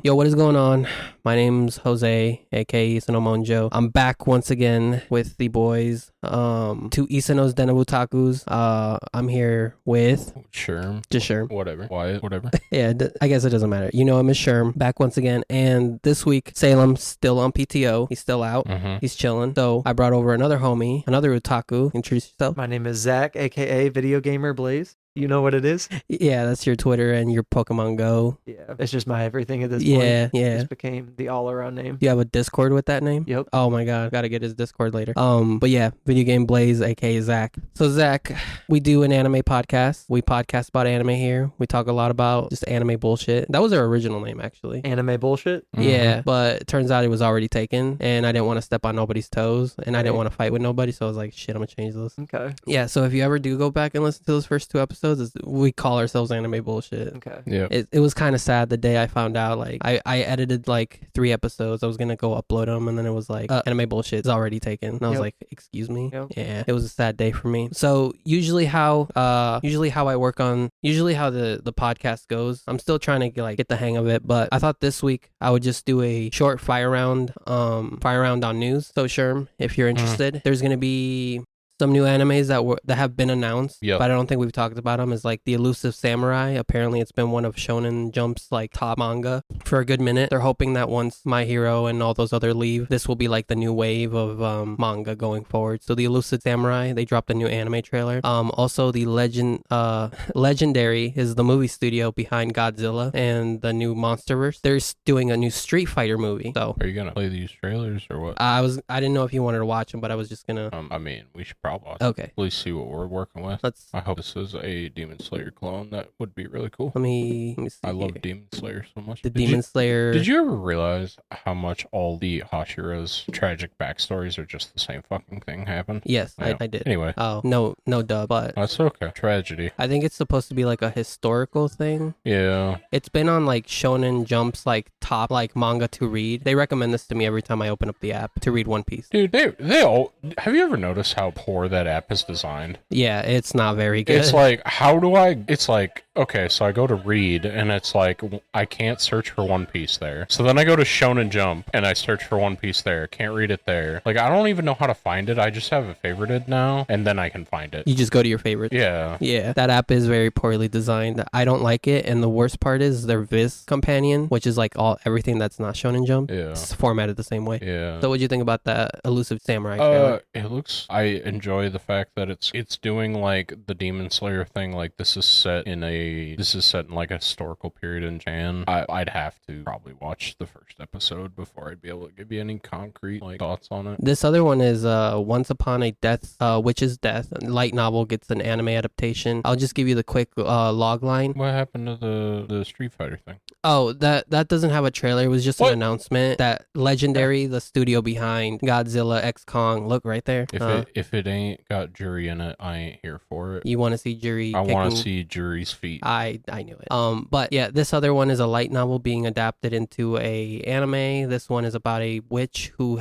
Yo, what is going on? My name's Jose, aka Sonomonjo. I'm back once again with the boys. Two Isano's Denabutakus. I'm here with Sherm. Just Sherm. Whatever. Wyatt. Whatever. Yeah, I guess it doesn't matter. You know him as Sherm. Back once again. And this week, Salem's still on PTO. He's still out. He's chilling. So I brought over another homie, another otaku. Introduce yourself. My name is Zack, aka videogamerblaze. You know what it is? Yeah, that's your Twitter and your Pokemon Go. Yeah, it's just my everything at this point. Yeah. It just became the all-around name. You have a Discord with that name? Yep. Oh my god, gotta get his Discord later. But yeah, Video Game Blaze, aka Zack. So Zack, we do an anime podcast. We podcast about anime here. We talk a lot about just anime bullshit. That was our original name, actually. Anime bullshit? Yeah, but it turns out it was already taken, and I didn't want to step on nobody's toes, and I didn't want to fight with nobody, so I was like, shit, I'm gonna change this. Okay. Yeah, so if you ever do go back and listen to those first two episodes, we call ourselves anime bullshit. Okay. Yeah. It was kind of sad the day I found out. Like I edited like 3 episodes. I was gonna go upload them, and then it was like anime bullshit is already taken. And I was like, excuse me. Yep. Yeah, it was a sad day for me. So usually how the podcast goes, I'm still trying to get the hang of it. But I thought this week I would just do a short fire round on news. So Sherm, if you're interested, there's gonna be some new animes that have been announced, but I don't think we've talked about them. Is like the Elusive Samurai. Apparently, it's been one of Shonen Jump's like top manga for a good minute. They're hoping that once My Hero and all those other leave, this will be like the new wave of manga going forward. So the Elusive Samurai, they dropped a new anime trailer. Also the Legendary is the movie studio behind Godzilla and the new MonsterVerse. They're doing a new Street Fighter movie. So are you gonna play these trailers or what? I didn't know if you wanted to watch them, but I was just gonna. I mean, we should probably watch. Okay. At least see what we're working with. I hope this is a Demon Slayer clone. That would be really cool. Let me see. I love Demon Slayer so much. Demon Slayer. Did you ever realize how much all the Hashiro's tragic backstories are just the same fucking thing happen? Yes, Yeah. I did. Anyway. Oh, no dub, but That's okay. Tragedy. I think it's supposed to be like a historical thing. Yeah. It's been on like Shonen Jump's like top like manga to read. They recommend this to me every time I open up the app to read One Piece. Dude, they all. Have you ever noticed how poor that app is designed? Yeah, it's not very good. It's like, it's like, okay, so I go to read, and it's like, I can't search for One Piece there. So then I go to Shonen Jump, and I search for One Piece there. Can't read it there. Like, I don't even know how to find it. I just have it favorited now, and then I can find it. You just go to your favorite. Yeah. Yeah, that app is very poorly designed. I don't like it, and the worst part is their Vies companion, which is like everything that's not Shonen Jump. Yeah. It's formatted the same way. Yeah. So what'd you think about that Elusive Samurai trailer? I enjoy the fact that it's doing like the Demon Slayer thing. Like this is set in like a historical period in Japan. I'd have to probably watch the first episode before I'd be able to give you any concrete like thoughts on it. This other one is Once Upon a Witch's Death. Light novel gets an anime adaptation. I'll just give you the quick log line. What happened to the Street Fighter thing? Oh, that doesn't have a trailer. It was just an announcement that Legendary, the studio behind Godzilla X Kong, look right there. If it ain't got Jury in it, I ain't here for it. You want to see Jury? I want to see Jury's feet. I knew it. But yeah, this other one is a light novel being adapted into a anime. This one is about a witch who's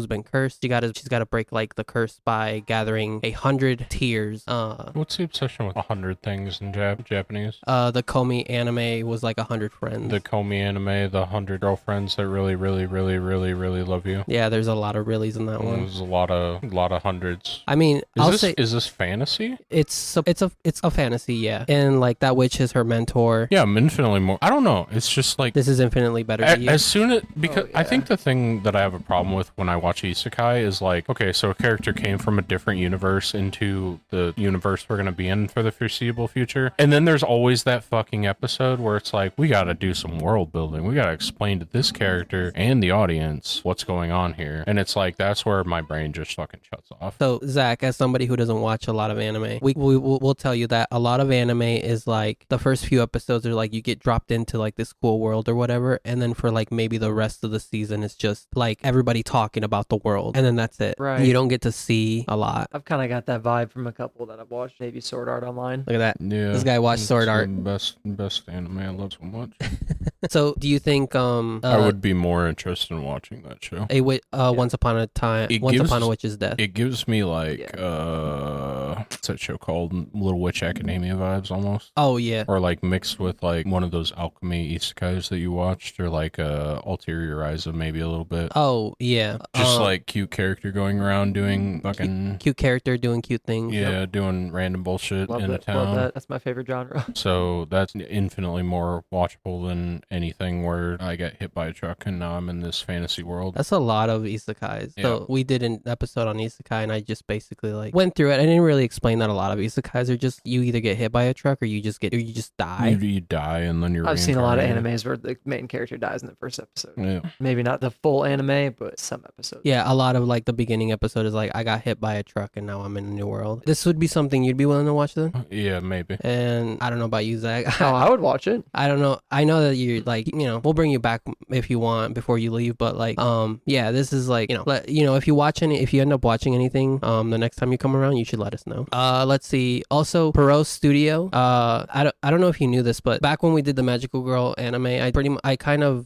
been cursed. She's got to break like the curse by gathering 100 tears. What's the obsession with 100 things in Japanese? The Komi anime was like 100 friends. The Komi anime, the 100 girlfriends that really, really, really, really, really love you. Yeah, there's a lot of reallys in that one. There's a lot of hundreds. I mean, is this fantasy? It's a fantasy, yeah. And like that witch is her mentor. Yeah, I'm infinitely more. I don't know. It's just like this is infinitely better to you. I think the thing that I have a problem with when I watch isekai is like, okay, so a character came from a different universe into the universe we're gonna be in for the foreseeable future, and then there's always that fucking episode where it's like, we gotta do some world building. We gotta explain to this character and the audience what's going on here, and it's like that's where my brain just fucking shuts off. So Zach, as somebody who doesn't watch a lot of anime, we'll tell you that a lot of anime is like the first few episodes are like you get dropped into like this cool world or whatever, and then for like maybe the rest of the season it's just like everybody talking about the world, and then that's it. Right. You don't get to see a lot. I've kind of got that vibe from a couple that I've watched, maybe Sword Art Online. Look at that. Yeah, This guy watched Sword Art. The best anime I love so much. So, do you think I would be more interested in watching that show. Once Upon a Witch's Death? It gives me like what's that show called? Little Witch Academia vibes almost. Oh yeah. Or like mixed with like one of those alchemy isekais that you watched, or like Ulterior Ryza maybe a little bit. Oh yeah. Just like cute character going around doing fucking cute character doing cute things. Yeah, doing random bullshit Love in a that. town. Love that. That's my favorite genre. So that's infinitely more watchable than anything where I get hit by a truck and now I'm in this fantasy world. That's a lot of isekais. Yeah. So we did an episode on isekai, and I just basically like went through it. I didn't really explain that a lot of isekais are just you either get hit by a truck or you just die. You die and then you're I've seen a lot of reincarnated. animes where the main character dies in the first episode. Yeah. Maybe not the full anime, but some episodes. Yeah, a lot of like the beginning episode is like I got hit by a truck and now I'm in a new world. This would be something you'd be willing to watch then? Yeah, maybe. And I don't know about you, Zach. Oh, I would watch it. I don't know. I know that you're like, we'll bring you back if you want before you leave, but like, yeah, this is like, if you end up watching anything, the next time you come around, you should let us know. Let's see. Also, Pierrot Studio. I don't know if you knew this, but back when we did the Magical Girl anime, I kind of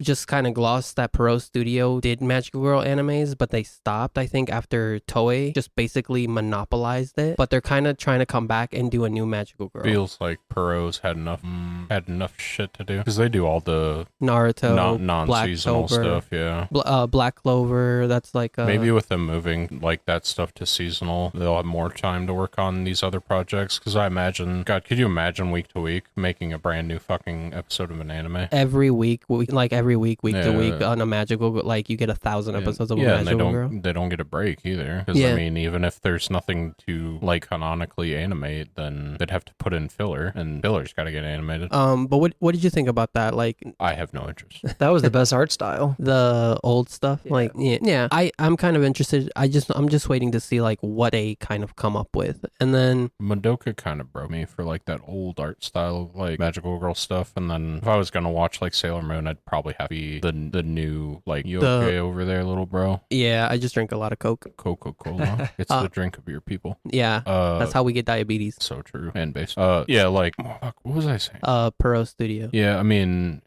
glossed that Pierrot Studio did Magical Girl animes, but they stopped, I think, after Toei just basically monopolized it. But they're kind of trying to come back and do a new Magical Girl. Feels like Perot's had enough shit to do because they do all the Naruto, non-seasonal Blacktober, stuff. Yeah, Black Clover. That's like maybe with them moving like that stuff to seasonal, they'll have more time to work on these other projects. Because I imagine, God, could you imagine week to week making a brand new fucking episode of an anime? Every week, week to week on a Magical, like you get 1,000 episodes of a Magical Girl. They don't get a break either. Because I mean, even if there's nothing to like canonically animate, then they'd have to put in filler, and filler's got to get animated. But what did you think about that? Like, I have no interest. That was the best art style. The old stuff, Yeah. like yeah. I'm kind of interested. I'm just waiting to see like what they kind of come up with, and then Madoka kind of broke me for like that old art style of like Magical Girl stuff. And then if I was gonna watch like Sailor Moon, I'd probably have to be the new like you okay over there, little bro. Yeah, I just drink a lot of Coke. Coca-Cola. It's the drink of your people. Yeah, that's how we get diabetes. So true. And base. Yeah, like fuck, what was I saying? Pierrot Studio. Yeah, I mean,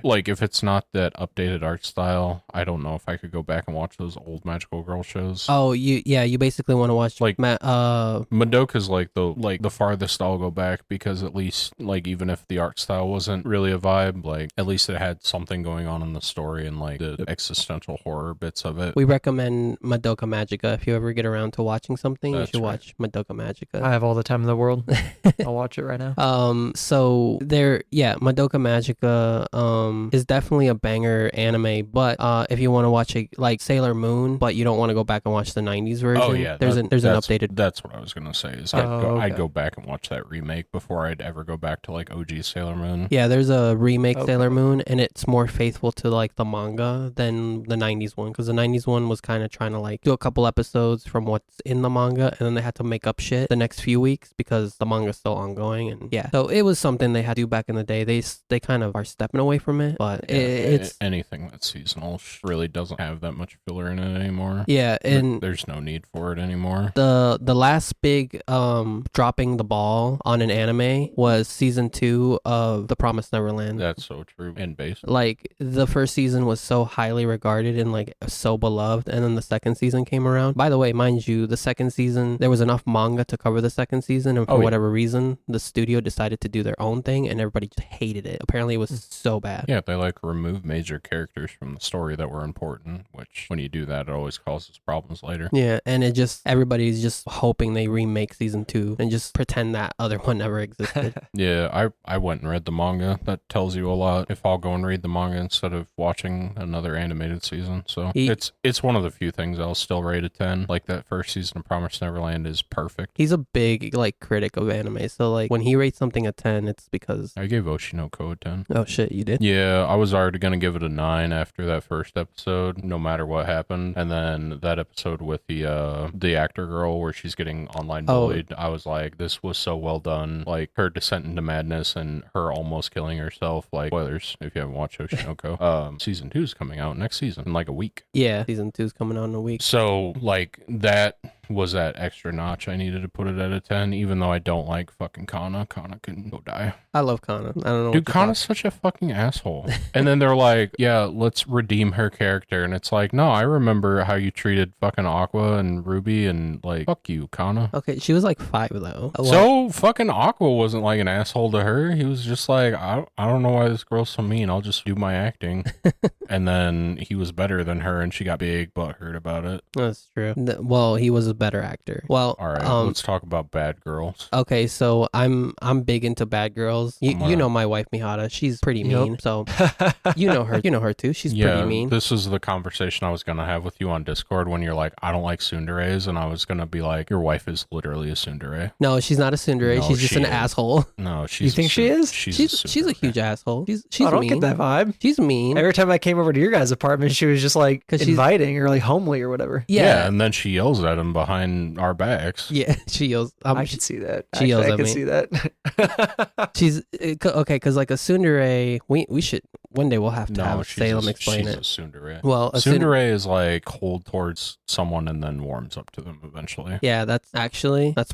like if it's not that updated art style, I don't know if I could go back and watch those old Magical Girl shows. Oh, you basically want to watch like Madoka's like the farthest I'll go back, because at least like even if the art style wasn't really a vibe, like at least it had something going on in the story and like the existential horror bits of it. We recommend Madoka Magica. If you ever get around to watching something, you should watch Madoka Magica. I have all the time in the world. I'll watch it right now. So Madoka Magica is definitely a banger anime, but if you want to watch it like Sailor Moon, but you don't want to go back and watch the 90s version, oh yeah, there's an updated. That's what I was gonna say. Is I'd go back and watch that remake before I'd ever go back to like OG Sailor Moon. Yeah, there's a remake Sailor Moon, and it's more faithful to like the manga than the 90s one, because the 90s one was kind of trying to like do a couple episodes from what's in the manga, and then they had to make up shit the next few weeks because the manga's still ongoing. And yeah, so it was something they had to do back in the day. They kind of are stepping away from it, but it's anything that's seasonal really doesn't have that much filler in it anymore. Yeah, and there's no need for it anymore. The last big dropping the ball on an anime was season 2 of The Promised Neverland. That's so true. And based like the first season was so highly regarded and like so beloved, and then the second season came around. By the way, mind you, the second season there was enough manga to cover the second season, and for whatever reason the studio decided to do their own thing, and everybody just hated it. Apparently it was so bad. Yeah, they like remove major characters from the story that were important, which when you do that it always causes problems later. Yeah, and everybody's just hoping they remake season 2 and just pretend that other one never existed. Yeah, I went and read the manga. That tells you a lot. If I'll go and read the manga instead of watching another animated season. So it's one of the few things I'll still rate a 10. Like that first season of Promised Neverland is perfect. He's a big like critic of anime, so like when he rates something a 10, it's because I gave Oshinoko a 10. Oh shit, you did? Yeah, I was already gonna give it a 9 after that first episode, no matter what happened. And then that episode with the actor girl where she's getting online bullied, I was like, this was so well done. Like her descent into madness and her almost killing herself. Like spoilers if you haven't watched Oshinoko. Season 2 is coming out next season in like a week. Yeah, season 2 is coming out in a week. So like that was that extra notch I needed to put it at a 10, even though I don't like fucking Kana. Kana can go die. I love Kana. I don't know. Dude, Kana's such a fucking asshole. And then they're like, yeah, let's redeem her character. And it's like, no, I remember how you treated fucking Aqua and Ruby, and like, fuck you, Kana. Okay, she was like 5 though. So fucking Aqua wasn't like an asshole to her. He was just like, I don't know why this girl's so mean. I'll just do my acting. And then he was better than her, and she got big butthurt about it. That's true. Well, he was a better actor. Well, all right, let's talk about bad girls. Okay, so I'm big into bad girls. You know my wife Mihara. She's pretty mean. So you know her. You know her too. She's pretty mean. This is the conversation I was gonna have with you on Discord when you're like, I don't like tsunderes, and I was gonna be like, your wife is literally a tsundere. No, she's not a tsundere. No, she's just an asshole. No, she's. You think she is? She's a huge asshole. She's I don't mean. get that vibe. She's mean. Every time I came over to your guys' apartment, she was just like inviting or like homely or whatever. Yeah, and then she yells at him behind our backs. Yeah, she yells. I should see that. She yells at me. I can see that. She's okay because like a tsundere, we should one day we'll have to have Salem explain it. She's a tsundere. Well, a tsundere is like cold towards someone and then warms up to them eventually. Yeah, that's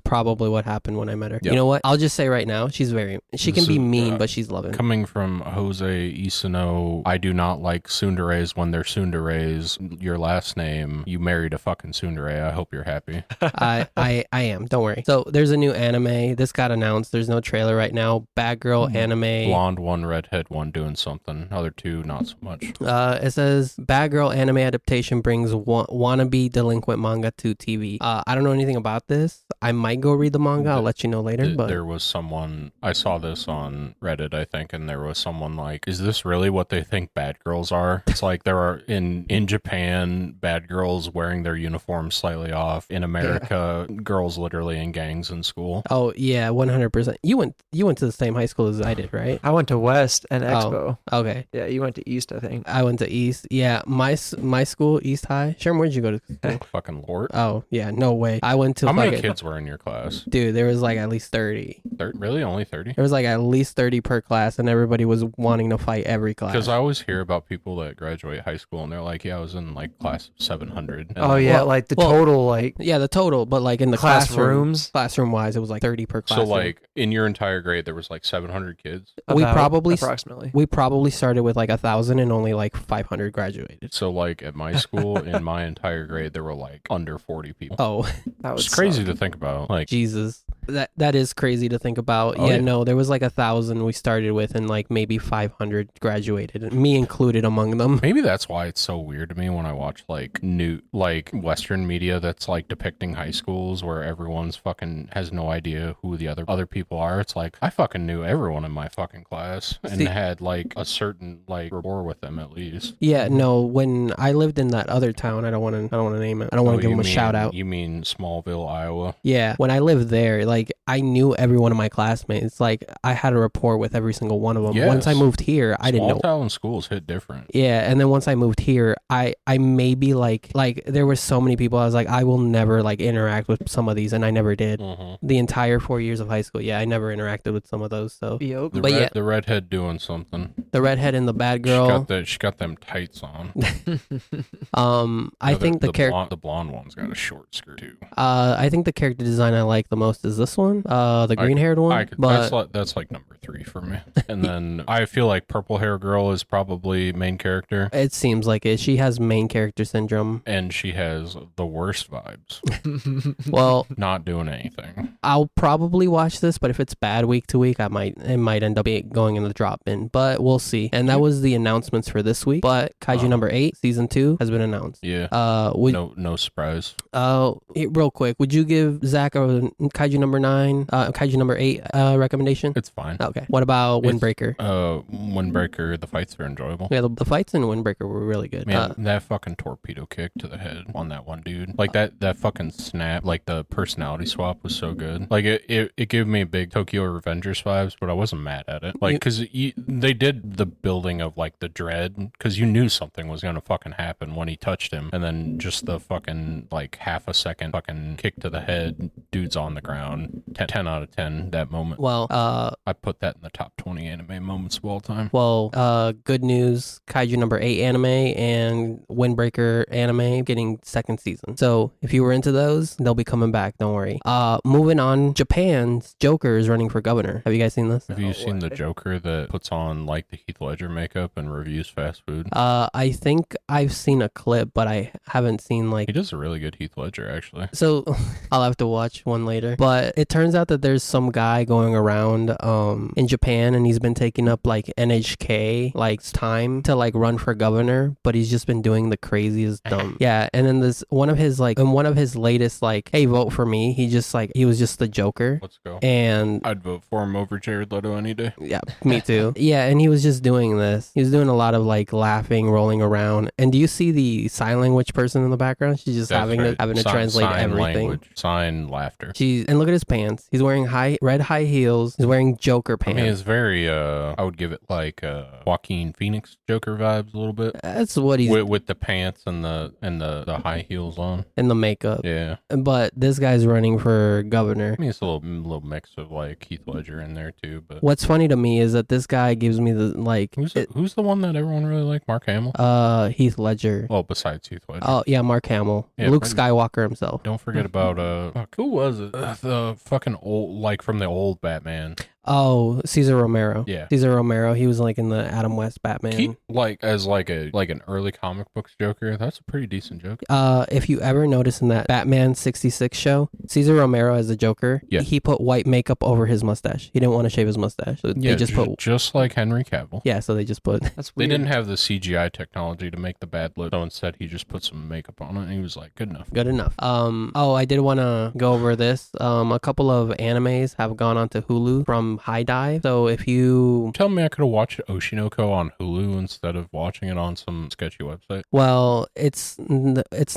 probably what happened when I met her. Yep. You know what? I'll just say right now, she can be mean, but she's loving. Coming from Jose Isano, I do not like tsunderes when they're tsunderes. Your last name, you married a fucking tsundere. I hope you're happy. I am. Don't worry. So there's a new anime. This got announced. There's no trailer right now. Bad girl anime. Blonde one, redhead one doing something. Other two, not so much. It says Bad Girl anime adaptation brings Wannabe Delinquent manga to TV. I don't know anything about this. I might go read the manga. I'll let you know later. But there was someone, I saw this on Reddit, I think, and there was someone like, is this really what they think bad girls are? It's like there are in Japan, bad girls wearing their uniforms slightly off. In America, girls literally in gangs in school. Oh yeah, 100%. You went to the same high school as I did, right? I went to West and Expo. Oh, okay. Yeah, you went to East, I think. I went to East. Yeah, my school, East High. Sherm, where'd you go to school? Fucking Lord. Oh yeah, no way. I went to. How many kids were in your class? Dude, there was like at least 30. Really? Only 30? There was like at least 30 per class, and everybody was wanting to fight every class. Because I always hear about people that graduate high school, and they're like, yeah, I was in like class of 700. Oh yeah, like the total, like. Yeah, the total, but like in the classrooms. Classroom wise, it was like 30 per class. So like in your entire grade, there was like 700 kids? Approximately. We probably started with like 1,000 and only like 500 graduated. So like at my school, in my entire grade, there were like under 40 people. Oh, it's crazy to think about. Like Jesus, that is crazy to think about. Oh, yeah. No, there was like 1,000 we started with, and like maybe 500 graduated, me included among them. Maybe that's why it's so weird to me when I watch like new like Western media that's like depicting high schools where everyone's fucking has no idea who the other people are. It's like I fucking knew everyone in my fucking class and had like a certain like rapport with them at least. Yeah, no, when I lived in that other town, I don't want to name it. I don't want to give them a shout out. You mean Smallville, Iowa? Yeah, when I lived there, like I knew every one of my classmates. Like I had a rapport with every single one of them. Yes. Once I moved here, I didn't know. Small town schools hit different. Yeah, and then once I moved here, I maybe like there were so many people. I was like, I will never like interact with some of these, and I never did. The entire 4 years of high school. Yeah, I never interacted with some of those. So the redhead doing something. The redhead and the bad girl. She got them tights on. I think the blonde one's got a short skirt too. I think the character design I like the most is this one, the green haired one. That's like number 3 for me. And then I feel like purple hair girl is probably main character. It seems like it. She has main character syndrome, and she has the worst vibes. Well, not doing anything. I'll probably watch this, but if it's bad week to week, it might end up going in the drop bin. But we'll see. And that was the announcements for this week. But Kaiju number 8, season 2 has been announced. Yeah. No surprise. Real quick, would you give Zack a Kaiju number 9, Kaiju number 8 recommendation? It's fine. Okay. What about Windbreaker? Windbreaker, the fights are enjoyable. Yeah, the fights in Windbreaker were really good. Man, that fucking torpedo kick to the head on that one dude. Like that fucking snap, like the personality swap was so good. Like it gave me big Tokyo Revengers vibes, but I wasn't mad at it. Like, because they did the building of like the dread, because you knew something was gonna fucking happen when he touched him, and then just the fucking like half a second fucking kick to the head, dude's on the ground. 10 out of 10 that moment. Well, I put that in the top 20 anime moments of all time. Well, good news, Kaiju number 8 anime and Windbreaker anime getting second season. So if you were into those, they'll be coming back. Don't worry. Moving on, Japan's Joker is running for governor. Have you guys seen this? Have you seen the Joker that puts on like the Heath Ledger makeup and reviews fast food? I think I've seen a clip, but I haven't seen like... He does a really good Heath Ledger, actually. So I'll have to watch one later. But it turns out that there's some guy going around in Japan, and he's been taking up like NHK like time to like run for governor, but he's just been doing the craziest dumb. Yeah, and then this one of his latest like, hey, vote for me. He was just the Joker. Let's go. And I'd vote for him over Jared Leto any day. Yeah, me too. Yeah, and he was just doing this. He was doing a lot of like laughing, rolling around. And do you see the sign language person in the background? She's just having to translate sign everything. Language, sign laughter. And look at his pants. He's wearing red high heels. He's wearing Joker pants. I mean, it's very I would give it like Joaquin Phoenix Joker vibes a little bit. That's what he's with the pants and the high heels on and the makeup. Yeah. But this guy's running for governor. I mean, it's a little mix of like Heath Ledger in there too. But what's funny to me is that this guy gives me the like. Who's the one that everyone really liked? Mark Hamill. Heath Ledger. Well, besides Heath Ledger. Oh yeah, Mark Hamill. Yeah, Luke Skywalker himself. Don't forget about who was it? The fucking old, like from the old Batman. Oh, Cesar Romero. Yeah, Cesar Romero. He was like in the Adam West Batman. As an early comic books Joker. That's a pretty decent Joker. If you ever notice in that Batman 66 show, Cesar Romero as the Joker, he put white makeup over his mustache. He didn't want to shave his mustache, so they just put just like Henry Cavill. Yeah, so they just put. That's weird. They didn't have the CGI technology to make the bad lip, so instead he just put some makeup on it, and he was like, "Good enough." Good enough. I did want to go over this. A couple of animes have gone onto Hulu from HiDive. So if you tell me I could have watched Oshinoko on Hulu instead of watching it on some sketchy website. Well, it's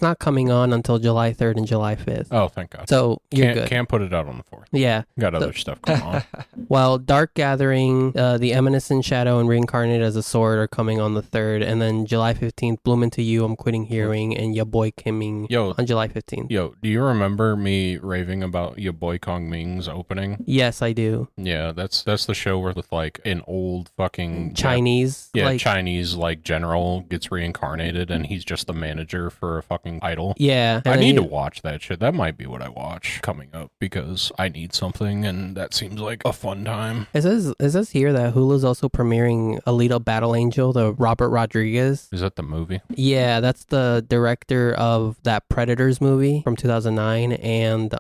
not coming on until July 3rd and July 5th. Oh, thank God. So you're good. Can't put it out on the 4th. Yeah. Got other stuff going on. Well, Dark Gathering, The Eminence Shadow, and Reincarnated as a Sword are coming on the 3rd, and then July 15th, Bloom Into You, I'm Quitting Hearing, and Ya Boy Kimming on July 15th. Yo, do you remember me raving about Ya Boy Kong Ming's opening? Yes, I do. Yeah, that's the show where with like an old fucking Chinese Chinese like general gets reincarnated and he's just the manager for a fucking idol. Yeah. I need to watch that shit. That might be what I watch coming up because I need something and that seems like a fun time. It says here that Hulu's also premiering Alita Battle Angel, the Robert Rodriguez. Is that the movie? Yeah, that's the director of that Predators movie from 2009 and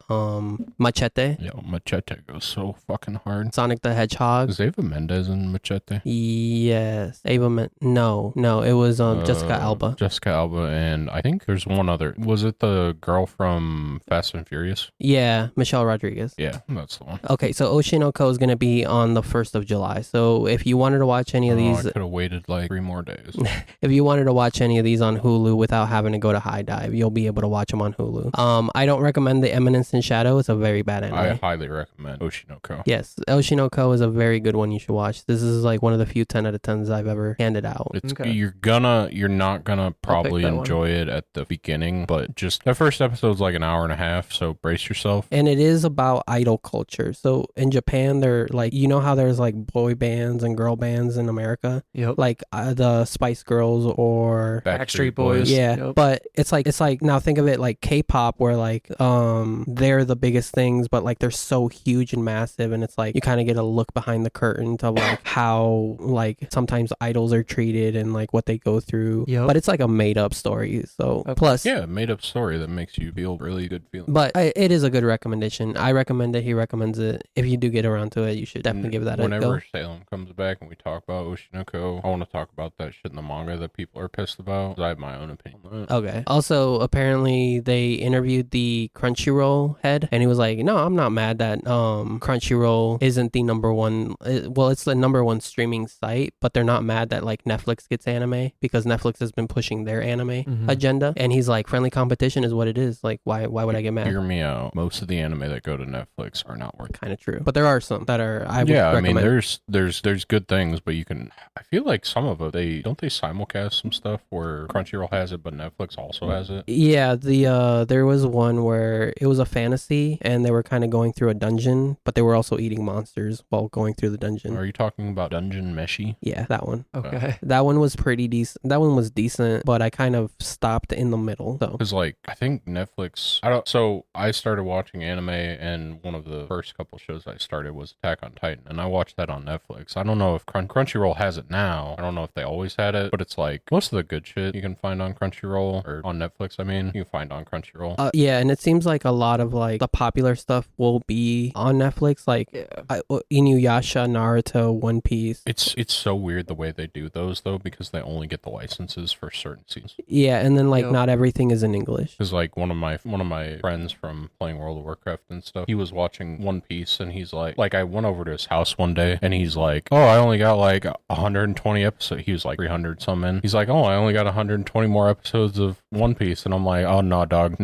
Machete. Yo, Machete goes so fucking hard. Sonic the Hedgehog. Is Ava Mendes in Machete? Yes. No, it was Jessica Alba. Jessica Alba, and I think there's one other. Was it the girl from Fast and Furious? Yeah, Michelle Rodriguez. Yeah, that's the one. Okay, so Oshinoko is going to be on the 1st of July. So if you wanted to watch any of these... I could have waited like 3 more days. If you wanted to watch any of these on Hulu without having to go to HiDive, you'll be able to watch them on Hulu. I don't recommend The Eminence in Shadow. It's a very bad anime. I highly recommend Oshinoko. Yes, Oshinoko is a very good one you should watch. This is like one of the few 10 out of 10s I've ever handed out. You're not gonna probably enjoy it at the beginning, but just the first episode's like an hour and a half, so brace yourself. And it is about idol culture. So in Japan, they're like, you know how there's like boy bands and girl bands in America? Yep. Like the Spice Girls or Backstreet Boys. Yeah. Yep. But it's like now think of it like K-pop where like they're the biggest things, but like they're so huge and massive, and it's like you kind of get a look behind the curtain to like how like sometimes idols are treated and like what they go through. Yep. But it's like a made up story. So plus made up story that makes you feel really good feeling. But it is a good recommendation. I recommend it. He recommends it. If you do get around to it, you should definitely give that a go. Whenever Salem comes back and we talk about Oshinoko, I want to talk about that shit in the manga that people are pissed about. I have my own opinion on that. Okay. Also, apparently they interviewed the Crunchyroll head, and he was like, "No, I'm not mad that Crunchyroll isn't the number one. Well, it's the number one streaming site, but they're not mad that like Netflix gets anime because Netflix has been pushing their anime agenda. And he's like, friendly competition is what it is. Like, why would I get mad? Hear me out. Most of the anime that go to Netflix are not worth. Kind of true, but there are some that are. I would recommend. I mean, there's good things, but you can. I feel like some of it they simulcast some stuff where Crunchyroll has it, but Netflix also has it. Yeah, there was one where it was a fantasy and they were kind of going through a dungeon, but they were also eating monsters while going through the dungeon. Are you talking about Dungeon Meshi? Yeah, that one. Okay. That one was pretty decent. That one was decent, but I kind of stopped in the middle. So because like I think Netflix. So I started watching anime, and one of the first couple shows I started was Attack on Titan, and I watched that on Netflix. I don't know if Crunchyroll has it now. I don't know if they always had it, but it's like most of the good shit you can find on Crunchyroll or on Netflix. I mean, you can find on Crunchyroll. Yeah, and it seems like a lot of like the popular stuff will be on Netflix, like Inuyasha, Naruto, One Piece. It's so weird the way they do those though, because they only get the licenses for certain seasons. Yeah, and then like not everything is in English. Because like one of my friends from playing World of Warcraft and stuff, he was watching One Piece, and he's like I went over to his house one day, and he's like, oh, I only got like 120 episodes. He was like 300 some in. He's like, oh, I only got 120 more episodes of One Piece, and I'm like, oh, nah, dog,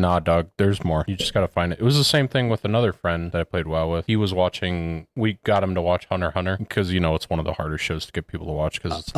there's more. You just gotta find it. It was the same thing with another friend that I played WoW with. He was watching. We got him to watch Hunter x Hunter because it's one of the harder shows to get people to watch because it's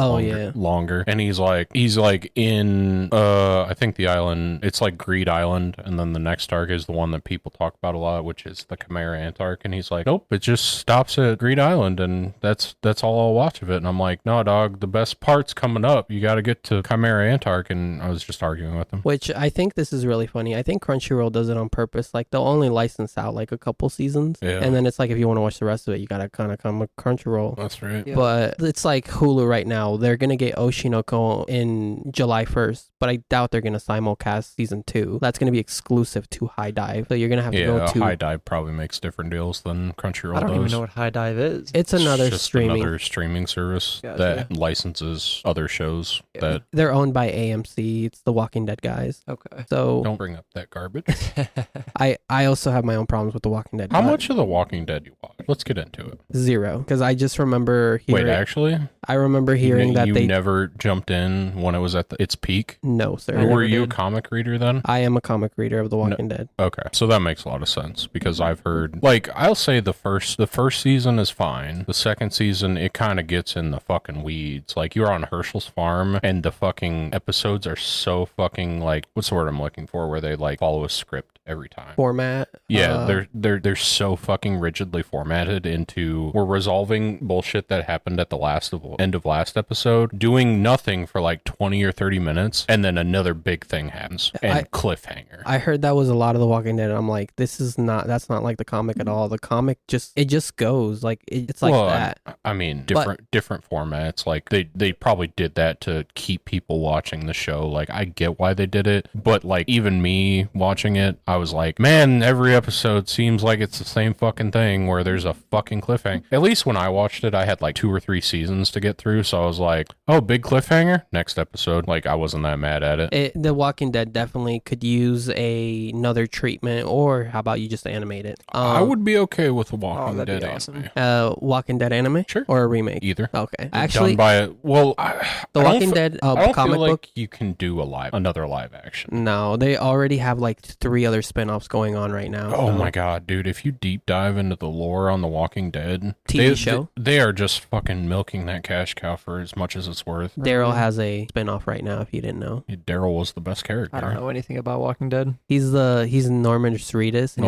longer. And he's like in I think the island. It's like Greed Island, and then the next arc is the one that people talk about a lot, which is the Chimera Ant arc. And he's like, nope, it just stops at Greed Island, and that's all I'll watch of it. And I'm like, no, dog, the best part's coming up. You got to get to Chimera Ant arc. And I was just arguing with him. Which I think this is really funny. I think Crunchyroll does it on purpose. Like they'll only license out like a couple seasons, and then it's like if you want to watch the rest of it, you gotta kind of come with Crunchyroll. That's right. Yeah. But it's like Hulu right now. They're gonna get Oshinoko in July 1st, but I doubt they're gonna simulcast season 2. That's gonna be exclusive to HiDive, so you're gonna have to go to HiDive. Probably makes different deals than Crunchyroll. I don't even know what HiDive is. It's another streaming service that licenses other shows that they're owned by AMC. It's the Walking Dead guys. Okay. So don't bring up that garbage. I also have my own problems with the Walking Dead. How much of the Walking Dead you watch? Let's get into it. 0, because I just remember hearing. Wait, actually, I remember hearing that they never jumped in when it was at its peak. No, sir. Or were you a comic reader then? I am a comic reader of The Walking Dead. Okay, so that makes a lot of sense because I've heard, like, I'll say the first season is fine. The second season, it kind of gets in the fucking weeds. Like, you're on Herschel's farm, and the fucking episodes are so fucking, like, what's the word I'm looking for? Where they like follow a script every time. Format. Yeah, they're so fucking rigidly formatted into we're resolving bullshit that happened at the end of last episode, doing nothing for like 20 or 30 minutes, and then another big thing happens and cliffhanger. I heard that was a lot of The Walking Dead, and I'm like, that's not like the comic at all. The comic just goes like it's like that. I mean, different formats. Like they probably did that to keep people watching the show. Like I get why they did it, but like even me watching it, I was like, man, every episode seems like it's the same fucking thing where there's a fucking cliffhanger. At least when I watched it, I had like 2 or 3 seasons to get through, so I was like, oh, big cliffhanger, next episode. Like I wasn't that mad at it. The Walking Dead definitely could use another treatment, or how about you just animate it? I would be okay with a Walking Dead anime. Walking Dead anime? Sure. Or a remake? Either. Okay. Actually, done by The Walking Dead comic book, like you can do another live action. No, they already have like 3 other spin-offs going on right now. Oh my god, dude, if you deep dive into the lore on The Walking Dead TV show, they are just fucking milking that cash cow for as much as it's worth. Daryl has a spin-off right now, if you didn't know. Daryl was the best character. I don't know anything about Walking Dead. He's Norman Reedus, and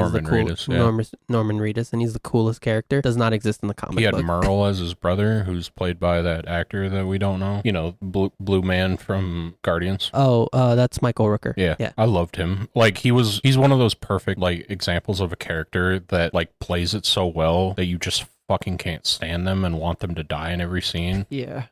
Norman Reedus, and he's the coolest character. Does not exist in the comic book. He had Merle as his brother, who's played by that actor that we don't know. You know, blue man from Guardians. Oh, that's Michael Rooker. Yeah. I loved him. Like he's one of those perfect like examples of a character that like plays it so well that you just fucking can't stand them and want them to die in every scene. Yeah.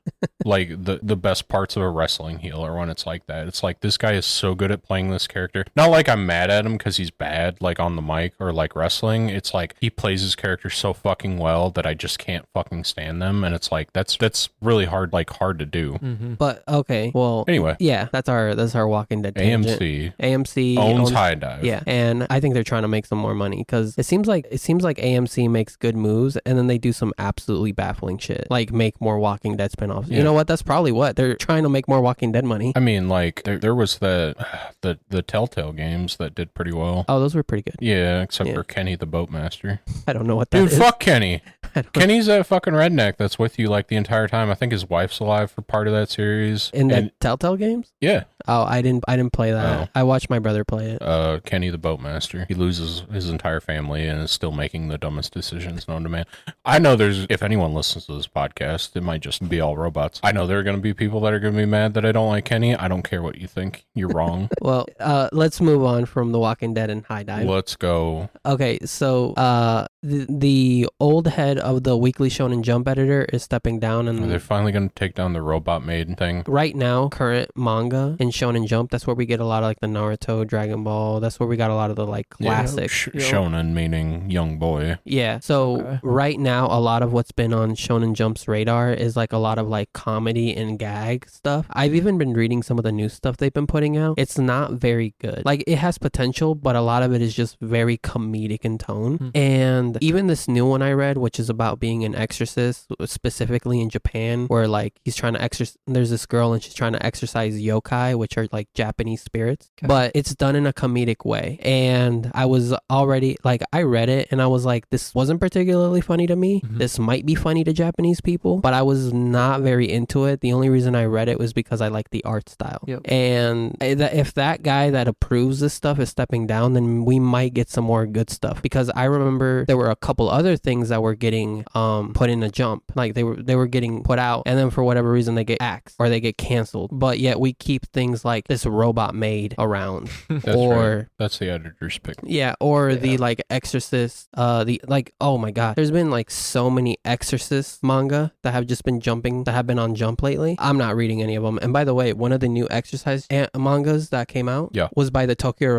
like the best parts of a wrestling heel are when it's like that. It's like, this guy is so good at playing this character. Not like I'm mad at him because he's bad, like on the mic or like wrestling. It's like he plays his character so fucking well that I just can't fucking stand them. And it's like, that's really hard to do. Mm-hmm. But okay, well, anyway, yeah, that's our Walking Dead tangent. AMC owns HiDive. Yeah, and I think they're trying to make some more money because it seems like AMC makes good moves and then they do some absolutely baffling shit, like make more Walking Dead spinoffs. Yeah. You know what? That's probably what they're trying to make more Walking Dead money. I mean, like there was the Telltale games that did pretty well. Oh, those were pretty good. Yeah, except for Kenny the Boatmaster. I don't know what that Dude, is. fuck Kenny. Kenny's that fucking redneck that's with you like the entire time. I think his wife's alive for part of that series. In the Telltale games? Yeah. Oh, I didn't play that. Oh. I watched my brother play it. Kenny the Boatmaster. He loses his entire family and is still making the dumbest decisions known to man. I know if anyone listens to this podcast, it might just be all robots. I know there are going to be people that are going to be mad that I don't like Kenny. I don't care what you think. You're wrong. Well, let's move on from The Walking Dead and HiDive. Let's go. Okay, so the old head of the Weekly Shonen Jump editor is stepping down, and Are they finally going to take down the robot maid thing? Right now, current manga in Shonen Jump, that's where we get a lot of like the Naruto, Dragon Ball. That's where we got a lot of the like classic Shonen meaning young boy. Yeah. So right now, a lot of what's been on Shonen Jump's radar is like a lot of like comedy and gag stuff. I've even been reading some of the new stuff they've been putting out. It's not very good. Like it has potential, but a lot of it is just very comedic in tone. And even this new one I read, which is about being an exorcist, specifically in Japan, where like he's trying to there's this girl and she's trying to exorcise yokai, which are like Japanese spirits, but it's done in a comedic way. And I was already like, I read it and I was like, this wasn't particularly funny to me. This might be funny to Japanese people, but I was not very into it. The only reason I read it was because I like the art style. And if that guy that approves this stuff is stepping down, then we might get some more good stuff, because I remember there were a couple other things that were getting put in a Jump, like they were getting put out, and then for whatever reason they get axed or they get canceled, but yet we keep things like this robot maid around. That's the editor's pick. The like Exorcist, oh my god, there's been like so many Exorcist manga that have just been on Jump lately. I'm not reading any of them. And by the way, one of the new Exorcist mangas that came out was by the Tokyo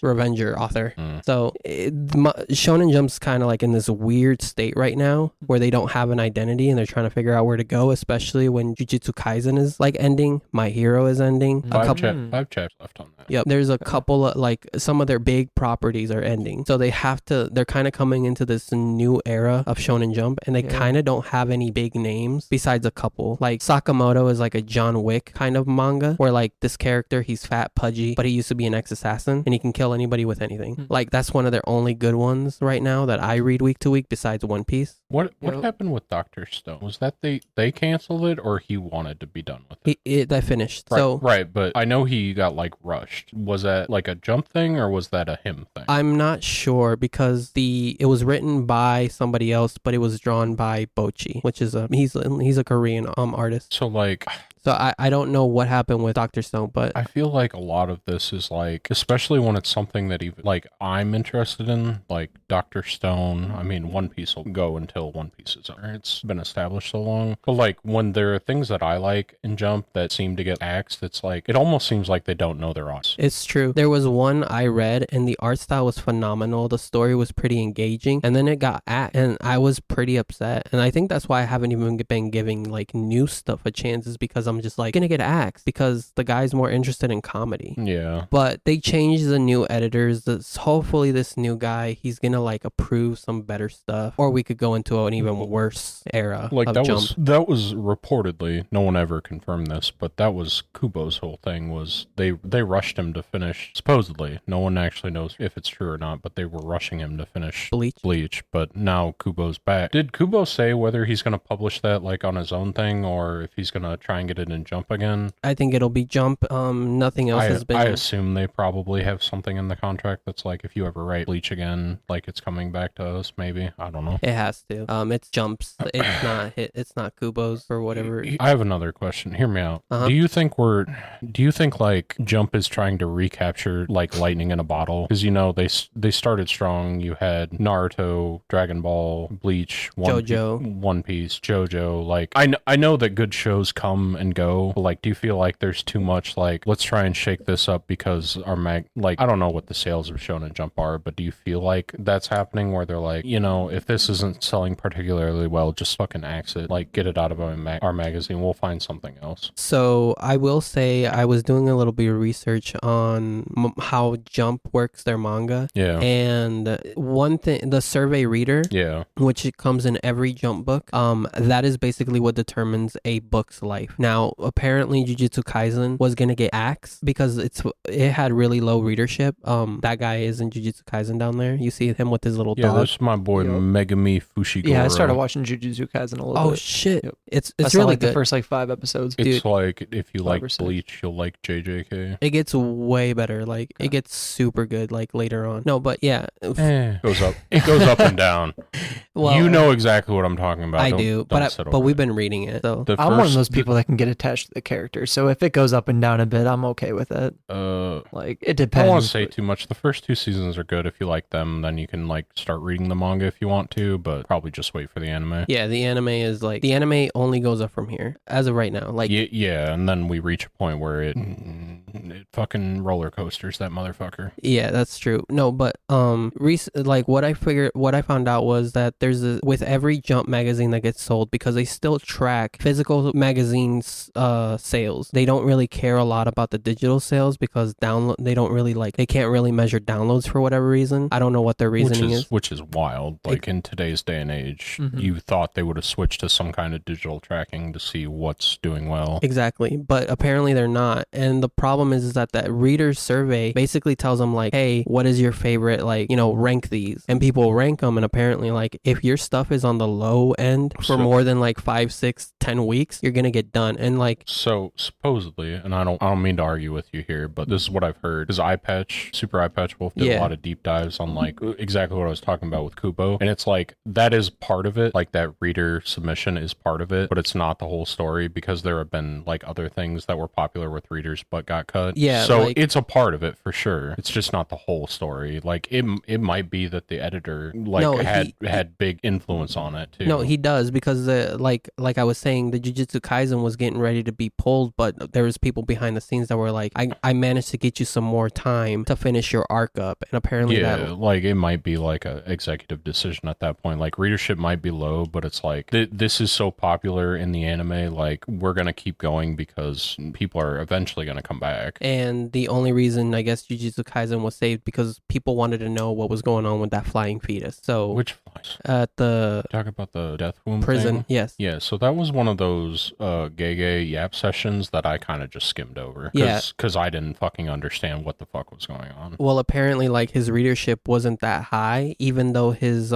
Revenger author. So Shonen Jump's kind of like in this weird state right now where they don't have an identity and they're trying to figure out where to go, especially when Jujutsu Kaisen is like ending, My Hero is ending. 5 chapters left on that. Yep. There's a couple of like some of their big properties are ending. So they're kind of coming into this new era of Shonen Jump, and they kind of don't have any big names besides a couple. Like Sakamoto is like a John Wick kind of manga where like this character, he's fat, pudgy, but he used to be an ex-assassin and he can kill anybody with anything. Like that's one of their only good ones right now that I read week to week besides One Piece. What happened with Dr. Stone? Was that they canceled it or he wanted to be done with it? That finished. Right, but I know he got like rushed. Was that like a Jump thing or was that a him thing? I'm not sure because it was written by somebody else, but it was drawn by Bochi, which is he's a Korean artist. So like So I don't know what happened with Dr. Stone, but I feel like a lot of this is like, especially when it's something that even like I'm interested in, like Dr. Stone. I mean, One Piece will go until One Piece is over. It's been established so long. But like when there are things that I like in Jump that seem to get axed, it's like, it almost seems like they don't know their audience. It's true. There was one I read and the art style was phenomenal. The story was pretty engaging, and then it got axed and I was pretty upset. And I think that's why I haven't even been giving like new stuff a chance, is because I'm just like gonna get axed because the guy's more interested in comedy. Yeah. But they changed the new editors. Hopefully this new guy, he's gonna like approve some better stuff, or we could go into an even worse era like of that Jump. That was reportedly, no one ever confirmed this, but that was Kubo's whole thing, was they rushed him to finish, supposedly, no one actually knows if it's true or not, but they were rushing him to finish Bleach, but now Kubo's back. Did Kubo say whether he's going to publish that like on his own thing or if he's going to try and get started in Jump again? I think it'll be Jump. Nothing else has been. I assume they probably have something in the contract that's like, if you ever write Bleach again, like it's coming back to us. Maybe, I don't know. It has to. It's Jump's. It's not Kubo's or whatever. I have another question. Hear me out. Uh-huh. Do you think like Jump is trying to recapture like lightning in a bottle? Because they started strong. You had Naruto, Dragon Ball, Bleach, One Piece, JoJo. Like I know that good shows come and go, but like, do you feel like there's too much like, let's try and shake this up because our like, I don't know what the sales of Shonen Jump are, but do you feel like that's happening where they're like, if this isn't selling particularly well, just fucking axe it, like get it out of our magazine, we'll find something else. So I will say I was doing a little bit of research on how Jump works their manga. Yeah. And one thing, the survey reader, which it comes in every Jump book, that is basically what determines a book's life. Now, apparently Jujutsu Kaisen was going to get axed because it had really low readership. That guy is in Jujutsu Kaisen down there. You see him with his little dog. Yeah, that's my boy Megami Fushiguro. Yeah, I started watching Jujutsu Kaisen a little bit. Oh shit. Yep. It's really really like good. The first like 5 episodes. It's like if you like Bleach, you'll like JJK. It gets way better. Like it gets super good like later on. No, but yeah. It goes up and down. Well, you know exactly what I'm talking about. I do, but we've been reading it. So I'm one of those people that can get attached to the character. So if it goes up and down a bit, I'm okay with it. Like it depends. I don't want to say too much. The first 2 seasons are good. If you like them, then you can like start reading the manga if you want to, but probably just wait for the anime. Yeah, the anime only goes up from here as of right now. Like yeah, and then we reach a point where it fucking roller coasters that motherfucker. Yeah, that's true. No, but like what I found out was that with every Jump magazine that gets sold, because they still track physical magazines sales. They don't really care a lot about the digital sales because they can't really measure downloads for whatever reason. I don't know what their reasoning is. Which is wild. Like in today's day and age, you thought they would have switched to some kind of digital tracking to see what's doing well. Exactly, but apparently they're not. And the problem is that reader's survey basically tells them like, hey, what is your favorite, like, rank these, and people rank them, and apparently like if your stuff is on the low end for more than like 5, 6, 10 weeks, you're gonna get done. And like, so supposedly, and I don't mean to argue with you here, but this is what I've heard, because Super Eye Patch Wolf did a lot of deep dives on like exactly what I was talking about with Kubo, and it's like that is part of it, like that reader submission is part of it, but it's not the whole story, because there have been like other things that were popular with readers but got cut. Yeah, so like, it's a part of it for sure. It's just not the whole story. Like it might be that the editor had big influence on it too. No, he does, because like I was saying, the Jujutsu Kaisen was getting ready to be pulled, but there was people behind the scenes that were like, I managed to get you some more time to finish your arc up, and apparently like it might be like a executive decision at that point. Like readership might be low, but it's like this is so popular in the anime, like we're gonna keep going because people are eventually gonna come back. And the only reason I guess Jujutsu Kaisen was saved because people wanted to know what was going on with that flying fetus. So which flies? At the talk about the death womb prison thing? Yes. Yeah, so that was one of those gay yap sessions that I kind of just skimmed over. Because I didn't fucking understand what the fuck was going on. Well, apparently like his readership wasn't that high, even though his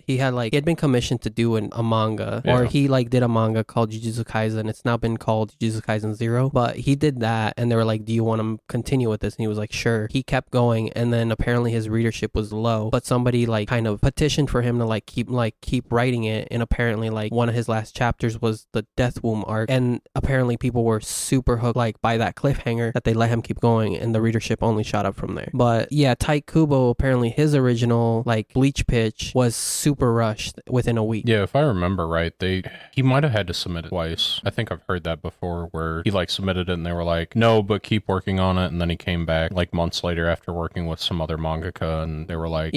he had been commissioned to do a manga, or he like did a manga called Jujutsu Kaisen. It's now been called Jujutsu Kaisen 0, but he did that, and they were like, do you want to continue with this? And he was like, sure. He kept going, and then apparently his readership was low, but somebody like kind of petitioned for him to keep writing it, and apparently like one of his last chapters was the death womb arc, and apparently people were super hooked like by that cliffhanger that they let him keep going, and the readership only shot up from there. But yeah, Tite Kubo, apparently his original like Bleach pitch was super rushed within a week. Yeah, if I remember right, he might have had to submit it twice. I think I've heard that before, where he like submitted it and they were like, no, but keep working on it, and then he came back like months later after working with some other mangaka, and they were like,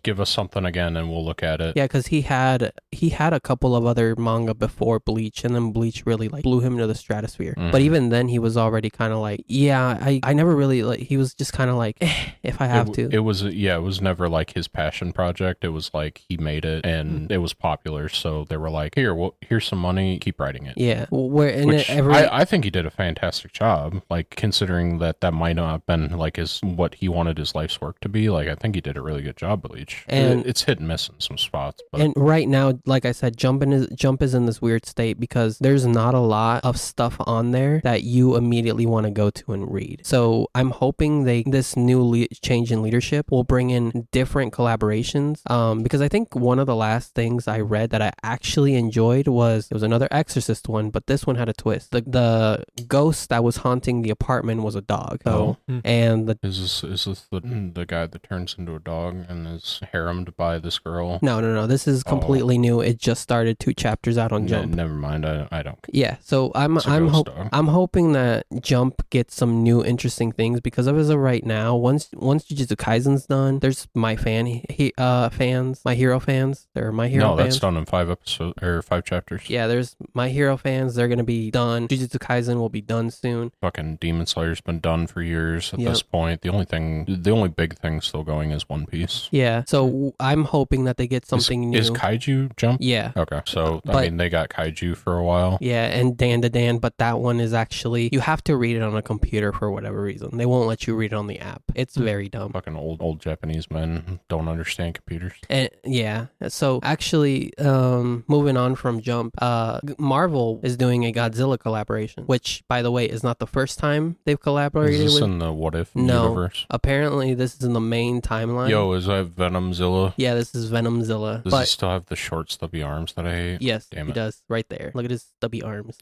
give us something again and we'll look at it. Yeah, because he had a couple of other manga before Bleach, and then Bleach really like blew him to the stratosphere. But even then he was already kind of like, I never really like, he was just kind of like, if I have to. It was never like his passion project. It was like he made it and it was popular, so they were like, here's some money, keep writing it. Yeah, I think he did a fantastic job. job. Like, considering that might not have been like what he wanted his life's work to be. Like, I think he did a really good job, Bleach. And it's hit and miss in some spots. But. And right now, like I said, Jump is in this weird state because there's not a lot of stuff on there that you immediately want to go to and read. So I'm hoping this new change in leadership will bring in different collaborations. Because I think one of the last things I read that I actually enjoyed was another Exorcist one, but this one had a twist. The ghost that was haunting the apartment was a dog. So and is this the guy that turns into a dog and is haremed by this girl? No. This is completely new. It just started 2 chapters out on Jump. Never mind. I don't. Yeah. So I'm hoping that Jump gets some new interesting things because as of right now, once Jujutsu Kaisen's done, there's my fans, My Hero fans. There are My Hero fans. No, that's done in 5 episodes or 5 chapters. Yeah, there's My Hero fans. They're gonna be done. Jujutsu Kaisen will be done soon. Fucking Demon Slayer's been done for years at this point. The only big thing still going is One Piece. Yeah. So I'm hoping that they get something new. Is Kaiju Jump? Yeah. Okay. So I mean, they got Kaiju for a while. Yeah, and DanDaDan, but that one is actually you have to read it on a computer for whatever reason. They won't let you read it on the app. It's very dumb. Fucking old Japanese men don't understand computers. And yeah. So actually, moving on from Jump, Marvel is doing a Godzilla collaboration, which by the way is not the first time they've collaborated. Is this with... in the What If universe? Apparently this is in the main timeline. Yo, is that Venomzilla? Yeah, this is Venomzilla. Does he still have the short stubby arms that I hate? Yes, Damn he it. does. Right there. Look at his stubby arms.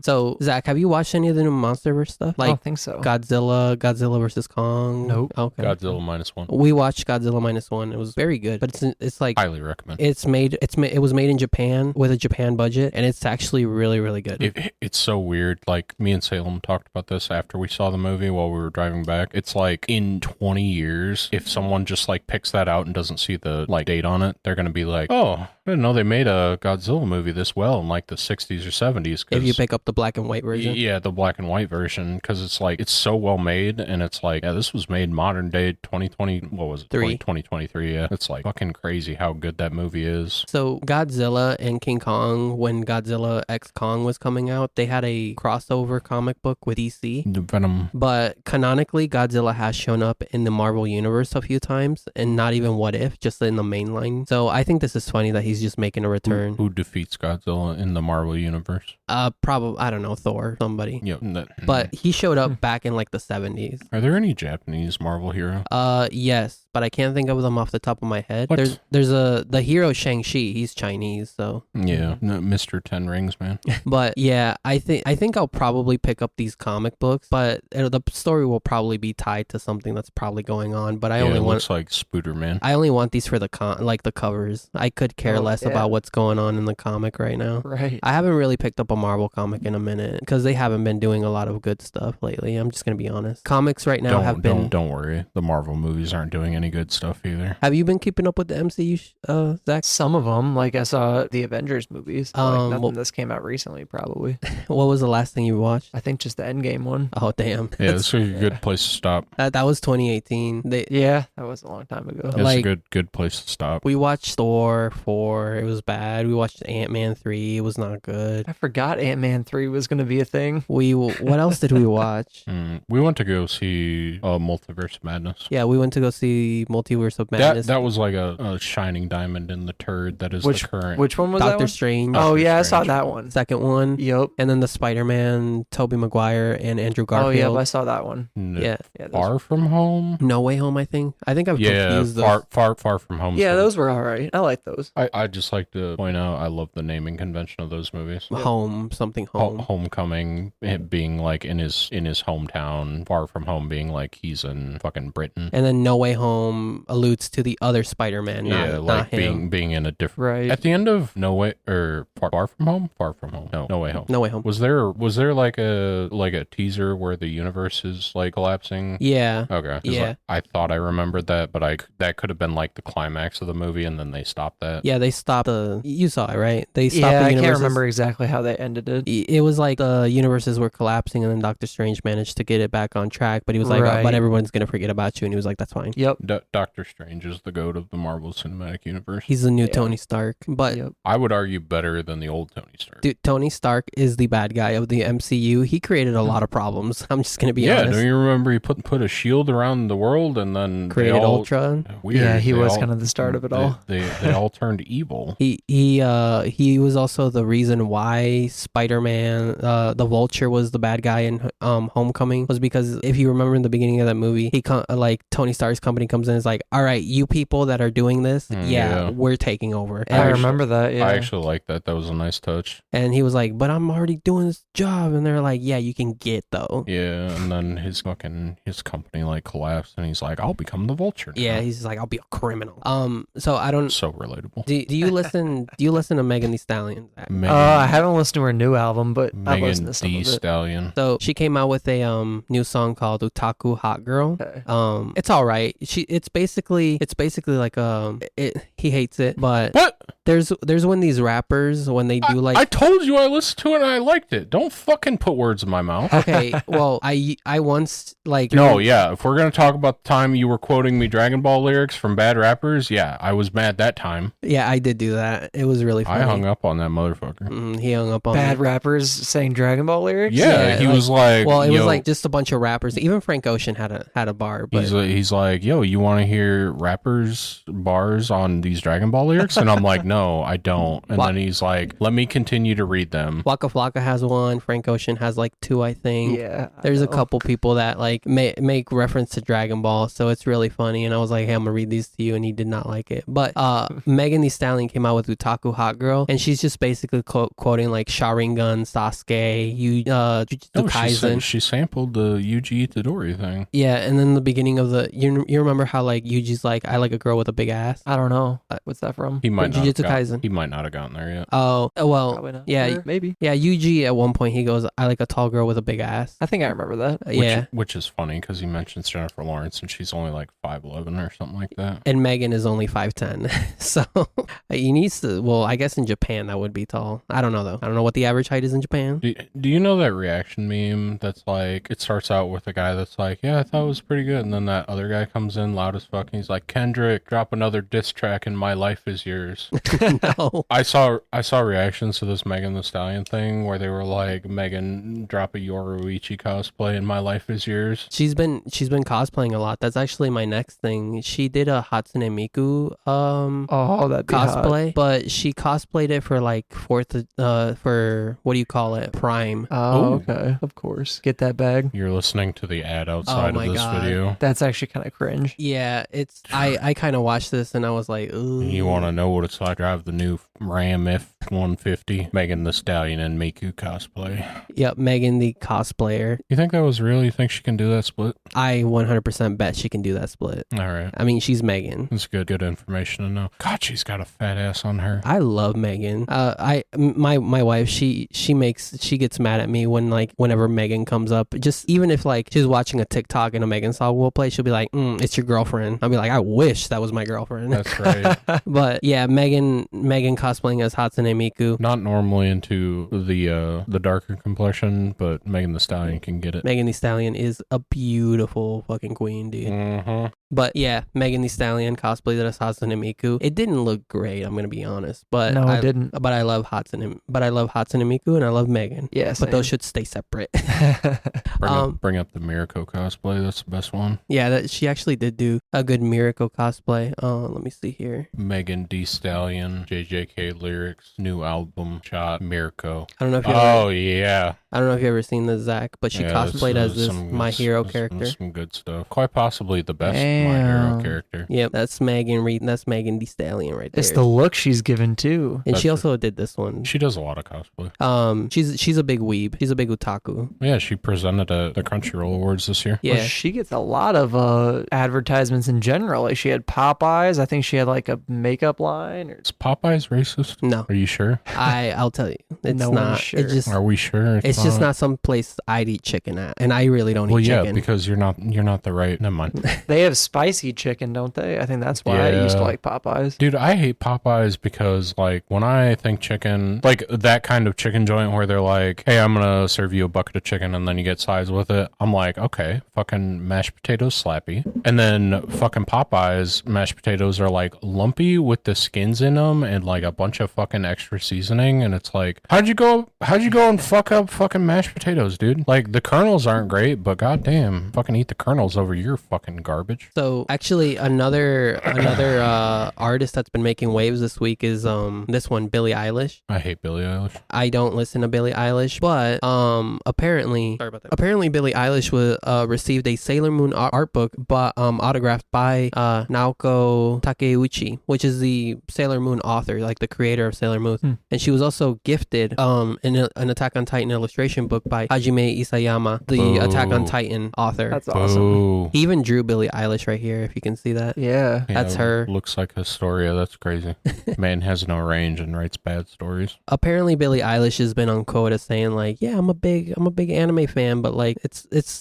So Zach, have you watched any of the new MonsterVerse stuff? I don't think so. Godzilla versus Kong? Nope. Okay. Godzilla -1. We watched Godzilla -1. It was very good, but it's like Highly recommend. it was made in Japan with a Japan budget, and it's actually really, really good. It's so weird. Like, me and Salem talked about this after we saw the movie while we were driving back. It's like in 20 years, if someone just like picks that out and doesn't see the like date on it, they're gonna be like, oh, I didn't know they made a Godzilla movie this well in like the 60s or 70s. If you pick up the black and white version. Yeah, the black and white version, because it's like, it's so well made, and it's like, yeah, this was made modern day 2020, what was it? 2023, yeah. It's like fucking crazy how good that movie is. So Godzilla and King Kong, when Godzilla X Kong was coming out, they had a crossover comic book with DC. The Venom. But canonically, Godzilla has shown up in the Marvel Universe a few times, and not even What If, just in the main line. So I think this is funny that he's just making a return. Who defeats Godzilla in the Marvel Universe? Probably, I don't know, Thor, somebody. Yeah. But he showed up back in like the 70s. Are there any Japanese Marvel heroes? Yes, but I can't think of them off the top of my head. What? There's the hero Shang-Chi. He's Chinese, so yeah, Mr. Ten Rings, man. But yeah, I think I'll probably pick up these comic books, but the story will probably be tied to something that's probably going on. But it looks like Spooderman. I only want these for the the covers. I could care less about what's going on in the comic right now. Right. I haven't really picked up a Marvel comic in a minute because they haven't been doing a lot of good stuff lately. I'm just gonna be honest. Comics right now have been. Don't worry. The Marvel movies aren't doing any good stuff either. Have you been keeping up with the MCU, Zach? Some of them, like I saw the Avengers movies. Like nothing this came out recently, probably. What was the last thing you watched? I think just the Endgame one. Oh damn. Yeah, this is a good place to stop. That was 2018. Yeah, that was a long time ago. It's a good place to stop. We watched Thor 4. It was bad. We watched Ant-Man 3. It was not good. I forgot Ant-Man 3 was going to be a thing. What else did we watch? We went to go see Multiverse of Madness. Yeah, we went to go see Multiverse of Madness. That was like a shining diamond in the turd that is the current. Which one was that? Doctor Strange. Oh, yeah, I saw that one. Second one. Yep. And then the Spider-Man, Tobey Maguire, and Andrew Garfield. Oh, yeah, I saw that one. Yeah. Far From Home? No Way Home, I think. I've confused those. Far From Home. Yeah, those were all right. I like those. I just like to point out, I love the naming convention of those movies. Home, something home. Homecoming, it being like in his hometown. Far From Home being like he's in fucking Britain. And then No Way Home alludes to the other Spider-Man, not him. being in a different. Right. At the end of No Way or Far From Home. No Way Home. No Way Home. Was there like a teaser where the universe is like collapsing? Yeah. Okay. Yeah. I thought I remembered that, but that could have been like the climax of the movie, and then they stopped that. Yeah, they stopped you saw it, right? They stopped the the universes. I can't universes. remember exactly how they ended it. It was like the universes were collapsing, and then Doctor Strange managed to get it back on track, but he was like, Right. but everyone's going to forget about you, and he was like, that's fine. Yep. Doctor Strange is the goat of the Marvel Cinematic Universe. He's the new Tony Stark, but I would argue better than the old Tony Stark. dude, Tony Stark is the bad guy of the MCU. created a lot of problems. I'm just gonna be yeah, honest. don't you remember he put a shield around the world and then Created Ultra. Weird. Yeah, he was kind of the start of it all. They all turned evil. He was also the reason why Spider-Man, the Vulture, was the bad guy in Homecoming, was because if you remember in the beginning of that movie, like Tony Stark's company comes in and is like, all right, you people that are doing this, we're taking over. And I remember that. Yeah, I actually like that. That was a nice touch. And he was like, but I'm already doing this job. And they're like, yeah, you can get though. Yeah, and then his company like collapsed and he's like, I'll become the Vulture now. Yeah, he's like, I'll be a criminal. So I don't. So relatable. Do you listen? Do you listen to Megan Thee Stallion? I haven't listened to her new album, but I've listened to some Megan of Thee it. Stallion. So she came out with a new song called Otaku Hot Girl. Okay. It's all right. It's basically like he hates it, but what? There's when these rappers when they do like I told you I listened to it and I liked it. Don't fucking put words in my mouth. Okay, well I once like no, yeah. If we're gonna talk about the time you were quoting me Dragon Ball lyrics from bad rappers, yeah, I was mad that time. Yeah, I did do that. It was really funny. I hung up on that motherfucker. He hung up on bad me. rappers saying Dragon Ball lyrics. Yeah, he was like, well, it was like just a bunch of rappers. Even Frank Ocean had a bar. But he's like, yo, you want to hear rappers bars on these Dragon Ball lyrics? And I'm like, no, I don't. And then he's like, let me continue to read them. Waka Flocka has one. Frank Ocean has like two, I think. Yeah. There's a couple people that like make reference to Dragon Ball, so it's really funny. And I was like, hey, I'm gonna read these to you, and he did not like it. But Megan Thee Stallion came out with Otaku Hot Girl, and she's just basically quoting like Sharingan, Sasuke, Jujutsu Kaisen. She sampled the Yuji Itadori thing. Yeah, and then the beginning of the you remember how like Yuji's like, I like a girl with a big ass. I don't know. What's that from? He might Jujutsu Kaisen. He might not have gotten there yet. Oh well, Probably not. yeah, Or maybe. Yeah, Yuji at one point he goes, I like a tall girl with a big ass. I think I remember that. Which is funny because he mentions Jennifer Lawrence and she's only like 5'11" or something like that. And Megan is only 5'10", so he needs to. Well, I guess in Japan that would be tall. I don't know though. I don't know what the average height is in Japan. Do you know that reaction meme that's like, it starts out with a guy that's like, yeah, I thought it was pretty good, and then that other guy comes in loud as fuck and he's like, Kendrick, drop another diss track and my life is yours. No. I saw reactions to this Megan Thee Stallion thing where they were like, Megan, drop a Yoruichi cosplay and my life is yours. She's been cosplaying a lot. That's actually my next thing. She did a Hatsune Miku that'd be cosplay, hot. but she cosplayed it for like for what do you call it? Prime. Oh, okay. Of course. Get that bag. You're listening to the ad outside of this God. video. That's actually kind of cringe. Yeah, it's I kind of watched this and I was like, ooh. You want to know what it's like to drive the new Ram F-150? Megan Thee Stallion and Miku cosplay. Yep, Megan the cosplayer. You think that was real? You think she can do that split? I 100% bet she can do that split. All right. I mean, she's Megan. That's good information to know. God, she's got a fat ass on her. I love Megan. My wife, she gets mad at me whenever Megan comes up. Just even if like she's watching a TikTok and a Megan song will play, she'll be like, it's your girlfriend. I'll be like, I wish that was my girlfriend. That's right. But yeah, Megan cosplaying as Hatsune Miku. Not normally into the darker complexion, but Megan Thee Stallion can get it. Megan Thee Stallion is a beautiful fucking queen, dude. Mm-hmm. But yeah, Megan Thee Stallion cosplayed as Hatsune Miku. It didn't look great, I'm gonna be honest. But No, it didn't. But I love Hatsune Miku and I love Megan. Yeah, but those should stay separate. Bring up the Mirko cosplay. That's the best one. Yeah, she actually did do a good Mirko cosplay. Let me see here. Megan Thee Stallion, JJK lyrics, new album shot, Mirko. I don't know if you ever seen the Zack, but she cosplayed as this My Hero character. Some good stuff. Quite possibly the best My Hero character. Yep, that's Megan Thee Stallion right there. It's the look she's given too. And she also did this one. She does a lot of cosplay. She's a big weeb. She's a big otaku. Yeah, she presented at the Crunchyroll Awards this year. Yeah, well, she gets a lot of advertisements in general. Like she had Popeyes. I think she had like a makeup line. Is Popeyes racist? No. Are you sure? I'll tell you, it's not. Sure. It's just. Are we sure? It's just not some place I'd eat chicken at, and I really don't eat chicken. Well, yeah, because you're not the right. Never mind. They have spicy chicken, don't they? I think that's why I used to like Popeyes. Dude, I hate Popeyes because like when I think chicken, like that kind of chicken joint where they're like, hey, I'm gonna serve you a bucket of chicken and then you get sides with it. I'm like, okay, fucking mashed potatoes slappy. And then fucking Popeyes mashed potatoes are like lumpy with the skins in them and like a bunch of fucking extra seasoning, and it's like, how'd you go and fuck up fucking mashed potatoes, dude? Like, the kernels aren't great, but goddamn, fucking eat the kernels over your fucking garbage. So actually, another artist that's been making waves this week is this one, Billie Eilish. I hate Billie Eilish. I don't listen to Billie Eilish, but apparently Billie Eilish received a Sailor Moon art book, but autographed by Naoko Takeuchi, which is the Sailor Moon author, like the creator of Sailor Moon. And she was also gifted an Attack on Titan illustration book by Hajime Isayama, the Attack on Titan author. That's awesome. He even drew Billie Eilish right here, if you can see that. Yeah. That's her. Looks like Astoria. That's crazy. Man has no range and writes bad stories. Apparently Billie Eilish has been on quote as saying like, yeah, I'm a big anime fan, but like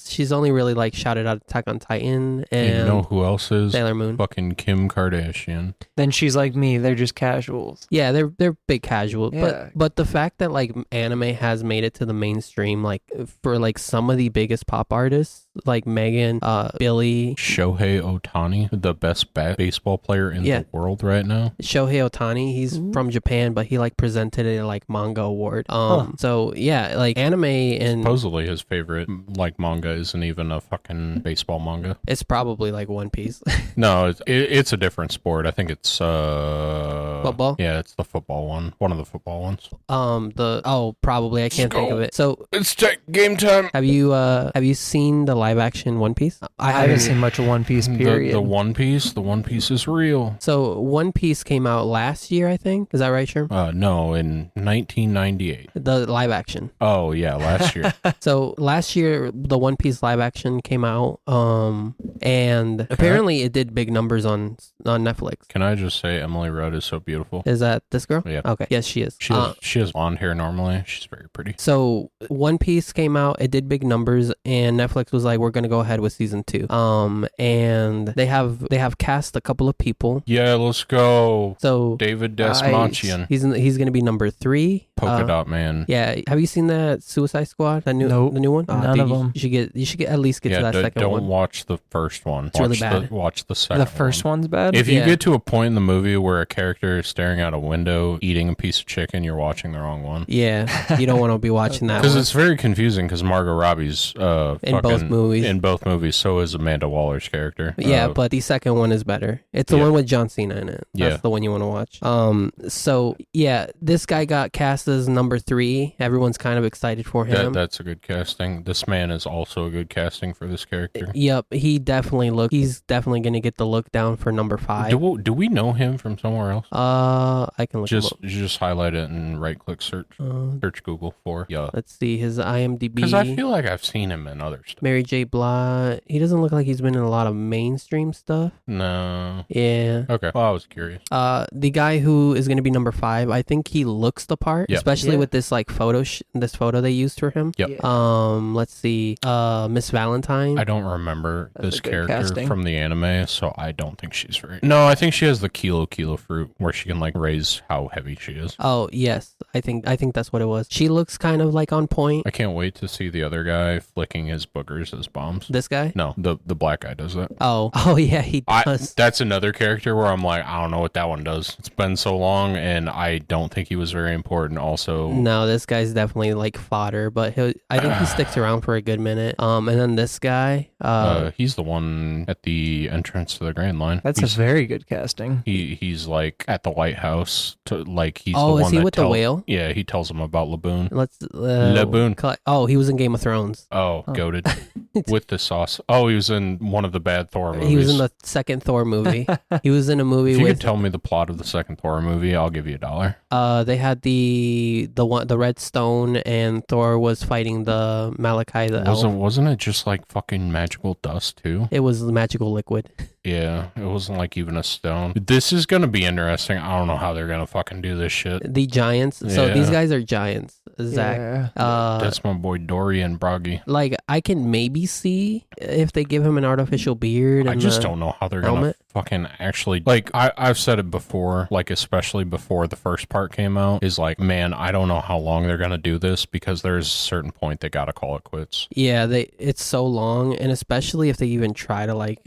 she's only really like shouted out Attack on Titan and you know who else is? Sailor Moon. Fucking Kim Kardashian. Then she's like me. They're just casuals. Yeah, they're big casual. Yeah. But the fact that like anime has made it to the mainstream, like for like some of the biggest pop artists, like Magen, Billie, Shohei Ohtani, the best baseball player in the world right now. Shohei Ohtani, he's from Japan, but he like presented a like manga award. So yeah, like anime and supposedly his favorite like manga isn't even a fucking baseball manga. It's probably like One Piece. No, it's a different sport. I think it's football. Yeah, it's the football one. One of the football ones. Probably I can't think of it. So it's game time. Have you seen the live action One Piece? I haven't seen much of One Piece, period. The One Piece is real. So One Piece came out last year, I think. Is that right, Sherm? No, in 1998. The live action. Oh yeah, last year. So last year the One Piece live action came out, and apparently it did big numbers on Netflix. Can I just say Emily Rudd is so beautiful? Is that this girl? Yeah. Okay. Yes, she is. She has blonde hair normally. She's very pretty. So One Piece came out, it did big numbers, and Netflix was like, we're gonna go ahead with season 2. And they have cast a couple of people. Yeah, let's go. So David Desmachian. He's gonna be number 3. Polka Dot Man. Yeah. Have you seen that Suicide Squad? The new one? None of them. You should at least get to that second one. Don't watch the first one. It's really bad. Watch the second. The first one's bad. If you get to a point in the movie where a character is staring out a window eating a piece of chicken, you're watching the wrong one. Yeah, you don't want to be watching that. Because it's very confusing. Because Margot Robbie's in both movies. In both movies, so is Amanda Waller's character. Yeah, but the second one is better. It's the one with John Cena in it. That's the one you want to watch. So yeah, this guy got cast as number 3. Everyone's kind of excited for him. That's a good casting. This man is also a good casting for this character. Yep, he's definitely going to get the look down for number 5. Do we know him from somewhere else? I can look him up. Just highlight it and right click search Google for Let's see his IMDb. Because I feel like I've seen him in other stuff. Mary J. Blige. He doesn't look like he's been in a lot of mainstream stuff. No. Yeah. Okay. Well, I was curious. The guy who is going to be number 5, I think he looks the part, especially with this like photo they used for him. Yep. Let's see. Miss Valentine. I don't remember this character from the anime, so I don't think she's very. No, I think she has the kilo fruit where she can like raise how heavy she is. Oh yes, I think that's what it was. She looks kind of like on point. I can't wait to see the other guy flicking his boogers as bombs. This guy? No, the black guy does that. Oh yeah, he does. That's another character where I'm like, I don't know what that one does. It's been so long, and I don't think he was very important. Also, no, this guy's definitely like fodder, but I think he sticks around for a good minute. And then this guy, he's the one at the entrance to the Grand Line. That's a very good casting. He's like at the lighthouse. He's the is one he that with the whale? Yeah, he tells him about Laboon. Laboon. He was in Game of Thrones. Goated with the sauce. Oh, he was in one of the bad Thor movies. He was in the second Thor movie. He was in a movie. If you could tell me the plot of the second Thor movie, I'll give you $1. They had the red stone, and Thor was fighting the Malachi the elf. Wasn't it just like fucking magical dust too? It was magical liquid. Yeah, it wasn't like even a stone. This is gonna be interesting. I don't know how they're gonna fucking do this shit. The giants. Yeah. So these guys are giants. Zack. Yeah. That's my boy Dory and Broggy. Like I can maybe see if they give him an artificial beard. I just don't know how they're helmet. gonna fucking actually, like, I've said it before, like, especially before the first part came out, is like, man, I don't know how long they're gonna do this, because there's a certain point they gotta call it quits. Yeah, it's so long, and especially if they even try to like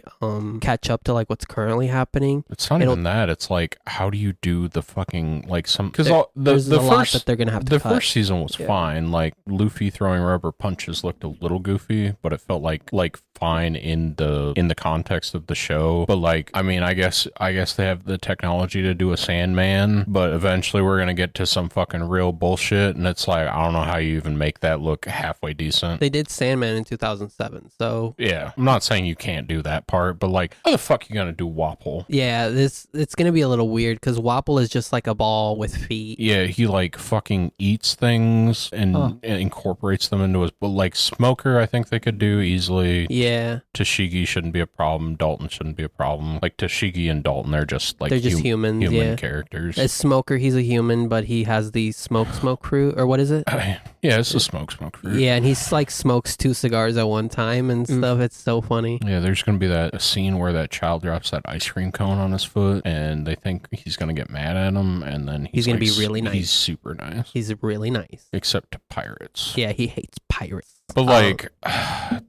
catch up to like what's currently happening. It's not even that. It's like, how do you do the fucking like some, because there's the a lot first that they're gonna have to the cut. first season was fine. Like Luffy throwing rubber punches looked a little goofy, but it felt like fine in the context of the show. But like, I mean, I guess they have the technology to do a Sandman, but eventually we're gonna get to some fucking real bullshit, and it's like, I don't know how you even make that look halfway decent. They did Sandman in 2007, so yeah, I'm not saying you can't do that part, but like, how the fuck you gonna do Wapple? yeah, it's gonna be a little weird because Wapple is just like a ball with feet. Yeah, he like fucking eats things and incorporates them into his, but like Smoker, I think they could do easily. Yeah, Tashigi shouldn't be a problem. Dalton shouldn't be a problem. Like Tashigi and Dalton, they're just like humans, human characters. As Smoker, he's a human, but he has the smoke fruit, or what is it? Yeah, it's a smoke fruit. Yeah, and he's like smokes 2 cigars at one time and stuff. It's so funny. Yeah, there's gonna be a scene where that child drops that ice cream cone on his foot, and they think he's gonna get mad at him, and then he's gonna like, be really nice. He's super nice. He's really nice. Except to pirates. Yeah, he hates pirates. But like,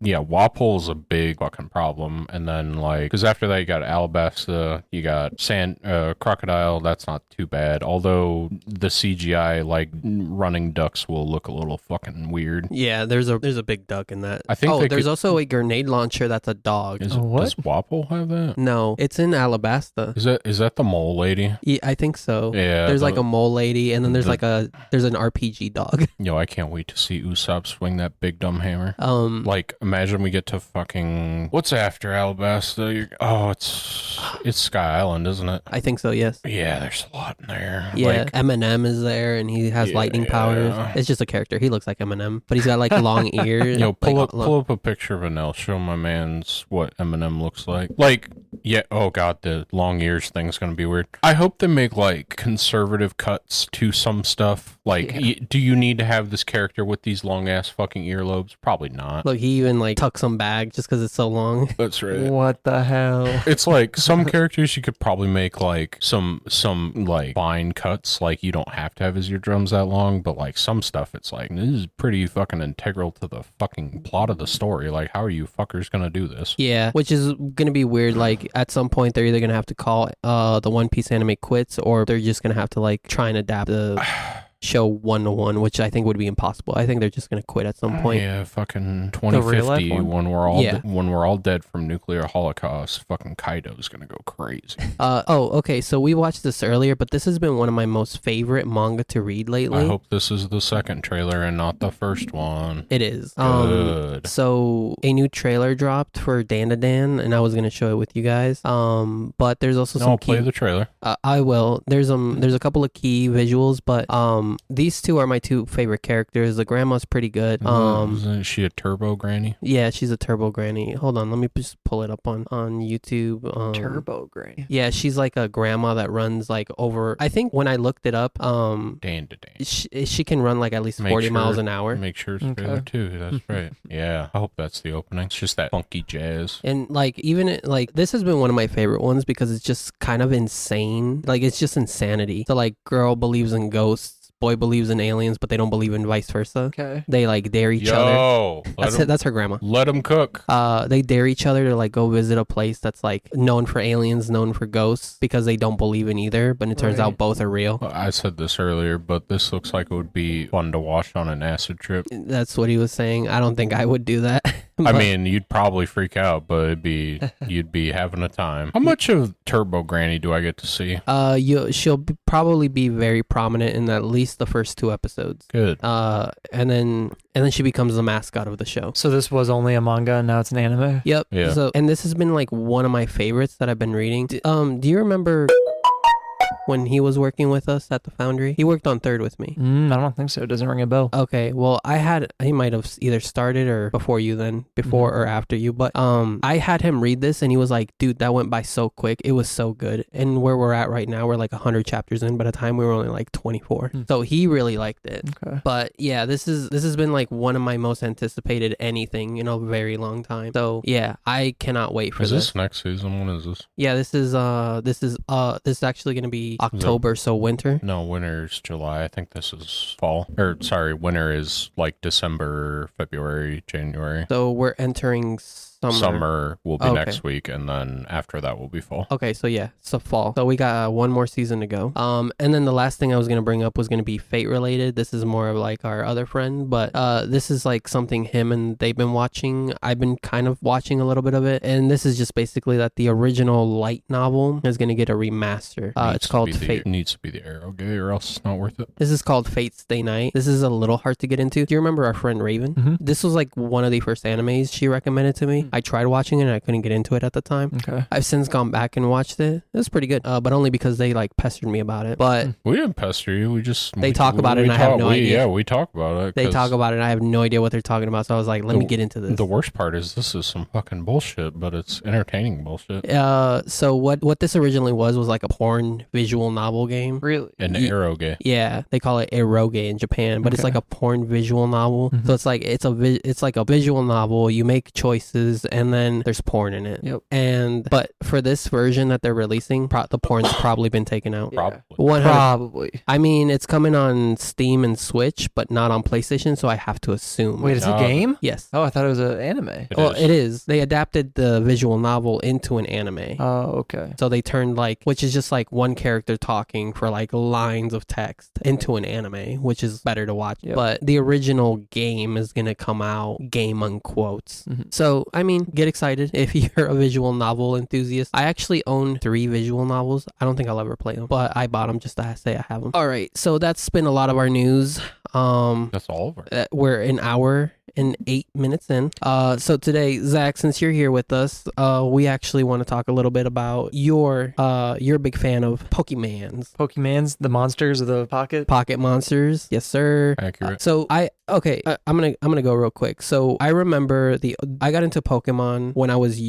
yeah, Wapole's a big fucking problem. And then like, because after that you got Alabasta, you got Crocodile. That's not too bad. Although the CGI like running ducks will look a little fucking weird. Yeah, there's a big duck in that. I think there's also a grenade launcher that's a dog. What? Does Wapole have that? No, it's in Alabasta. Is that the mole lady? Yeah, I think so. Yeah. There's like a mole lady, and then there's there's an RPG dog. Yo, I can't wait to see Usopp swing that big dumb hammer. Like, imagine we get to fucking, what's after Alabasta? It's Sky Island, isn't it? I think so, yes. Yeah, there's a lot in there. Yeah, like, Eminem is there, and he has lightning powers. It's just a character. He looks like Eminem, but he's got like long ears. Yo, pull up a picture of Anel. Show my man's what Eminem looks like. Like, yeah, oh god, the long ears thing's gonna be weird. I hope they make like conservative cuts to some stuff. Like, do you need to have this character with these long ass fucking earlobes? Probably not. Look, he even like tucks some bag just because it's so long. That's right. What the hell? It's like some characters you could probably make like some like fine cuts. Like, you don't have to have his eardrums that long, but like some stuff, it's like, this is pretty fucking integral to the fucking plot of the story. Like, how are you fuckers gonna do this? Yeah, which is gonna be weird. Like, at some point they're either gonna have to call the One Piece anime quits, or they're just gonna have to like try and adapt the show 1-to-1, which I think would be impossible. I think they're just gonna quit at some point. Yeah, fucking 2050 when we're all dead from nuclear holocaust. Fucking Kaido's gonna go crazy. Okay. So we watched this earlier, but this has been one of my most favorite manga to read lately. I hope this is the second trailer and not the first one. It is. Good. So a new trailer dropped for DanDaDan, and I was gonna show it with you guys. But there's also some. I'll play the trailer. I will. There's a couple of key visuals, but these two are my two favorite characters. The grandma's pretty good. Isn't she a turbo granny? Yeah, she's a turbo granny. Hold on, let me just pull it up on YouTube. Turbo granny. Yeah, she's like a grandma that runs like over. I think when I looked it up, DanDaDan. she can run like at least 40 miles an hour. Make sure it's trailer too. That's right. Yeah, I hope that's the opening. It's just that funky jazz. And like even like this has been one of my favorite ones because it's just kind of insane. Like, it's just insanity. So like, girl believes in ghosts. Boy believes in aliens, but they don't believe in vice versa. Okay. They like dare each other. That's her grandma. Let them cook. They dare each other to like go visit a place that's like known for aliens, known for ghosts, because they don't believe in either. But it turns out both are real. I said this earlier, but this looks like it would be fun to watch on an acid trip. That's what he was saying. I don't think I would do that. I mean, you'd probably freak out, but you'd be having a time. How much of Turbo Granny do I get to see? She'll probably be very prominent in at least the first 2 episodes. Good. And then she becomes the mascot of the show. So this was only a manga and now it's an anime? Yep. Yeah. So, and this has been like one of my favorites that I've been reading. Do you remember when he was working with us at the foundry? He worked on third with me. I don't think so. It doesn't ring a bell. Okay, well, he might have either started or before you then, before or after you, but I had him read this and he was like, dude, that went by so quick. It was so good. And where we're at right now, we're like 100 chapters in. By the time we were only like 24. So he really liked it. Okay. But yeah, this has been like one of my most anticipated anything in a very long time. So yeah, I cannot wait for this. this. Is this next season? When is this? Yeah, this is actually going to be October, so winter. No, winter's July. I think this is fall. Or sorry, winter is like December, February, January. So we're entering Summer will be next week, and then after that will be fall. Okay, so yeah, so fall. So we got one more season to go. And then the last thing I was gonna bring up was gonna be Fate related. This is more of like our other friend, but this is like something him and they've been watching. I've been kind of watching a little bit of it, and this is just basically that the original light novel is gonna get a remaster. It's called Fate. It needs to be the Arrow Gay, or else it's not worth it. This is called Fate Stay Night. This is a little hard to get into. Do you remember our friend Raven? Mm-hmm. This was like one of the first animes she recommended to me. I tried watching it and I couldn't get into it at the time. Okay. I've since gone back and watched it. It was pretty good, but only because they like pestered me about it. But we didn't pester you. We talk about it and I have no idea. Yeah, we talk about it. They talk about it and I have no idea what they're talking about. So I was like, let me get into this. The worst part is this is some fucking bullshit, but it's entertaining bullshit. So what this originally was like a porn visual novel game. Really? An Arrow Gay. Yeah, they call it eroge in Japan, but it's like a porn visual novel. So it's like it's like a visual novel. You make choices and then there's porn in it. Yep. But for this version that they're releasing, the porn's probably been taken out. Yeah. Probably. I mean, it's coming on Steam and Switch, but not on PlayStation, so I have to assume. Wait, it's a game? Yes. Oh, I thought it was an anime. It is. They adapted the visual novel into an anime. Oh, okay. So they turned which is just like one character talking for like lines of text into an anime, which is better to watch. Yep. But the original game is going to come out, game unquotes. So, I mean, get excited if you're a visual novel enthusiast. I actually own 3 visual novels. I don't think I'll ever play them, but I bought them just to say I have them. All right, so that's been a lot of our news. That's all of it. We're an hour and 8 minutes in. So today, Zach, since you're here with us, we actually want to talk a little bit about you're a big fan of Pokemans, the monsters of the pocket. Pocket monsters. Yes, sir. Accurate. I'm gonna go real quick. So I remember I got into Pokemon when I was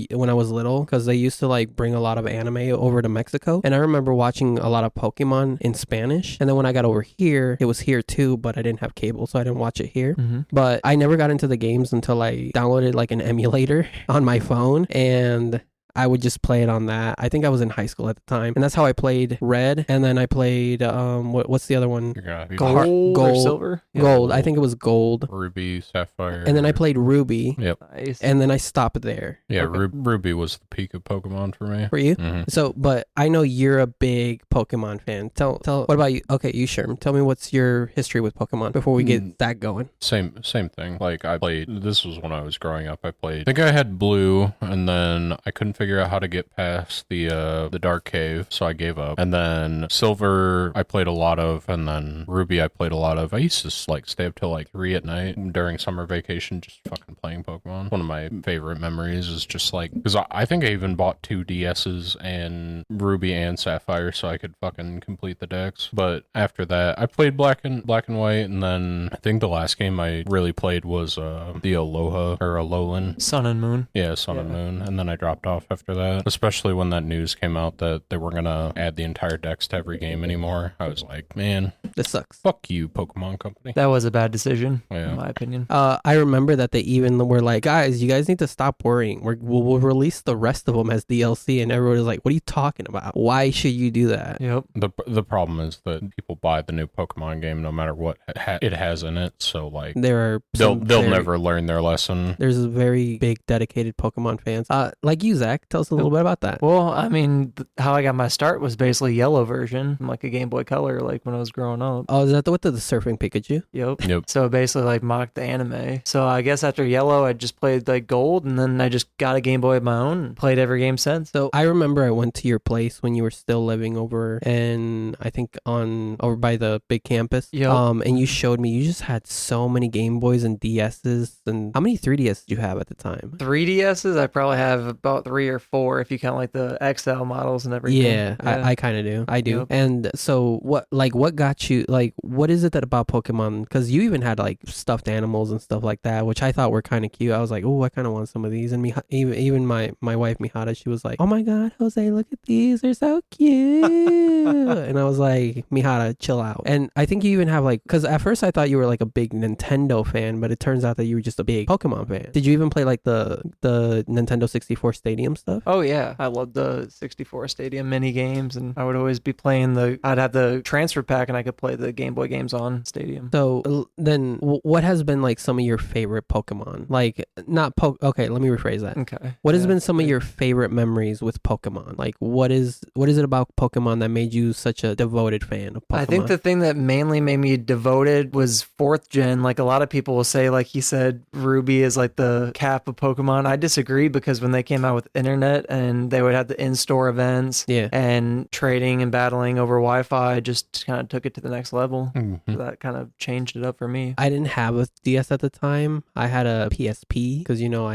little because they used to like bring a lot of anime over to Mexico, and I remember watching a lot of Pokemon in Spanish. And then when I got over here, it was here too, but I didn't have cable, so I didn't watch it here. But I never got into the games until I downloaded like an emulator on my phone, and I would just play it on that. I think I was in high school at the time, and that's how I played Red. And then I played what's the other one? Gold or silver? Gold. I think it was Gold. Ruby, Sapphire. And then I played Ruby. Yep. Nice. And then I stopped there. Yeah, okay. Ruby was the peak of Pokemon for me. For you? So, but I know you're a big Pokemon fan. Tell. What about you? Okay, you Sherm. Tell me what's your history with Pokemon before we get that going. Same thing. Like I played. This was when I was growing up. I think I had Blue, and then I couldn't figure out how to get past the Dark Cave, so I gave up. And then Silver I played a lot of, and then Ruby I played a lot of. I used to like stay up till like 3 at night during summer vacation just fucking playing Pokemon. One of my favorite memories is just like, because I think I even bought 2 DSs and Ruby and Sapphire so I could fucking complete the decks. But after that I played Black and White, and then I think the last game I really played was the Aloha or Alolan Sun and Moon. Yeah, Sun and Moon, and then I dropped off after that, especially when that news came out that they weren't gonna add the entire decks to every game anymore. I was like, man, this sucks. Fuck you, Pokemon Company. That was a bad decision, in my opinion. I remember that they even were like, guys, you guys need to stop worrying. We'll release the rest of them as DLC, and everyone was like, what are you talking about? Why should you do that? Yep. The problem is that people buy the new Pokemon game no matter what it has in it, so like they'll never learn their lesson. There's a very big dedicated Pokemon fans, like you, Zach. Tell us a little bit about that. Well, I mean, how I got my start was basically yellow version, like a Game Boy Color, like when I was growing up. Oh, is that with the surfing Pikachu? Yep. So basically like mocked the anime. So I guess after yellow, I just played like gold, and then I just got a Game Boy of my own and played every game since. So I remember I went to your place when you were still living over, and I think over by the big campus. Yep. And you showed me you just had so many Game Boys and DSs. And how many 3DS did you have at the time? 3DSs, I probably have about 3 or 4 if you count like the XL models and everything. Yeah, I kind of do. I do. Yep. And so what got you, like, what is it that about Pokemon? Because you even had like stuffed animals and stuff like that, which I thought were kind of cute. I was like, oh, I kind of want some of these. And even my wife Mihara, she was like, oh my God, Jose, look at these. They're so cute. And I was like, Mihara, chill out. And I think you even have like, because at first I thought you were like a big Nintendo fan, but it turns out that you were just a big Pokemon fan. Did you even play like the Nintendo 64 Stadium stuff? Oh yeah, I loved the 64 Stadium mini games, and I would always be playing I'd have the transfer pack, and I could play the Game Boy games on Stadium. So then, what has been like some of your favorite Pokemon? Like not Okay, let me rephrase that. Okay. What has been some of your favorite memories with Pokemon? Like what is it about Pokemon that made you such a devoted fan of Pokemon? I think the thing that mainly made me devoted was 4th gen. Like a lot of people will say, like he said, Ruby is like the cap of Pokemon. I disagree, because when they came out with internet and they would have the in-store events and trading and battling over Wi-Fi, just kind of took it to the next level. So that kind of changed it up for me. I didn't have a DS at the time. I had a PSP because I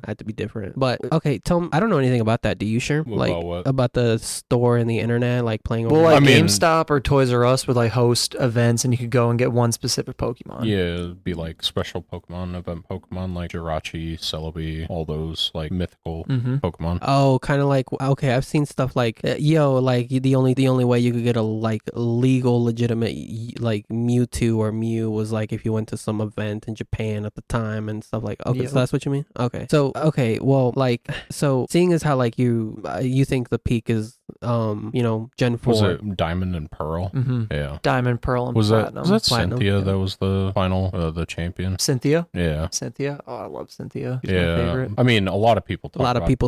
had to be different. But okay, tell me, I don't know anything about that. Do you, sure? About the store and the internet, like playing over. Well, like GameStop or Toys R Us would like host events, and you could go and get one specific Pokemon. Yeah, it'd be like special Pokemon, event Pokemon, like Jirachi, Celebi, all those like mythical Pokemon. Oh, kind of like, okay, I've seen stuff like, like the only way you could get a like legal, legitimate like Mewtwo or Mew was like if you went to some event in Japan at the time and stuff like. Okay, so that's what you mean. Okay, so well, like, so seeing as how like you think the peak is Gen 4. Was it Diamond and Pearl? Yeah, Diamond, Pearl, and was Platinum. Was that Cynthia that was the final the champion? Cynthia? Yeah. Cynthia? Oh, I love Cynthia. She's my favorite. I mean, a lot of people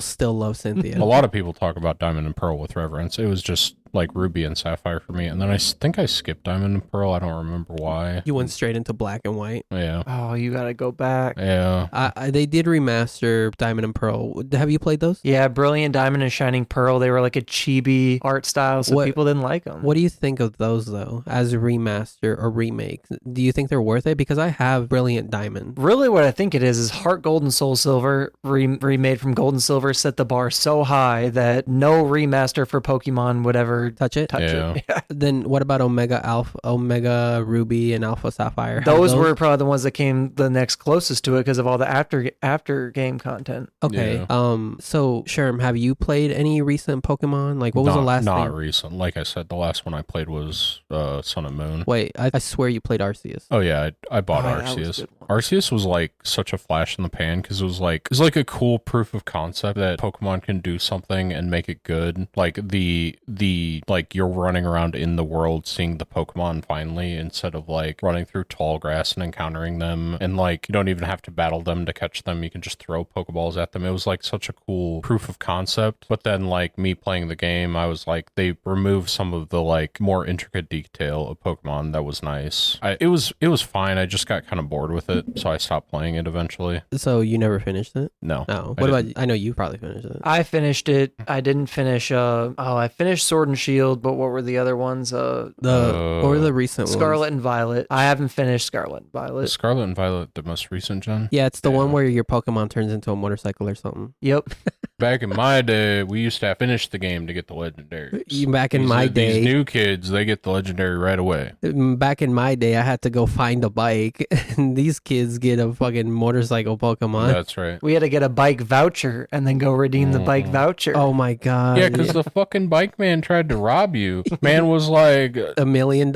still love Cynthia. A lot of people talk about Diamond and Pearl with reverence. It was just like Ruby and Sapphire for me, and then I think I skipped Diamond and Pearl. I don't remember why. You went straight into Black and White. Yeah. Oh, you gotta go back. Yeah. They did remaster Diamond and Pearl. Have you played those? Yeah, Brilliant Diamond and Shining Pearl. They were like a chibi art style, so people didn't like them. What do you think of those though, as a remaster or remake? Do you think they're worth it? Because I have Brilliant Diamond. Really, what I think it is Heart Gold and Soul Silver remade from Gold and Silver set the bar so high that no remaster for Pokemon would ever touch it. Yeah. Then what about Omega Ruby and Alpha Sapphire? Those were probably the ones that came the next closest to it because of all the after game content. Okay. Yeah. So Sherm, have you played any recent Pokemon? Like, what was the last? Not recent. Like I said, the last one I played was Sun and Moon. Wait, I swear you played Arceus. Oh yeah, I bought Arceus. Arceus was like such a flash in the pan because it was like a cool proof of concept that Pokemon can do something and make it good. Like the like you're running around in the world seeing the Pokemon finally, instead of like running through tall grass and encountering them, and like you don't even have to battle them to catch them. You can just throw Pokeballs at them. It was like such a cool proof of concept. But then like me playing the game, I was like, they removed some of the like more intricate detail of Pokemon that was nice. It was fine. I just got kind of bored with it, so I stopped playing it eventually. So you never finished it? No. What about? I know you probably finished it. I finished it. I didn't finish. I finished Sword and Shield, but what were the other ones? What were the recent Scarlet ones? and Violet. I haven't finished Scarlet and Violet. Scarlet and Violet, the most recent gen? Yeah, it's the one where your Pokemon turns into a motorcycle or something. Yep. Back in my day, we used to finish the game to get the legendaries. Back in my day, these new kids, they get the legendary right away. Back in my day, I had to go find a bike, and these kids get a fucking motorcycle Pokemon. That's right. We had to get a bike voucher and then go redeem the bike voucher. Oh my god. Yeah, because the fucking bike man tried to rob you. Man was like $1 million.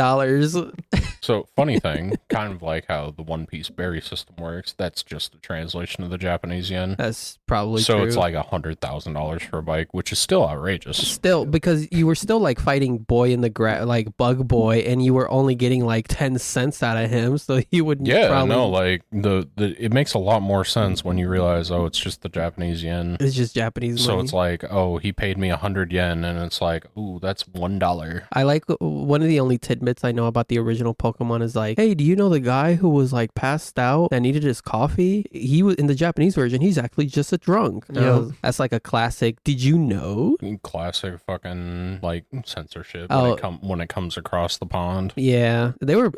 So, funny thing, kind of like how the One Piece berry system works, that's just a translation of the Japanese yen. That's probably so true. It's like $100,000 for a bike, which is still outrageous. Still, because you were still like fighting Boy in the like Bug Boy, and you were only getting like 10 cents out of him, so you would like it makes a lot more sense when you realize, oh, it's just the Japanese yen. It's just Japanese money. So it's like, oh, he paid me 100 yen, and it's like, ooh, that's $1. I like one of the only tidbits I know about the original Pokemon Pokemon is like, hey, do you know the guy who was like passed out that needed his coffee? He was in the Japanese version. He's actually just a drunk. That's like a classic. Did you know? Classic fucking like censorship Oh. when it comes across the pond. Yeah, they were.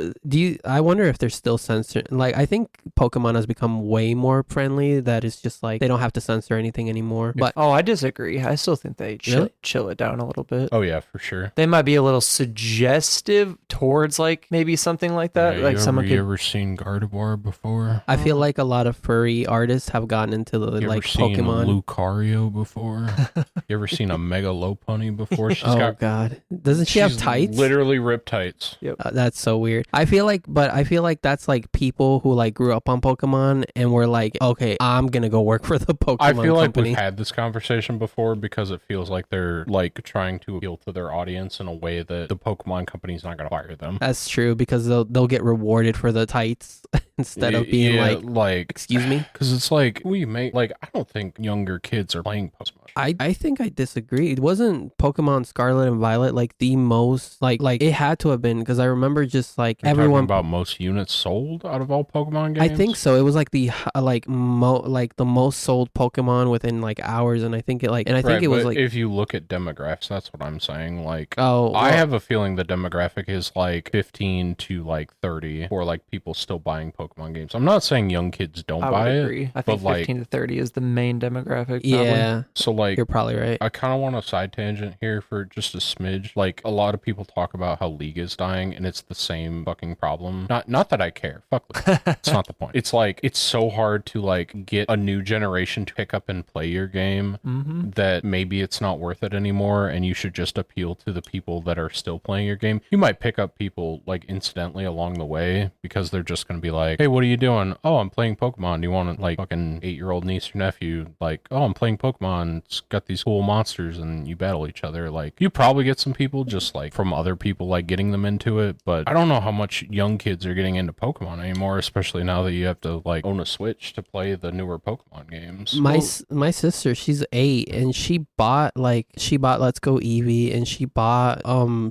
I wonder if they're still censoring. Like, I think Pokemon has become way more friendly. That it's just like they don't have to censor anything anymore. But Oh, I disagree. I still think they Really? chill it down a little bit. Oh yeah, for sure. They might be a little suggestive towards like maybe something like that. Yeah, Like someone you could. ever seen Gardevoir before? I feel like a lot of furry artists have gotten into the You like ever seen Pokemon. Lucario before? You ever seen a Mega Lopunny before? Oh God, doesn't she have she's tights? Literally ripped tights. That's so weird. I feel like that's like people who like grew up on Pokemon and were like, okay, I'm gonna go work for the Pokemon I feel like company. we've had this conversation before because it feels like they're like trying to appeal to their audience in a way that the Pokemon company's not going to fire them. That's true because they'll get rewarded for the tights instead of being like, excuse me. Because it's like I don't think younger kids are playing Pokemon. I think I disagree. It wasn't Pokemon Scarlet and Violet like the most like it had to have been because I remember just like You're everyone talking about most units sold out of all Pokemon games. I think so. It was like the the most sold Pokemon within like hours, and I think it was but like if you look at demographics, that's what I'm saying. Like, oh, I have a feeling the demographic is like 15 to like 30 for like people still buying Pokemon games. I'm not saying young kids don't I buy would it. agree. I but, think like- 15 to 30 is the main demographic. Probably. yeah, So like, you're probably right. I kind of want a side tangent here for just a smidge. Like, a lot of people talk about how League is dying, and it's the same fucking problem. Not that I care. Fuck League. It's not the point. It's like, it's so hard to like get a new generation to pick up and play your game that maybe it's not worth it anymore, and you should just appeal to the people that are still playing your game. You might pick up people like incidentally along the way because they're just going to be like, hey, what are you doing? Oh, I'm playing Pokemon. Do you want to like fucking 8-year-old niece or nephew? Like, oh, I'm playing Pokemon. It's got these cool monsters and you battle each other. Like, you probably get some people just like from other people like getting them into it, but I don't know how much young kids are getting into Pokemon anymore, especially now that you have to like own a Switch to play the newer Pokemon games. My sister, she's 8, and she bought Let's Go Eevee, and she bought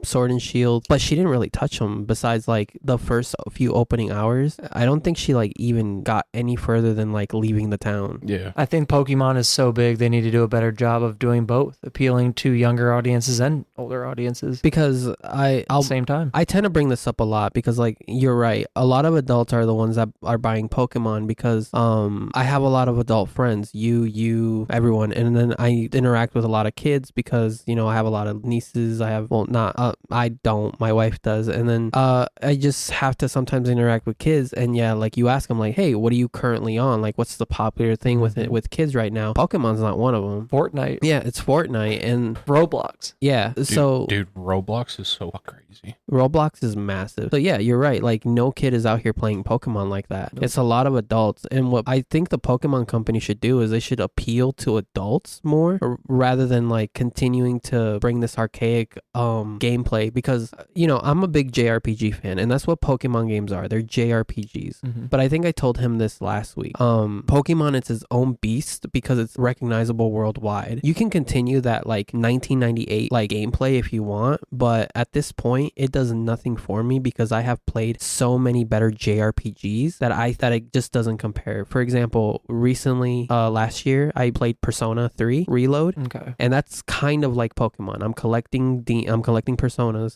Sword and Shield, but she didn't really touch them besides like the first few opening hours. I don't think she like even got any further than like leaving the town. Yeah. I think Pokemon is so big, they need to do a better job of doing both, appealing to younger audiences and older audiences Because at the same time. I tend to bring this up a lot because like you're right, a lot of adults are the ones that are buying Pokemon because I have a lot of adult friends, you everyone, and then I interact with a lot of kids because I have a lot of nieces. I don't, my wife does, and then I just have to sometimes interact with kids, and yeah, like you ask them like, hey, what are you currently on? Like, what's the popular thing with kids right now? Pokemon's not one of them. Fortnite. Yeah, it's Fortnite and Roblox. yeah. Dude, Roblox is so crazy. Roblox is massive. So yeah, you're right. Like no kid is out here playing Pokemon like that. Nope. It's a lot of adults. And what I think the Pokemon company should do is they should appeal to adults more rather than like continuing to bring this archaic gameplay because I'm a big JRPG fan and that's what Pokemon games are. They're JRPGs. But I think I told him this last week. Pokemon is its own beast because it's recognizable worldwide. You can continue that like 1998 like gameplay if you want, but at this point it does nothing for me because I have played so many better JRPGs that it just doesn't compare. For example, recently last year I played Persona 3 Reload. Okay. And that's kind of like Pokemon. I'm collecting personas.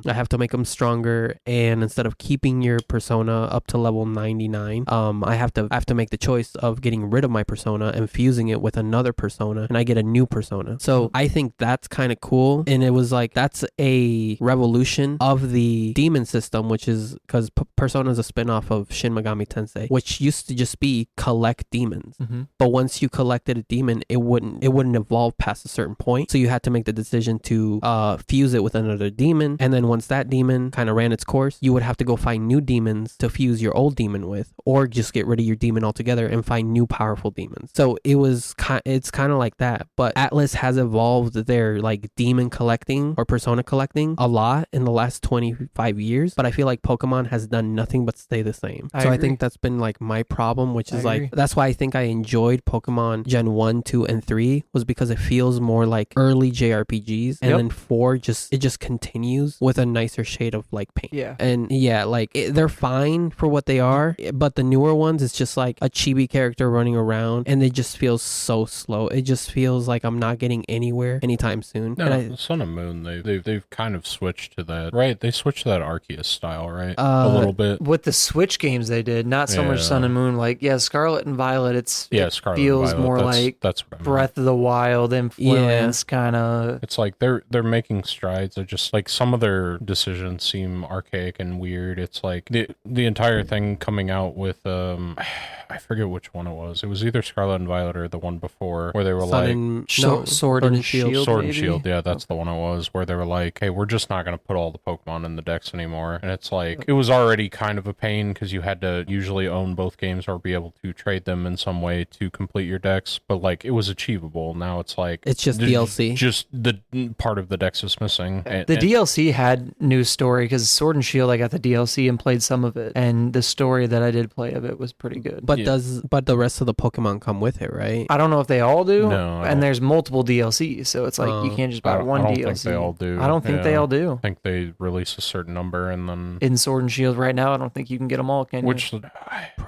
I have to make them stronger, and instead of keeping your persona up to level 99, I have to make the choice of getting rid of my persona and fusing it with another persona, and I get a new persona. So I think that's kind of cool, and it was like that's a revolution of the demon system, which is because Persona is a spin-off of Shin Megami Tensei, which used to just be collect demons. But once you collected a demon, it wouldn't evolve past a certain point. So you had to make the decision to fuse it with another demon, and then once that demon kind of ran its course, you would have to go find new demons to fuse use your old demon with, or just get rid of your demon altogether and find new powerful demons. So it's kind of like that. But Atlas has evolved their like demon collecting or persona collecting a lot in the last 25 years. But I feel like Pokemon has done nothing but stay the same. I think that's been like my problem, which is like, that's why I think I enjoyed Pokemon Gen 1, 2, and 3 was because it feels more like early JRPGs. And then 4 it just continues with a nicer shade of like paint. Yeah. And yeah, like they're fine for what they are, but the newer ones, it's just like a chibi character running around and it just feels so slow. It just feels like I'm not getting anywhere anytime soon. No, Sun and Moon, they've kind of switched to that, right? They switched to that Arceus style, right? A little bit. With the Switch games they did, not so much Sun and Moon. Like, Scarlet and Violet, it feels more like that's Breath of the Wild influence kind of. It's like they're making strides. They're just like some of their decisions seem archaic and weird. It's like the entire thing coming out with I forget which one it was. It was either Scarlet and Violet or the one before where they were Sword and Shield. Sword and Shield, yeah, that's the one it was, where they were like, hey, we're just not going to put all the Pokemon in the decks anymore. And it's like, it was already kind of a pain because you had to usually own both games or be able to trade them in some way to complete your decks. But like, it was achievable. Now it's like, it's just DLC. Just the part of the decks is missing. The DLC had new story because Sword and Shield, I got the DLC and played some of it. And the story that I did play of it was pretty good. But but the rest of the Pokemon come with it, right? I don't know if they all do. No, and there's multiple DLCs, so it's like you can't just buy one DLC. I don't think they all do. I don't think they all do. I think they release a certain number and then in Sword and Shield right now, I don't think you can get them all. Can you? Which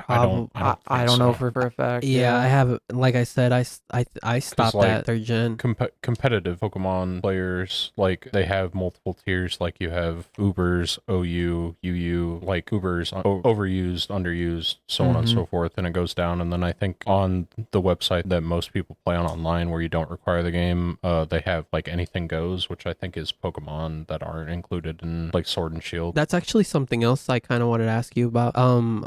I don't know for a fact. Yeah, I have. Like I said, I stopped at 3rd gen. Competitive Pokemon players, like they have multiple tiers. Like you have Ubers, OU, UU, like Ubers, overused, underused, so on and so forth, and it goes down. And then I think on the website that most people play on online, where you don't require the game, they have like anything goes, which I think is Pokemon that aren't included in like Sword and Shield. That's actually something else I kind of wanted to ask you about.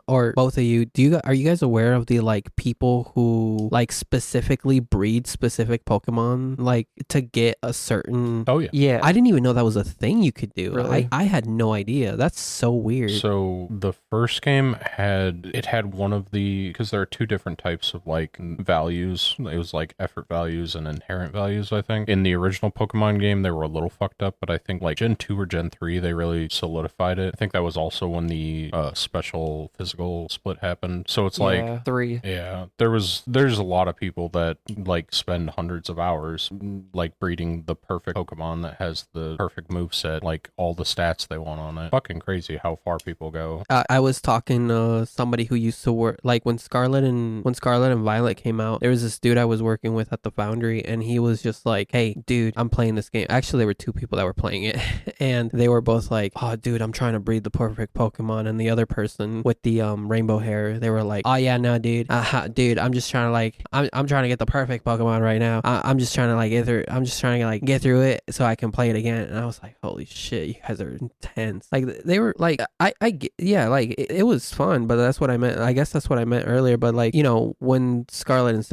Or both of you, are you guys aware of the like people who like specifically breed specific Pokemon like to get a certain? Oh yeah. I didn't even know that was a thing you could do. Really? I had no idea. That's so weird. So the first game had one of the, because there are two different types of like values. It was like effort values and inherent values, I think. In the original Pokemon game, they were a little fucked up, but I think like Gen 2 or Gen 3, they really solidified it. I think that was also when the special physical split happened. So it's like 3. Yeah, there's a lot of people that like spend hundreds of hours like breeding the perfect Pokemon that has the perfect moveset, like all the stats they want on it. Fucking crazy how far people go. I was talking to somebody who used to work like when Scarlet and Violet came out. There was this dude I was working with at the Foundry, and he was just like, "Hey, dude, I'm playing this game." Actually, there were two people that were playing it, and they were both like, "Oh, dude, I'm trying to breed the perfect Pokemon." And the other person with the rainbow hair, they were like, "Oh yeah, no, dude, dude, I'm just trying to like, I'm trying to get the perfect Pokemon right now. I'm just trying to like get through. I'm just trying to like get through it so I can play it again." And I was like, "Holy shit, you guys are intense!" Like they were like, like it was fun, but that's what I meant. I guess that's what I meant earlier. But like, you know, when Scarlet and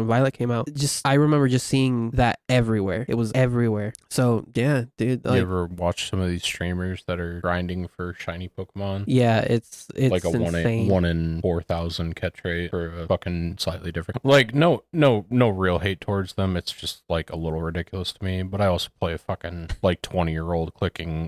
Violet came out, I remember just seeing that everywhere. It was everywhere. So yeah, dude. Like, you ever watch some of these streamers that are grinding for shiny Pokemon? Yeah, it's like a insane. 1 in 4,000 catch rate for a fucking slightly different. Like no real hate towards them. It's just like a little ridiculous to me. But I also play a fucking like 20-year-old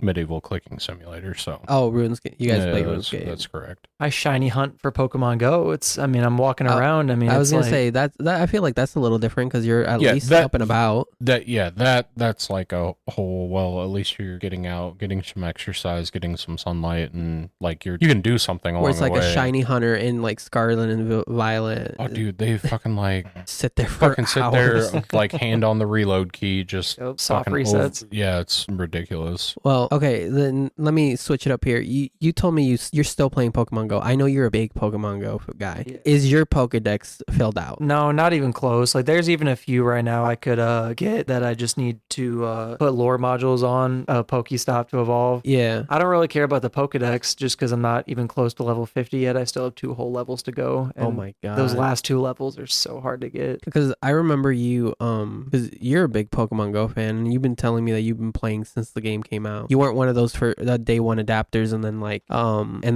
medieval clicking simulator. So RuneScape. You guys play RuneScape. That's correct. I shiny hunt for Pokemon Go. I'm walking around. I was gonna say that I feel like that's a little different because you're at least up and about. That's like a whole. Well, at least you're getting out, getting some exercise, getting some sunlight, and like you can do something along the way. Where it's like a shiny hunter in like Scarlet and Violet. Oh, dude, they fucking like sit there, like hand on the reload key, just soft resets. Yeah, it's ridiculous. Well, okay, then let me switch it up here. You told me you're still playing Pokemon Go. I know you're a big Pokemon Go guy. Yeah. Is your Pokedex filled out? No, not even close. Like there's even a few right now I could get that I just need to put lore modules on Pokestop to evolve. Yeah. I don't really care about the Pokedex just because I'm not even close to level 50 yet. I still have 2 whole levels to go. And oh my god. Those last 2 levels are so hard to get. Because I remember you because you're a big Pokemon Go fan and you've been telling me that you've been playing since the game came out. You weren't one of those for the day one adapters chapters and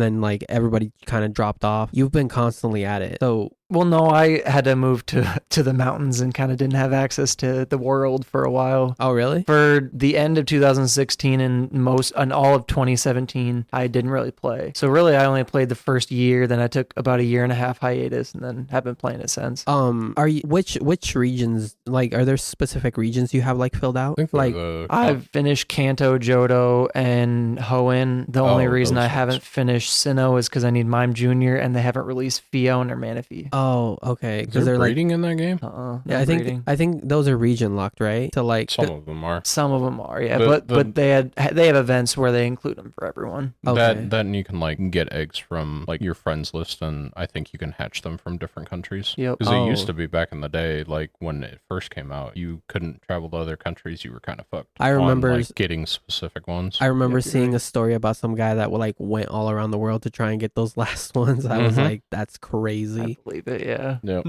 then like everybody kind of dropped off. You've been constantly at it. So well, no, I had to move to the mountains and kind of didn't have access to the world for a while. Oh, really? For the end of 2016 and all of 2017, I didn't really play. So really, I only played the first year. Then I took about a year and a half hiatus, and then have been playing it since. Are you which regions? Like, are there specific regions you have like filled out? Like, I've finished Kanto, Johto, and Hoenn. The only reason I haven't finished Sinnoh is because I need Mime Junior, and they haven't released Fion or Manaphy. Oh, okay. Because they're breeding in that game. Yeah, I think those are region locked, right? So like some of them are. Some of them are, yeah. But they have events where they include them for everyone. Okay. That and you can like get eggs from like your friends list, and I think you can hatch them from different countries. Yep. Because it used to be back in the day, like when it first came out, you couldn't travel to other countries. You were kind of fucked. I remember on, like, getting specific ones. I remember seeing a story about some guy that like went all around the world to try and get those last ones. I was like, that's crazy. I believe it, yeah. Yep.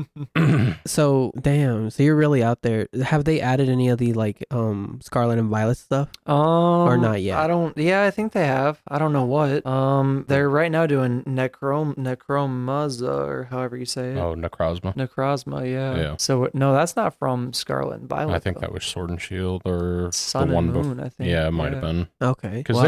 So damn, so you're really out there. Have they added any of the like Scarlet and Violet stuff? Or not yet? I think they have. I don't know what. They're right now doing Necromaza, or however you say it. Oh, Necrozma, yeah. Yeah. So no, that's not from Scarlet and Violet. I think that was Sword and Shield or Sun the one and Moon, I think. Yeah, it might have been. Okay. Because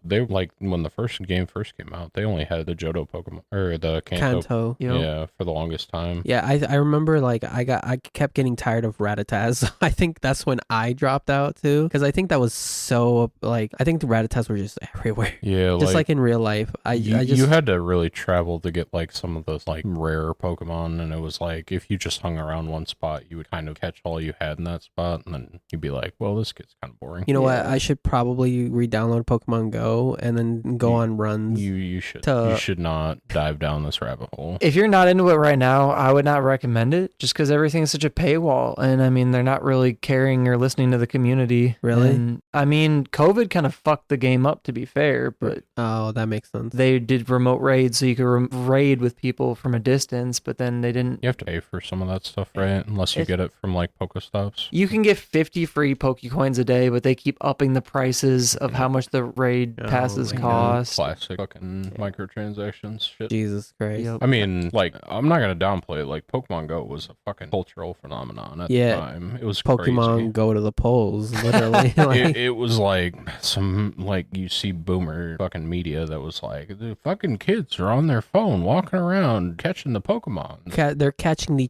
they like when the first game first came out, they only had the Johto Pokemon or the Kanto. Yep. Yeah, for the longest time. Yeah, I remember like I kept getting tired of Rattatas. I think that's when I dropped out too, because I think that was so like I think the Rattatas were just everywhere. Yeah, just like in real life. You had to really travel to get like some of those like rare Pokemon, and it was like if you just hung around one spot, you would kind of catch all you had in that spot, and then you'd be like, well, this gets kind of boring. You know what? I should probably re-download Pokemon Go and then go on runs. You should not dive down this rabbit hole. If you're not into it right now, I would not recommend it, just because everything's such a paywall, and I mean they're not really caring or listening to the community. Really? And, I mean, COVID kind of fucked the game up, to be fair, but oh, that makes sense. They did remote raids, so you could raid with people from a distance, but then they didn't. You have to pay for some of that stuff, right? Unless you get it from like Pokestops. You can get 50 free Pokecoins a day, but they keep upping the prices of how much the raid passes cost. Classic fucking microtransactions shit. Jesus Christ. Yep. I mean, like, I'm not gonna downplay it. Like, Pokemon Go was a fucking cultural phenomenon at the time. It was Pokemon crazy. Go to the polls, literally. It was like some, like, you see boomer fucking media that was like, the fucking kids are on their phone walking around catching the Pokemon. They're catching the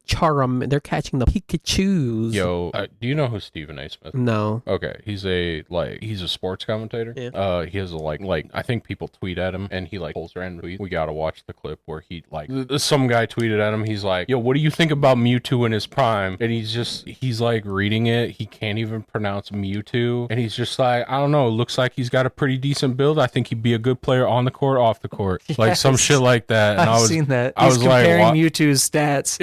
they're catching the Pikachus. Yo, do you know who Stephen A. Smith is? No. Okay, he's a sports commentator. Yeah. He has a like I think people tweet at him and he like pulls random tweets. We gotta watch the clip where he like some guy tweeted at him. He's like, yo, what do you think about Mewtwo in his prime? And he's like reading it. He can't even pronounce Mewtwo, and he's just like, I don't know. It looks like he's got a pretty decent build. I think he'd be a good player on the court, off the court, like some shit like that. And I've seen that. I was comparing like, Mewtwo's stats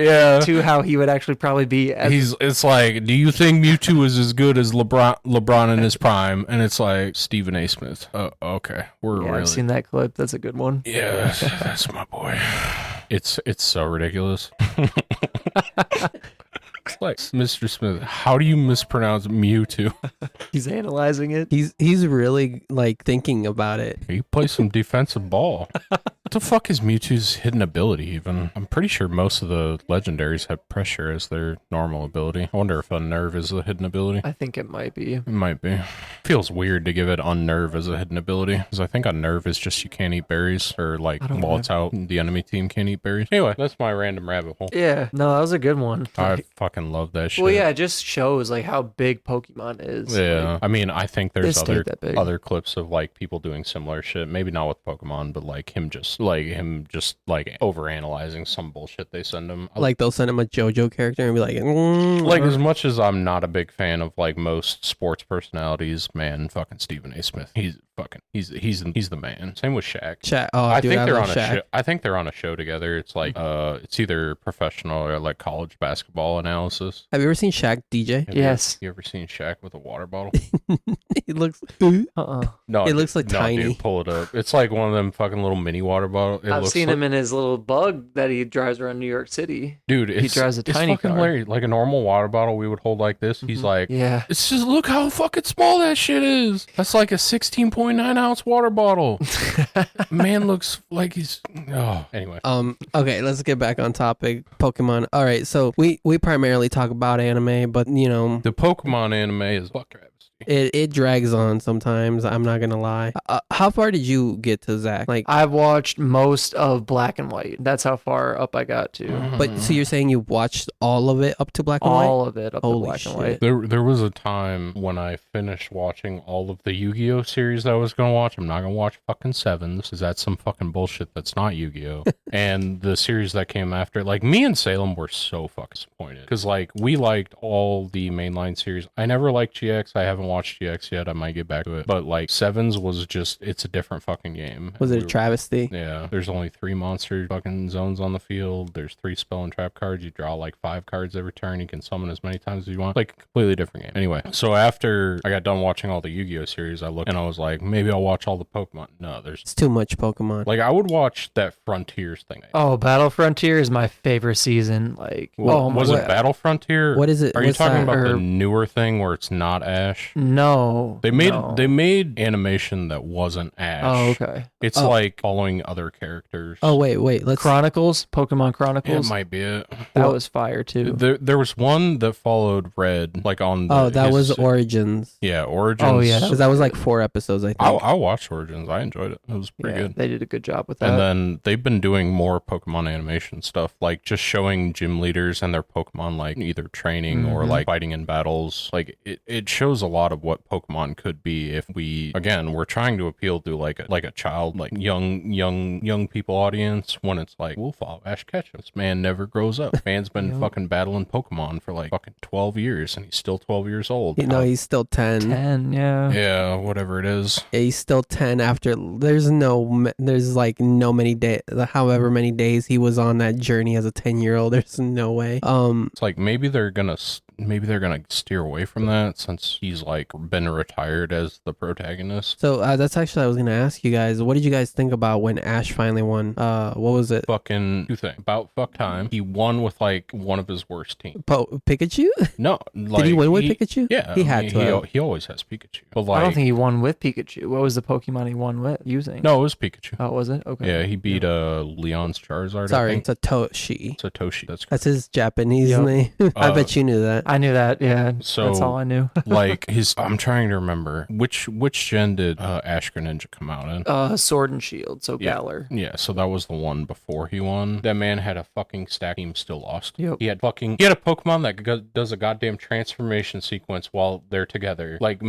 to how he would actually probably be. It's like, do you think Mewtwo is as good as LeBron in his prime? And it's like Stephen A. Smith. Okay, I've seen that clip. That's a good one. Yeah, that's my boy. It's so ridiculous. It's like, Mr. Smith, how do you mispronounce Mewtwo? He's analyzing it. He's really like thinking about it. He plays some defensive ball. What the fuck is Mewtwo's hidden ability even? I'm pretty sure most of the legendaries have pressure as their normal ability. I wonder if Unnerve is a hidden ability. I think it might be. It might be. Feels weird to give it Unnerve as a hidden ability, because I think Unnerve is just you can't eat berries, or like while it's out, the enemy team can't eat berries. Anyway, that's my random rabbit hole. Yeah, no, that was a good one. I fucking love that shit. Well, yeah, it just shows like how big Pokemon is. Yeah, like, I mean, I think there's other clips of like people doing similar shit. Maybe not with Pokemon, but like him just overanalyzing some bullshit they send him. Like they'll send him a JoJo character and be like, like as much as I'm not a big fan of like most sports personalities, man, fucking Stephen A. Smith, he's the man. Same with Shaq. I think they're on a show. I think they're on a show together. It's like it's either professional or like college basketball analysis. Have you ever seen Shaq DJ? Yes. You ever seen Shaq with a water bottle? He looks. No, it looks like tiny. Dude, pull it up. It's like one of them fucking little mini water bottles. I've seen him in his little bug that he drives around New York City. Dude, he drives a tiny car. Hilarious. Like a normal water bottle we would hold like this. He's like, yeah. It's just look how fucking small that shit is. That's like a 16.5 2.9 ounce water bottle. Man looks like he's. Oh, anyway. Okay, let's get back on topic. Pokemon. All right, so we primarily talk about anime, but the Pokemon anime is fuck travesty. It drags on sometimes. I'm not gonna lie. How far did you get to, Zach? Like, I've watched most of Black and White. That's how far up I got to. But so you're saying you watched all of it up to Black and White? All of it up Holy to Black shit. and White. There was a time when I finished watching all of the Yu-Gi-Oh series that I was gonna watch. I'm not gonna watch fucking Sevens because that's some fucking bullshit that's not Yu-Gi-Oh. And the series that came after, like, me and Salem were so fucking disappointed because like we liked all the mainline series. I never liked GX. I haven't watched GX yet. I might get back to it. But like Sevens was just, it's a different fucking game. Was it a travesty? Yeah. There's only 3 monster fucking zones on the field. There's 3 spell and trap cards. You draw like 5 cards every turn. You can summon as many times as you want. Like, completely different game. Anyway, so after I got done watching all the Yu-Gi-Oh series, I looked and I was like, maybe I'll watch all the Pokemon. No, It's too much Pokemon. like, I would watch that Frontiers thing. Oh, Battle Frontier is my favorite season. Like, Was it Battle Frontier? What is it? Are you What's talking that? about the newer thing where it's not Ash? No. They made animation that wasn't Ash. Oh, okay. It's like following other characters. Oh, wait. Let's. Chronicles, Pokemon Chronicles. It might be it. That was fire too. There was one that followed Red, like on. That was Origins. Yeah, Origins. Oh, yeah, Because that was like 4 episodes, I think. I watched Origins. I enjoyed it. It was pretty good. They did a good job with that. And then they've been doing more Pokemon animation stuff, like just showing gym leaders and their Pokemon, like either training or like fighting in battles. Like it shows a lot of what Pokemon could be if we're trying to appeal to like a child, like young people audience, when it's like, we'll follow Ash Ketchum. This man never grows up. Man's been fucking battling Pokemon for like fucking 12 years and he's still 12 years old. You know, he's still 10. 10, yeah. Yeah, whatever it is. Yeah, he's still 10 after however many days he was on that journey as a 10-year-old. There's no way. It's like maybe they're gonna steer away from that since he's like been retired as the protagonist. So that's actually, I was gonna ask you guys, what did you guys think about when Ash finally won? What was it? Fucking 2 things. About fuck time. He won with like one of his worst teams. Pikachu? No, like, did he win with Pikachu? Yeah, he had to. He always has Pikachu. But like, I don't think he won with Pikachu. What was the Pokemon he won with using? No, it was Pikachu. Oh, was it? Okay. Yeah, he beat Leon's Charizard. Sorry, I think. Satoshi. That's his Japanese name. I bet you knew that. I knew that. Yeah. So that's all I knew. like I'm trying to remember which gen did Ash Greninja come out in? Sword and Shield. So Yeah. Galar. Yeah, so that was the one before he won. That man had a fucking stack team, still lost. Yep. He had a Pokemon that does a goddamn transformation sequence while they're together. Like,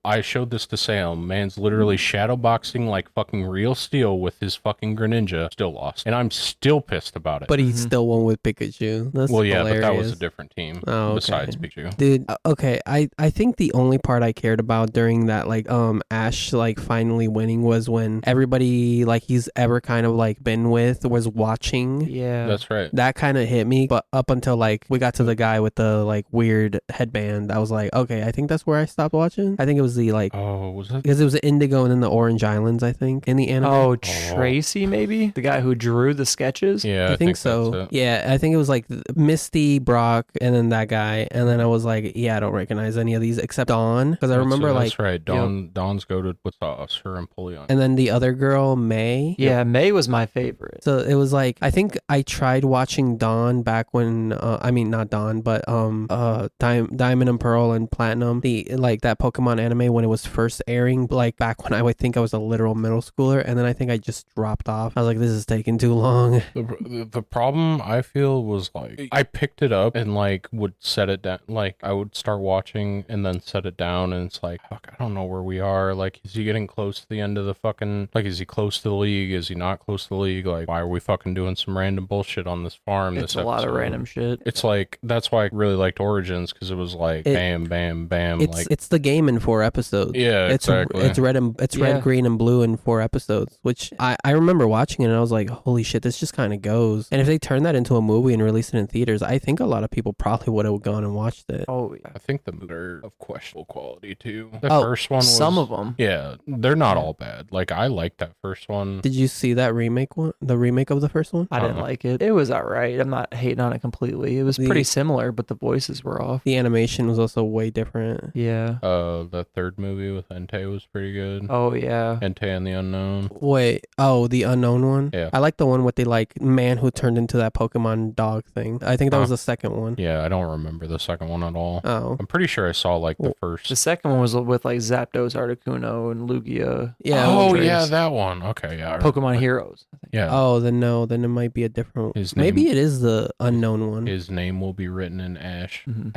I showed this to Salem. Man's literally shadowboxing like fucking real steel with his fucking Greninja, still lost. And I'm still pissed about it. But he still won with Pikachu. That's hilarious. But that was a different team besides Pikachu. Dude, okay, I think the only part I cared about during that, like, Ash, like, finally winning was when everybody, like, he's ever kind of, like, been with was watching. Yeah. That's right. That kind of hit me, but up until, like, we got to the guy with the, like, weird headband, I was like, okay, I think that's where I stopped watching. I think it was the, like... Oh, was it? Because it was Indigo and then the Orange Islands, I think, in the anime. Oh, Tracy, maybe? The guy who drew the sketches? Yeah, I think so. That's it. Yeah, I think it was, like, Misty, Brock, and then that guy, and then I was like, yeah, I don't recognize any of these except Dawn, because I remember, like... That's right. Dawn's goated with her and Empoleon. And then the other girl, May. Yeah, May was my favorite. So it was like, I think I tried watching Dawn back when, not Dawn, but Diamond and Pearl and Platinum, that Pokemon anime when it was first airing, like back when I would think I was a literal middle schooler, and then I think I just dropped off. I was like, this is taking too long. The problem I feel was like, I picked it up and like would set it down, like I would start watching and then set it down, and it's like, fuck, I don't know where we are. Like, is he getting close to the end of the fucking, like, is he close to the league? Is he not close to the league? Like, why are we fucking doing some random bullshit on this farm? It's this a lot of episode? random shit. It's like, that's why I really liked Origins, because it was like bam, bam, bam. It's the game in 4 episodes. Yeah, exactly. It's red, green, and blue in 4 episodes, which I remember watching it and I was like, holy shit, this just kind of goes. And if they turn that into a movie and release it in theaters, I think a lot of people probably would have gone and watched it. Oh yeah. I think the movies are of questionable quality too. The Oh, first one was, Some of them. Yeah, they're not all bad. Like I like that first one. Did you see that remake one? The remake of the first one? I didn't like it. It was alright. I'm not hating on it completely. It was pretty similar, but the voices were off. The animation was also way different. Yeah. The third movie with Entei was pretty good. Oh yeah. Entei and the Unknown. Wait, the unknown one? Yeah. I like the one with the like man who turned into that Pokemon dog thing. I think that was the second one. Yeah, I don't remember the second one at all. Oh. I'm pretty sure I saw like the first. The second one was with like Zapdos, Articuno, and Lugia. Yeah. Oh Moltres. yeah, that one. Okay, yeah. Pokemon Heroes. I think. Yeah. Oh, then no, then it might be a different one. Maybe it is the unknown one. His name will be written in ash. Mhm.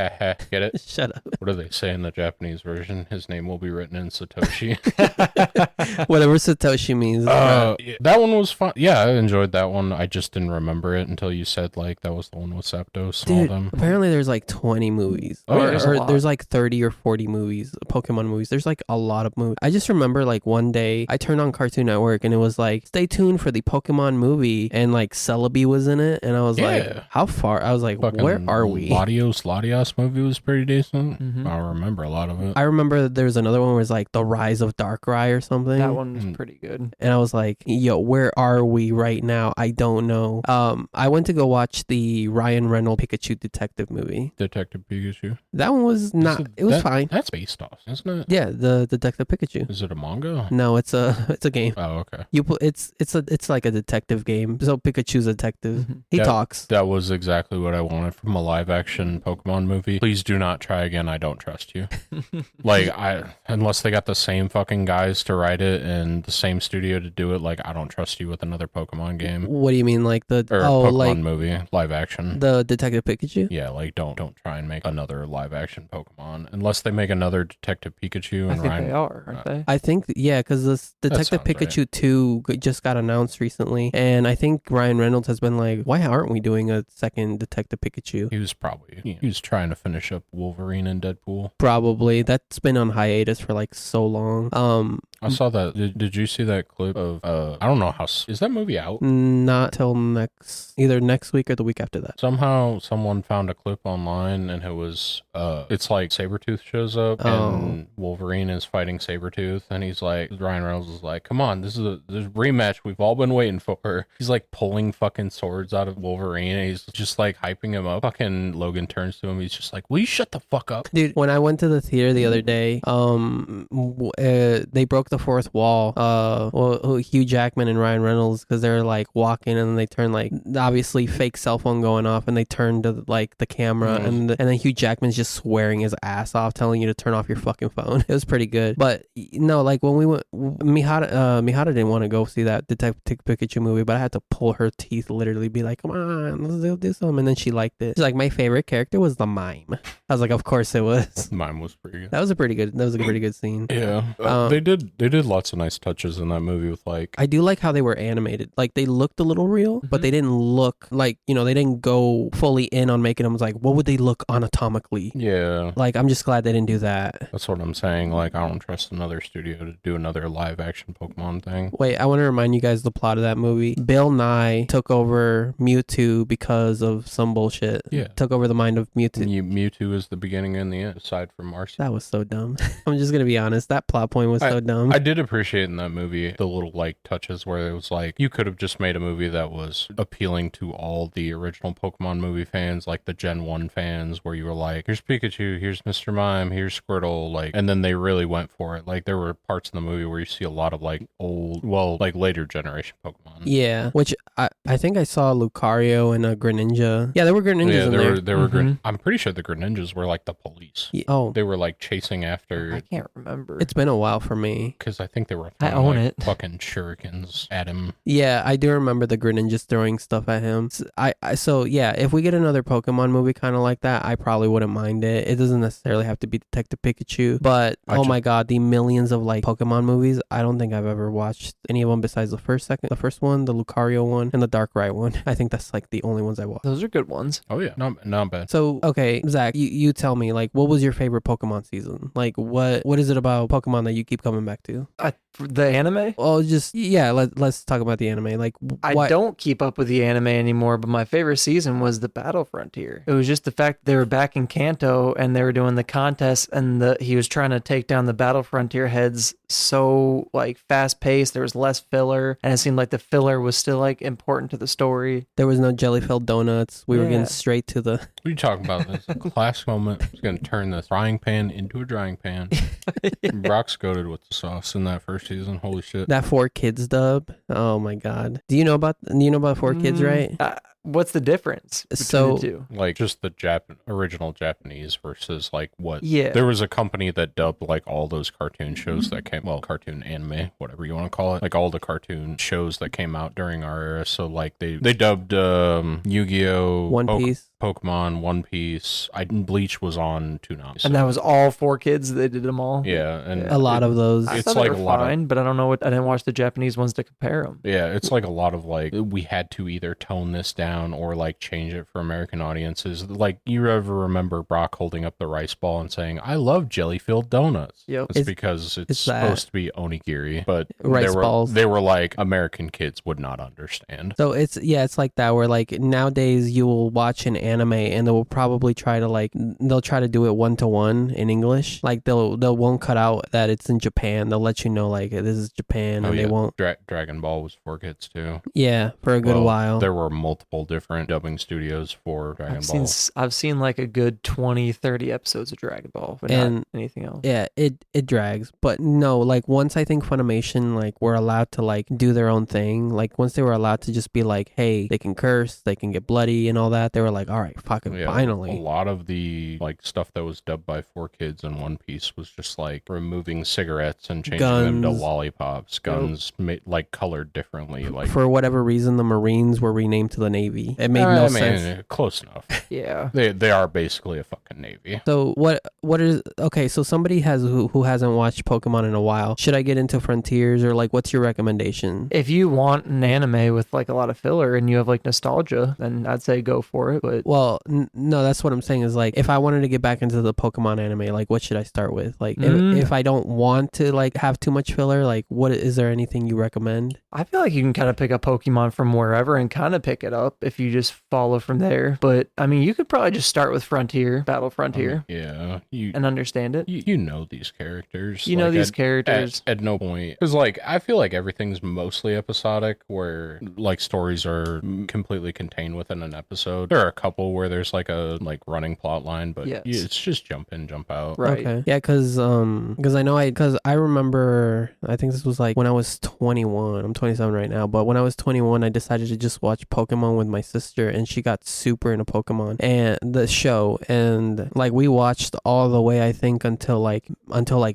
Get it? Shut up. What do they say in the Japanese version? His name will be written in Satoshi. Whatever Satoshi means. Yeah, that one was fun. Yeah, I enjoyed that one. I just didn't remember it until you said like that was the one with Zapdos and all Dude, them. apparently there's like 20 movies. Oh, yeah. Or there's like 30 or 40 movies, Pokemon movies. There's like a lot of movies. I just remember like one day I turned on Cartoon Network and it was like, stay tuned for the Pokemon movie, and like Celebi was in it, and I was like, how far? I was like, Fucking where are we? Latios movie was pretty decent. Mhm. I don't remember a lot of it. I remember there was another one where it's like The Rise of Darkrai or something. That one was pretty good. And I was like, yo, where are we right now? I don't know. I went to go watch the Ryan Reynolds Pikachu detective movie. Detective Pikachu. That one was not, it was fine. That's based off, isn't it? Yeah, the Detective Pikachu. Is it a manga? No, it's a game. Oh, okay. It's like a detective game. So Pikachu's a detective. He talks. That was exactly what I wanted from a live action Pokemon movie. Please do not try again. I don't trust you. Like unless they got the same fucking guys to write it and the same studio to do it, like I don't trust you with another Pokemon game. What do you mean, like the Pokemon like movie live action? The Detective Pikachu? Yeah, like don't try and make another live action Pokemon unless they make another Detective Pikachu and I think Ryan. they are, aren't they? I think because this Detective sounds Pikachu 2 just got announced recently, and I think Ryan Reynolds has been like, why aren't we doing a second Detective Pikachu? He was probably he was trying to finish up Wolverine and Deadpool. Probably. That's been on hiatus for like so long. I saw that. Did you see that clip of I don't know how is that movie out? Not till either next week or the week after that. Somehow someone found a clip online and it was it's like Sabretooth shows up and Wolverine is fighting Sabretooth and he's like, Ryan Reynolds is like, come on, this is a rematch we've all been waiting for. He's like pulling fucking swords out of Wolverine and he's just like hyping him up. Fucking Logan turns to him, he's just like, will you shut the fuck up? Dude, when I went to the theater the other day, they broke the fourth wall. Hugh Jackman and Ryan Reynolds, because they're like walking and then they turn like obviously fake cell phone going off and they turn to like the camera and then Hugh Jackman's just swearing his ass off, telling you to turn off your fucking phone. It was pretty good. But no, like when we went, Mihara didn't want to go see that Detective Pikachu movie, but I had to pull her teeth, literally be like, come on, let's do something. And then she liked it. She's like, my favorite character was the mime. I was like, of course it was. Mime was pretty good. That was a pretty good scene. Yeah. They did lots of nice touches in that movie with like, I do like how they were animated. Like they looked a little real, but they didn't look like, they didn't go fully in on making them like, what would they look anatomically? yeah. Like, I'm just glad they didn't do that. That's what I'm saying. Like, I don't trust another studio to do another live action Pokemon thing. Wait, I want to remind you guys the plot of that movie. Bill Nye took over Mewtwo because of some bullshit. Yeah. Took over the mind of Mewtwo. Mewtwo is the beginning and the end, aside from Marcy. That was so dumb. I'm just going to be honest. That plot point was so dumb. I did appreciate in that movie the little like touches where it was like, you could have just made a movie that was appealing to all the original Pokemon movie fans, like the Gen 1 fans, where you were like, here's Pikachu, here's Mr. Mime, here's Squirtle, like, and then they really went for it. Like, there were parts in the movie where you see a lot of like later generation Pokemon. Yeah, which I think I saw Lucario and a Greninja. Yeah, there were Greninjas in there. There were I'm pretty sure the Greninjas were like the police. Yeah. Oh, they were like chasing after. I can't remember. It's been a while for me. Because I think they were I throwing, own like, it. fucking shurikens at him. Yeah, I do remember the Greninjas throwing stuff at him. So yeah, if we get another Pokemon movie kind of like that, I probably wouldn't mind it. It doesn't necessarily have to be Detective Pikachu, but my god, the millions of like Pokemon movies, I don't think I've ever watched any of them besides the first one, the Lucario one, and the Darkrai one. I think that's like the only ones I watched. Those are good ones. Oh yeah, not bad. So okay, Zach, you tell me, like, what was your favorite Pokemon season? Like, what is it about Pokemon that you keep coming back to? The anime? Well, just yeah. Let's talk about the anime. Like, I don't keep up with the anime anymore, but my favorite season was the Battle Frontier. It was just the fact that they were back in Kanto and they were doing the contest, and he was trying to take down the Battle Frontier heads so like fast paced. There was less filler, and it seemed like the filler was still like important to the story. There was no jelly-filled donuts. We were getting straight to the. What are you talking about? This is a classic moment. It's going to turn the frying pan into a drying pan. Brock's goated with the sauce in that first season. Holy shit. That 4Kids dub. Oh my god. Do you know about 4Kids, right? What's the difference between the two? Like just the original Japanese versus like what? Yeah. There was a company that dubbed like all those cartoon shows that came, cartoon anime, whatever you want to call it, like all the cartoon shows that came out during our era. So like they dubbed Yu-Gi-Oh, One Piece. Pokemon, One Piece. Bleach was on Toonami. And that was all 4Kids. They did them all. Yeah, and a lot of those. I It's thought like they were a lot fine, but I don't know what. I didn't watch the Japanese ones to compare them. Yeah, it's like a lot of like we had to either tone this down or like change it for American audiences. Like you ever remember Brock holding up the rice ball and saying, "I love jelly-filled donuts." Yep. It's because it's supposed to be onigiri, but Rice balls. They were like American kids would not understand. So it's like that where like nowadays you will watch an anime and they will probably try to do it 1-to-1 in English. Like they won't cut out that it's in Japan. They'll let you know like this is Japan, and they won't. Dragon Ball was for kids too. Yeah, for a good while. There were multiple different dubbing studios for Dragon Ball. I've seen like a good 20-30 episodes of Dragon Ball, but not anything else. Yeah, it drags. But no, like once I think Funimation like were allowed to like do their own thing, like once they were allowed to just be like, hey, they can curse, they can get bloody and all that, they were like, all right, fucking finally. A lot of the like stuff that was dubbed by 4Kids in One Piece was just like removing cigarettes and changing them to lollipops, guns like colored differently. Like for whatever reason, the Marines were renamed to the Navy. It made no sense. Close enough. Yeah, they are basically a fucking Navy. So what is okay? So somebody who hasn't watched Pokemon in a while. Should I get into Frontiers or like what's your recommendation? If you want an anime with like a lot of filler and you have like nostalgia, then I'd say go for it. But no, that's what I'm saying is like if I wanted to get back into the Pokemon anime, like what should I start with? Like if I don't want to like have too much filler, like what is there anything you recommend? I feel like you can kind of pick up Pokemon from wherever and kind of pick it up if you just follow from there. But I mean, you could probably just start with Battle Frontier. And understand it. You know these characters. You know these characters. At no point. Because like, I feel like everything's mostly episodic where like stories are completely contained within an episode. There are a couple where there's like a like running plot line, but it's just jump in, jump out. Right. Okay. Yeah, because I remember, I think this was like when I was 21. I'm 27 right now, but when I was 21, I decided to just watch Pokemon with my sister, and she got super into Pokemon and the show, and like we watched all the way I think until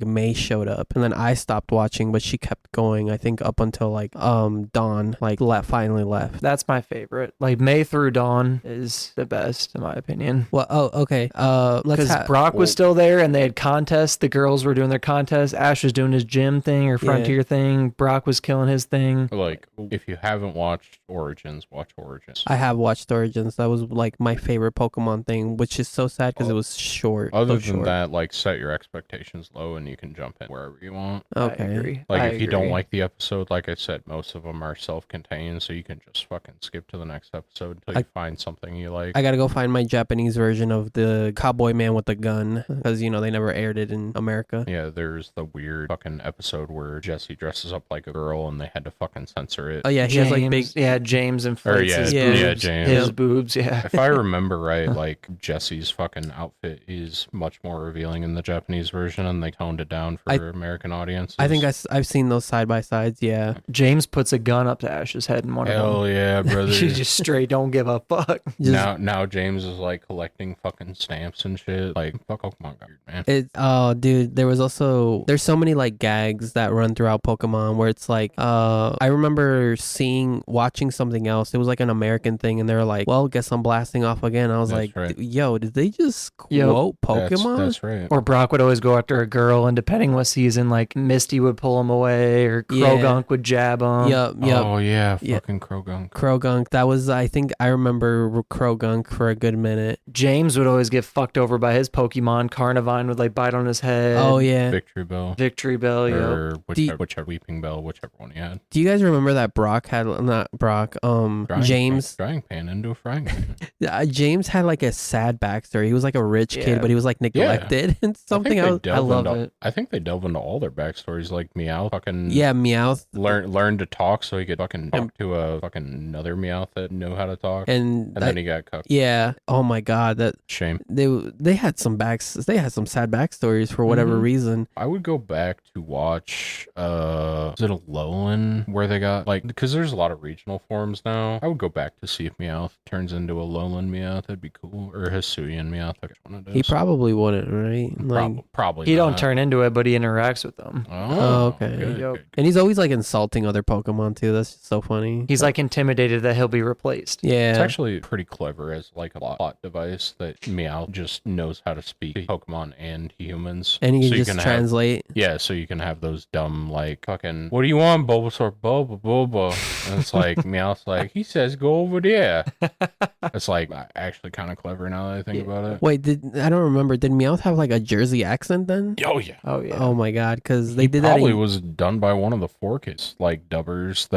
May showed up, and then I stopped watching, but she kept going I think up until like Dawn like finally left. That's my favorite. Like May through Dawn is the best in my opinion. Well, okay. Because Brock was still there and they had contests. The girls were doing their contests. Ash was doing his gym thing or Frontier thing. Brock was killing his thing. Like if you haven't watched Origins, watch Origins. I have watched Origins. That was like my favorite Pokemon thing, which is so sad because it was short. Other than that, like set your expectations low and you can jump in wherever you want. Okay. I agree. Like if you don't like the episode, like I said, most of them are self-contained, so you can just fucking skip to the next episode until you find something you like. I gotta go find my Japanese version of the Cowboy Man with the gun because they never aired it in America. Yeah, there's the weird fucking episode where Jesse dresses up like a girl and they had to fucking censor it. Oh yeah, he has like big. Yeah, James inflates his boobs. Yeah, James. His boobs. Yeah. If I remember right, like Jesse's fucking outfit is much more revealing in the Japanese version, and they toned it down for American audiences. I think I've seen those side by sides. Yeah. James puts a gun up to Ash's head in one of them. Hell yeah, brother. She just straight don't give a fuck. Now James is like collecting fucking stamps and shit. Like fuck Pokemon, man. Dude, there's so many like gags that run throughout Pokemon where it's like I remember watching something else. It was like an American thing, and they were like, "Well, guess I'm blasting off again." I was yo, did they just quote Pokemon? That's right. Or Brock would always go after a girl, and depending what season, like Misty would pull him away, or Krogunk would jab him. Yep. Oh yeah, fucking Krogunk. That was, I think I remember Krogunk junk for a good minute. James would always get fucked over by his Pokemon. Carnivine would like bite on his head. Oh yeah, Victory Bell. Victory Bell, yeah. Or whichever Weeping Bell, whichever one he had. Do you guys remember that Brock had, not Brock, James? Frying pan into a frying pan. James had like a sad backstory. He was like a rich kid, but he was like neglected and something. I love it. I think they delve into all their backstories, like Meowth fucking Meowth learned to talk so he could fucking talk to a fucking another Meowth that knew how to talk, and then he got cucked. Yeah. Oh my god, that shame. They had some sad backstories for whatever reason. I would go back to watch is it Alolan where they got like, because there's a lot of regional forms now. I would go back to see if Meowth turns into Alolan Meowth. That'd be cool. Or Hisuian Meowth. He probably wouldn't, right? Like, probably he not. Don't turn into it, but he interacts with them. Oh, okay. Good. And he's always like insulting other Pokemon too. That's just so funny. He's like intimidated that he'll be replaced. Yeah. It's actually pretty clever as like a plot device that Meowth just knows how to speak to Pokemon and humans. And he can just translate. So you can have those dumb like fucking, what do you want, Bulbasaur? Boba. And it's like Meowth's like, he says go over there. It's like actually kind of clever now that I think about it. Wait, I don't remember. Did Meowth have like a Jersey accent then? Oh yeah. Oh my god, because they did that. Probably was done by one of the 4Kids like dubbers.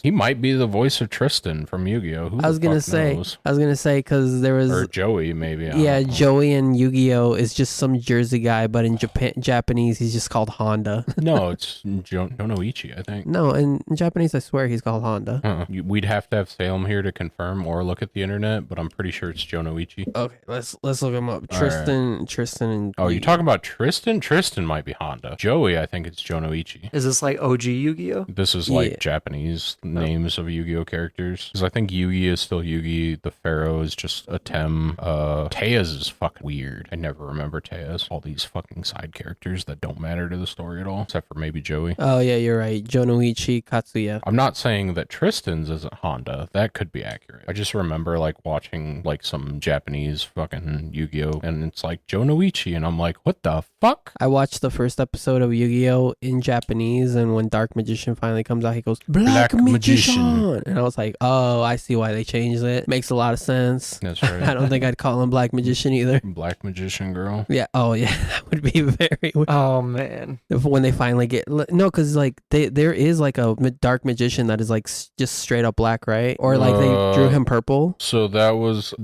He might be the voice of Tristan from Yu-Gi-Oh. I was gonna say because there was, or Joey maybe. Joey in Yu-Gi-Oh is just some Jersey guy, but in Japanese he's just called Honda. No, it's Jonoichi, I think. No, in Japanese I swear he's called Honda. We'd have to have Salem here to confirm or look at the internet, but I'm pretty sure it's Jonoichi. Okay, let's look him up. Tristan and you're talking about Tristan? Tristan might be Honda. Joey, I think it's Jonoichi. Is this like OG Yu-Gi-Oh? This is like Japanese names of Yu-Gi-Oh characters. Because I think Yugi is still Yugi. The Pharaoh is just a Tem. Tejas is fucking weird. I never remember Tejas. All these fucking side characters that don't matter to the story at all, except for maybe Joey. Oh yeah, you're right. Jonoichi Katsuya. I'm not saying that Tristan's isn't Honda. That could be accurate. I just remember like watching like some Japanese fucking Yu-Gi-Oh! And it's like Jonoichi, and I'm like, what the fuck? I watched the first episode of Yu-Gi-Oh! In Japanese, and when Dark Magician finally comes out, he goes, Black Magician! And I was like, oh, I see why they changed it. Makes a lot of sense. That's right. I don't think I'd call him Black Magician either. Black Magician girl? Yeah. Oh, yeah. That would be very weird. Oh, man. When they finally get... No, because like there is like a Dark Magician that is like just straight up black, right? Or like they drew him purple. So that was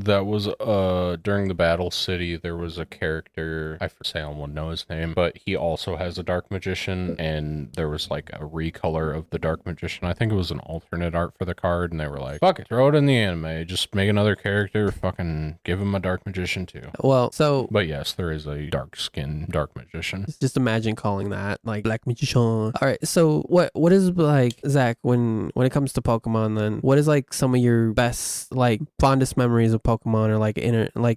during the Battle City, there was a character, I say I won't know his name, but he also has a Dark Magician, and there was like a recolor of the Dark Magician. I think it was an alternate art for the card, and they were like, fuck it, throw it in the anime, just make another character, fucking give him a Dark Magician too. Well, so... But yes, there is a dark skin Dark Magician. Just imagine calling that like Black Magician. All right, so what is like, Zach, when it comes to Pokemon, then what is like some of your best, like fondest memories of Pokemon, or like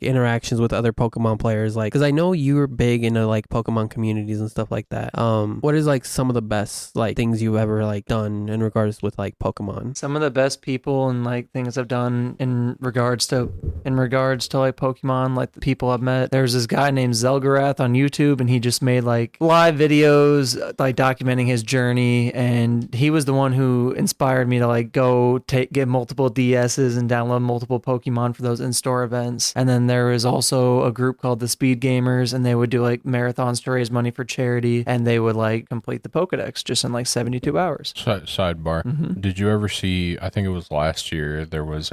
interactions with other Pokemon players? Like, because I know you were big into like Pokemon communities and stuff like that. What is like some of the best like things you've ever like done in regards with like Pokemon? Some of the best people and like things I've done in regards to like Pokemon, like the people I've met. There's this guy named Zelgarath on YouTube, and he just made like live videos like documenting his journey, and he was the one who inspired me to like go get multiple DSs and download multiple Pokemon for those in-store events. And then there was also a group called the Speed Gamers, and they would do like marathons to raise money for charity, and they would like complete the Pokedex just in like 72 hours. Sidebar. Mm-hmm. Did you ever see, I think it was last year, there was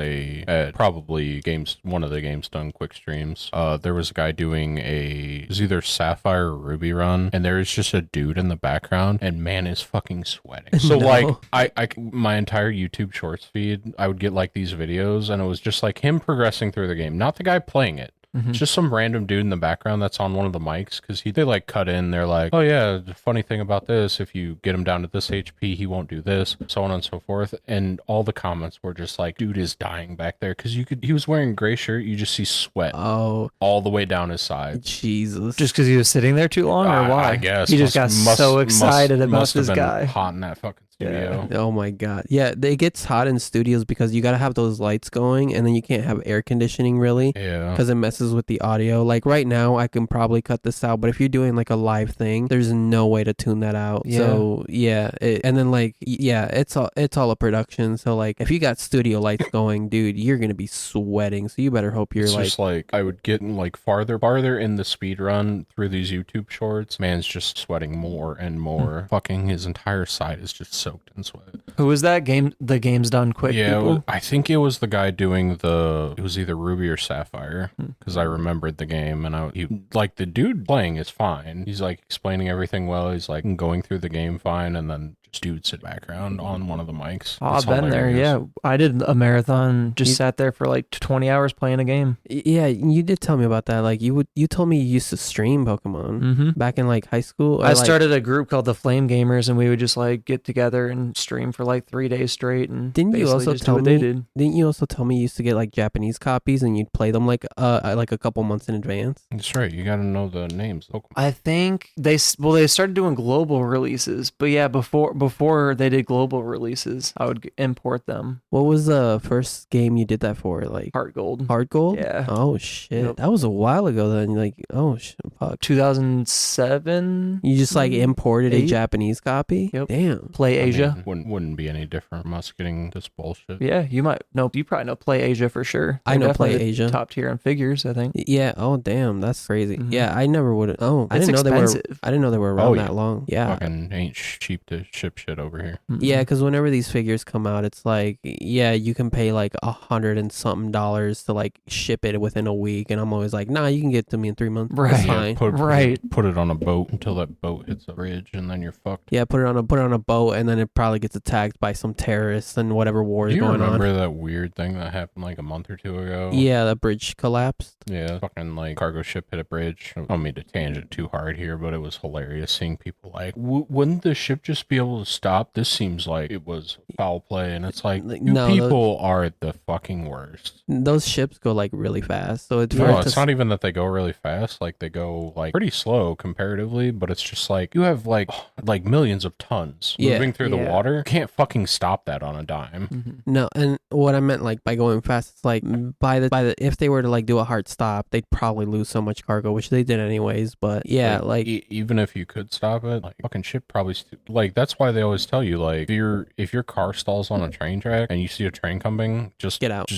probably one of the Games Done quick streams, there was a guy doing it was either Sapphire or Ruby run, and there was just a dude in the background, and man is fucking sweating. So like my entire YouTube Shorts feed, I would get like these videos, and it was just like him progressing through the game, not the guy playing it. Mm-hmm. It's just some random dude in the background that's on one of the mics, because they like cut in, they're like, oh yeah, the funny thing about this, if you get him down to this HP, he won't do this, so on and so forth. And all the comments were just like, dude is dying back there, because he was wearing a gray shirt, you just see sweat all the way down his side. Jesus. Just because he was sitting there too long, or why? I guess he just got so excited about this guy. Hot in that fucking studio. Oh my god. Yeah, it gets hot in studios because you gotta have those lights going, and then you can't have air conditioning really. Yeah. Because it messes with the audio. Like right now, I can probably cut this out, but if you're doing like a live thing, there's no way to tune that out. Yeah. So yeah, and then like it's all a production. So like if you got studio lights going, dude, you're gonna be sweating. So you better hope you're It's like. just like I would get like farther in the speed run through these YouTube shorts. Man's just sweating more and more. Fucking his entire side is just soaked in sweat. Who was that game? The game's done quick. Yeah, people? I think it was the guy doing it was either Ruby or Sapphire, because I remembered the game, and like the dude playing is fine. He's like explaining everything well. He's like going through the game fine, and then just dudes in the background on one of the mics. Oh, I've been there. Yeah, I did a marathon. Sat there for like 20 hours playing a game. Yeah, you did tell me about that. Like you told me you used to stream Pokemon back in like high school. I started a group called the Flame Gamers, and we would just like get together and stream for like 3 days straight. And didn't you also just tell do what me? they did. Didn't you also tell me you used to get like Japanese copies and you'd play them like a couple months in advance? That's right. You got to know the names. Pokemon. I think they started doing global releases, but yeah, before they did global releases, I would import them. What was the first game you did that for? Like Heart Gold. Heart Gold? Yeah. Oh shit, Yep. that was a while ago. Then like, oh shit, fuck. 2007. You just like imported a 8? Japanese copy? Yep. Damn. Play Asia. I mean, wouldn't be any different from us getting this bullshit. Yeah, you might. No, you probably know Play Asia for sure. I know They're Play definitely Asia. top tier on figures, I think. Yeah. Oh damn, that's crazy. Mhm. Yeah, I never would. Oh, I It's didn't know they were. expensive. I didn't know they were around Oh, yeah. that long. Yeah. Fucking ain't cheap to ship shit over here. Mhm. Yeah, because whenever these figures come out, it's like, yeah, you can pay like $100 and something to like ship it within a week, and I'm always like, nah, you can get it to me in 3 months. Right. It's Yeah, fine. Put it on a boat until that boat hits a bridge, and then you're fucked. Yeah, put it on a boat, and then it probably gets attacked by some terrorists and whatever war Do is you going on. remember that weird thing that happened like a month or two ago? Yeah, the bridge collapsed. Yeah, fucking like cargo ship hit a bridge. I don't mean to tangent too hard here, but it was hilarious seeing people like, wouldn't the ship just be able to stop? This seems like it was foul play, and it's like, you No, people are the fucking worst. Those ships go like really fast, so it's No, hard to it's not even that they go really fast. Like they go like pretty slow comparatively, but it's just like you have like millions of tons moving through the Yeah. water. You can't fucking stop that on a dime. Mhm. No, and what I meant like by going fast, it's like by the if they were to like do a hard stop, they'd probably lose so much cargo, which they did anyways. But yeah, like even if you could stop it, like fucking ship probably like that's why they always tell you like if your car stalls on a train track and you see a train coming, just get out.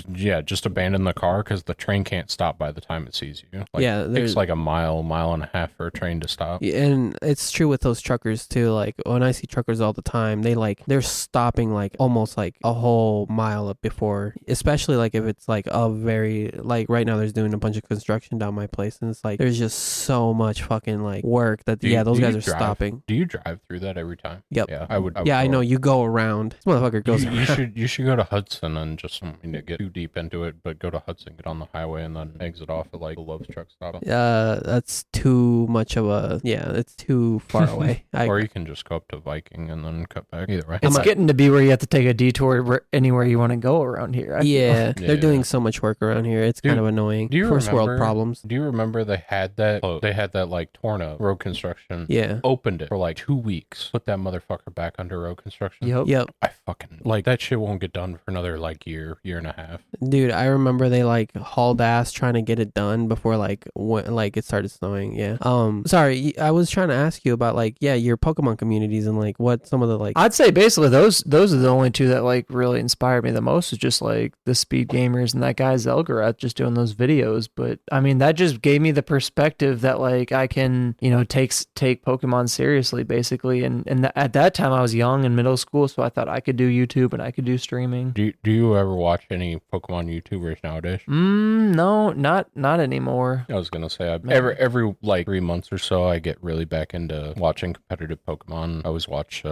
Just abandon the car because the train can't stop by the time it sees you. Like, Yeah, it there's- takes like a mile and a half for a train to stop. And it's true with those truckers too. Like when I see truckers all the time, they're stopping like almost like a whole mile up before, especially like if it's like a very like right now there's doing a bunch of construction down my place, and it's like there's just so much fucking like work that those guys are stopping. Do you drive through that every time? Yep. Yeah, I would. Yeah, I go. know you go around. This motherfucker goes. You should go to Hudson and just I mean, to get too deep into it, but go to Hudson, get on the highway, and then exit off at like the Love's truck stop. That's too much of a it's too far away. Or you can just go up to Viking and then cut back. Either way. It's getting to be where you have to take a detour anywhere you want to go around here. I feel. Yeah, they're Yeah. doing so much work around here. It's kind of annoying. Do you First world remember- problems. Do you remember they had that? Oh, they had that like torn up road construction. Yeah. Opened it for like 2 weeks. Put that motherfucker back under road construction. Yep. I fucking like that shit won't get done for another like year and a half. Dude, I remember they like hauled ass trying to get it done before like when like it started snowing. Yeah. Sorry, I was trying to ask you about like your Pokemon communities and like what some of the like. I'd say basically those are the only two that like really inspired me the most. Is just like the Speed Gamers and that guy Zelgarath just doing those videos. But I mean that just gave me the perspective that like I can take Pokemon seriously basically. And at that time I was young in middle school, so I thought I could do YouTube and I could do streaming. Do you ever watch any Pokemon YouTubers nowadays? No, not anymore. I was gonna say every like 3 months or so I get really back into watching competitive Pokemon. I always watch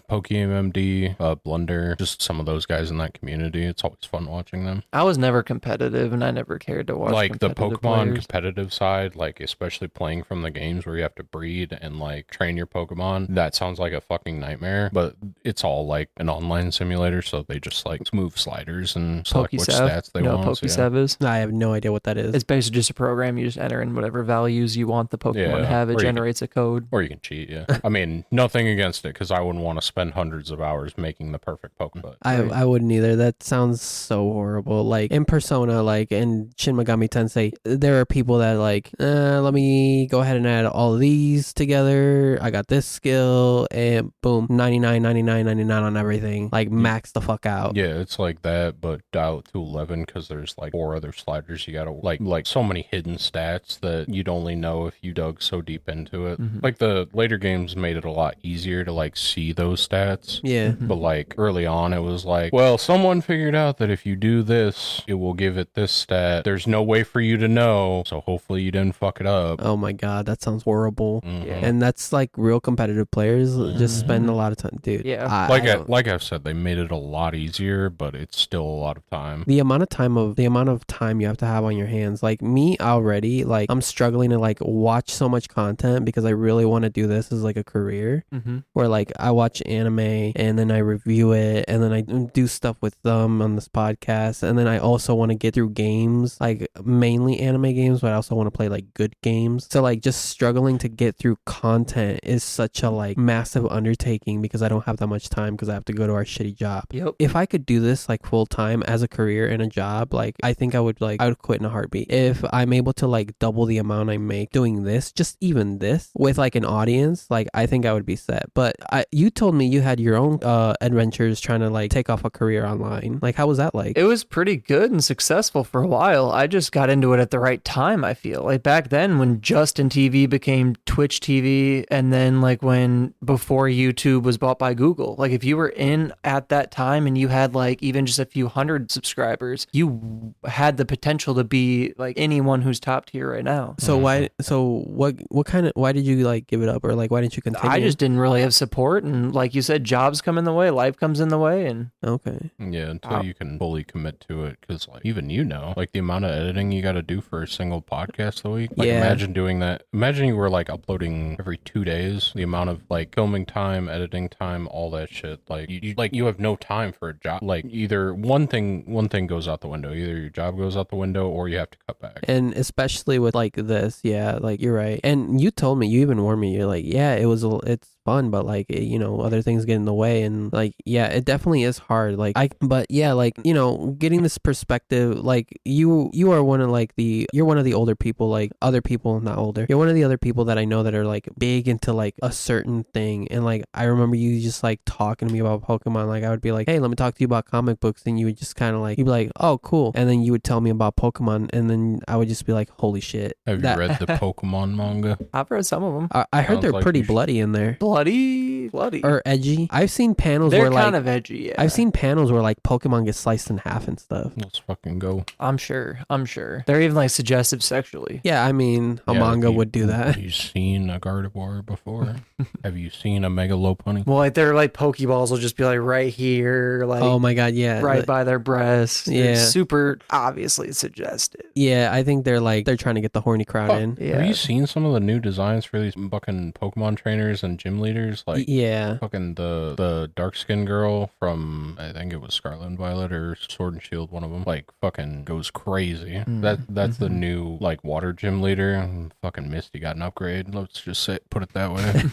PokeMMD, Blunder, just some of those guys in that community. It's always fun watching them. I was never competitive and I never cared to watch Like the competitive Pokemon players. competitive side, like especially playing from the games where you have to breed and like train your Pokemon. That sounds like a fucking nightmare, but it's all like an online simulator, so they just like move sliders and select which Pokesav. stats they You know want. what so yeah. Pokesav is? I have no idea what that is. It's basically just a program you just enter there, and whatever values you want the Pokemon to have, it or generates a code. Or you can cheat, yeah. I mean, nothing against it, because I wouldn't want to spend hundreds of hours making the perfect Pokemon. I wouldn't either. That sounds so horrible. Like in Persona, like in Shin Megami Tensei, there are people that like, let me go ahead and add all of these together. I got this skill, and boom, 99, 99, 99 on everything. Like max the fuck out. Yeah, it's like that, but dial it to 11, because there's like 4 other sliders. You gotta like so many hidden stats that you'd only know if you dug so deep into it. Like the later games made it a lot easier to like see those stats. Yeah. But like early on, it was like, well, someone figured out that if you do this, it will give it this stat. There's no way for you to know, so hopefully you didn't fuck it up. Oh my god, that sounds horrible. Yeah. And that's like real competitive players just spend a lot of time, dude. Yeah. Like I've said, they made it a lot easier, but it's still a lot of time. The amount of time you have to have on your hands, like me already, like I'm struggling to like watch so much content because I really want to do this as like a career, where like I watch anime and then I review it and then I do stuff with them on this podcast, and then I also want to get through games, like mainly anime games, but I also want to play like good games. So like just struggling to get through content is such a like massive undertaking because I don't have that much time because I have to go to our shitty job. Yep. If I could do this like full time as a career and a job, like I think I would quit in a heartbeat. If I'm able to like double the amount I make doing this, just even this with like an audience, like I think I would be set. But you told me you had your own adventures trying to like take off a career online. Like how was that like? It was pretty good and successful for a while. I just got into it at the right time, I feel. Like back then when Justin TV became Twitch TV, and then like when before YouTube was bought by Google. Like if you were in at that time and you had like even just a few hundred subscribers, you had the potential to be like anyone who's top tier right now. So why did you like give it up, or like why didn't you continue? I just didn't really have support, and like you said, jobs come in the way, life comes in the way, and okay. Yeah, until you can fully commit to it, because like even like the amount of editing you got to do for a single podcast a week. Like imagine doing that. Imagine you were like uploading every 2 days. The amount of like filming time, editing time, all that shit. Like you have no time for a job. Like either one thing goes out the window. Either your job goes out the window or you have to cut back. And especially with like this, yeah, like you're right. And you told me, you even warned me, you're like, yeah, it's fun, but like, you know, other things get in the way, and like, yeah, it definitely is hard. Like but yeah, like, you know, getting this perspective, like you are one of like you're one of the older people, like other people, not older. You're one of the other people that I know that are like big into like a certain thing. And like, I remember you just like talking to me about Pokemon. Like I would be like, hey, let me talk to you about comic books. And you would just kind of like, you'd be like, oh, cool. And then you would tell me about Pokemon. And then I would just be like, holy shit. Have you read the Pokemon manga? I've read some of them. I heard they're like pretty bloody in there. Bloody. Or edgy. I've seen panels They're where like kind of edgy, yeah. I've seen panels where like Pokemon get sliced in half and stuff. Let's fucking go. I'm sure. They're even like suggestive sexually. Yeah, I mean, a manga would do that. Have you seen a Gardevoir before? Have you seen a Megalopunny? Well, like their like Pokeballs will just be like right here, like oh my god, yeah, right by their breasts. Yeah, they're super obviously suggestive. Yeah, I think they're trying to get the horny crowd in. Yeah. Have you seen some of the new designs for these fucking Pokemon trainers and gym leaders? Like, yeah, fucking the dark skinned girl from, I think it was Scarlet and Violet or Sword and Shield, one of them, like fucking goes crazy. That's the new like water gym leader. Fucking Misty got an upgrade. Let's just put it that way.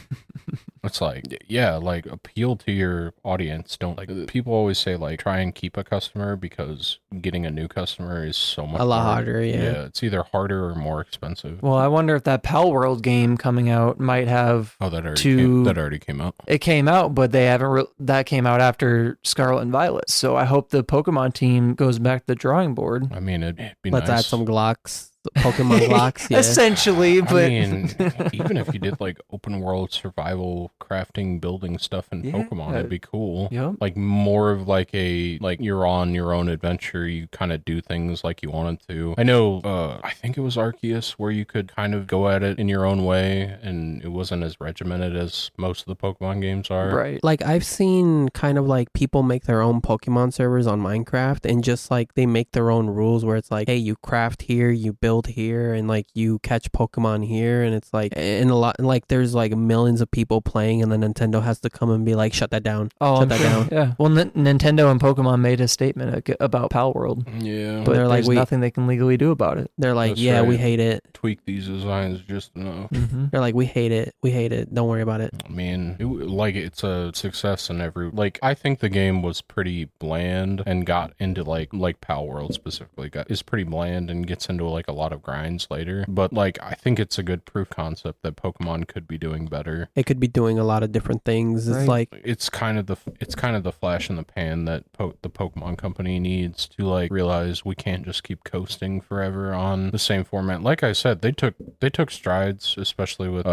It's like, yeah, like appeal to your audience. Don't like, people always say like try and keep a customer, because getting a new customer is so much a lot harder. Yeah, it's either harder or more expensive. Well, I wonder if that Pal World game coming out might have. Oh, that already came out. It came out, but they haven't. That came out after Scarlet and Violet. So I hope the Pokemon team goes back to the drawing board. I mean, it'd be let's nice. add some Glocks. Pokemon Glocks, yeah. Essentially, but I mean, even if you did like open world survival, crafting, building stuff in Pokemon, it'd be cool. Yep. Like more of like you're on your own adventure. You kind of do things like you wanted to. I know, I think it was Arceus where you could kind of go at it in your own way, and it wasn't as regimented as most of the Pokemon games are. Right. Like I've seen kind of like people make their own Pokemon servers on Minecraft, and just like they make their own rules where it's like, hey, you craft here, you build build here and like you catch Pokemon here, and it's like and a lot like there's like millions of people playing, and then Nintendo has to come and be like, shut that down. Oh, shut that down. Yeah. Well, Nintendo and Pokemon made a statement about Pal World. Yeah. But they're like, there's nothing they can legally do about it. They're like, That's yeah, we right. hate it. Tweak these designs just enough. Mm-hmm. They're like, we hate it. We hate it. Don't worry about it. I mean, it's a success in every, like, I think the game was pretty bland and got into like Pal World specifically is pretty bland and gets into like a lot of grinds later. But like, I think it's a good proof concept that Pokemon could be doing better. It could be doing a lot of different things. It's Right. like, It's kind of the flash in the pan that the Pokemon company needs to like realize we can't just keep coasting forever on the same format. Like I said, they took strides, especially with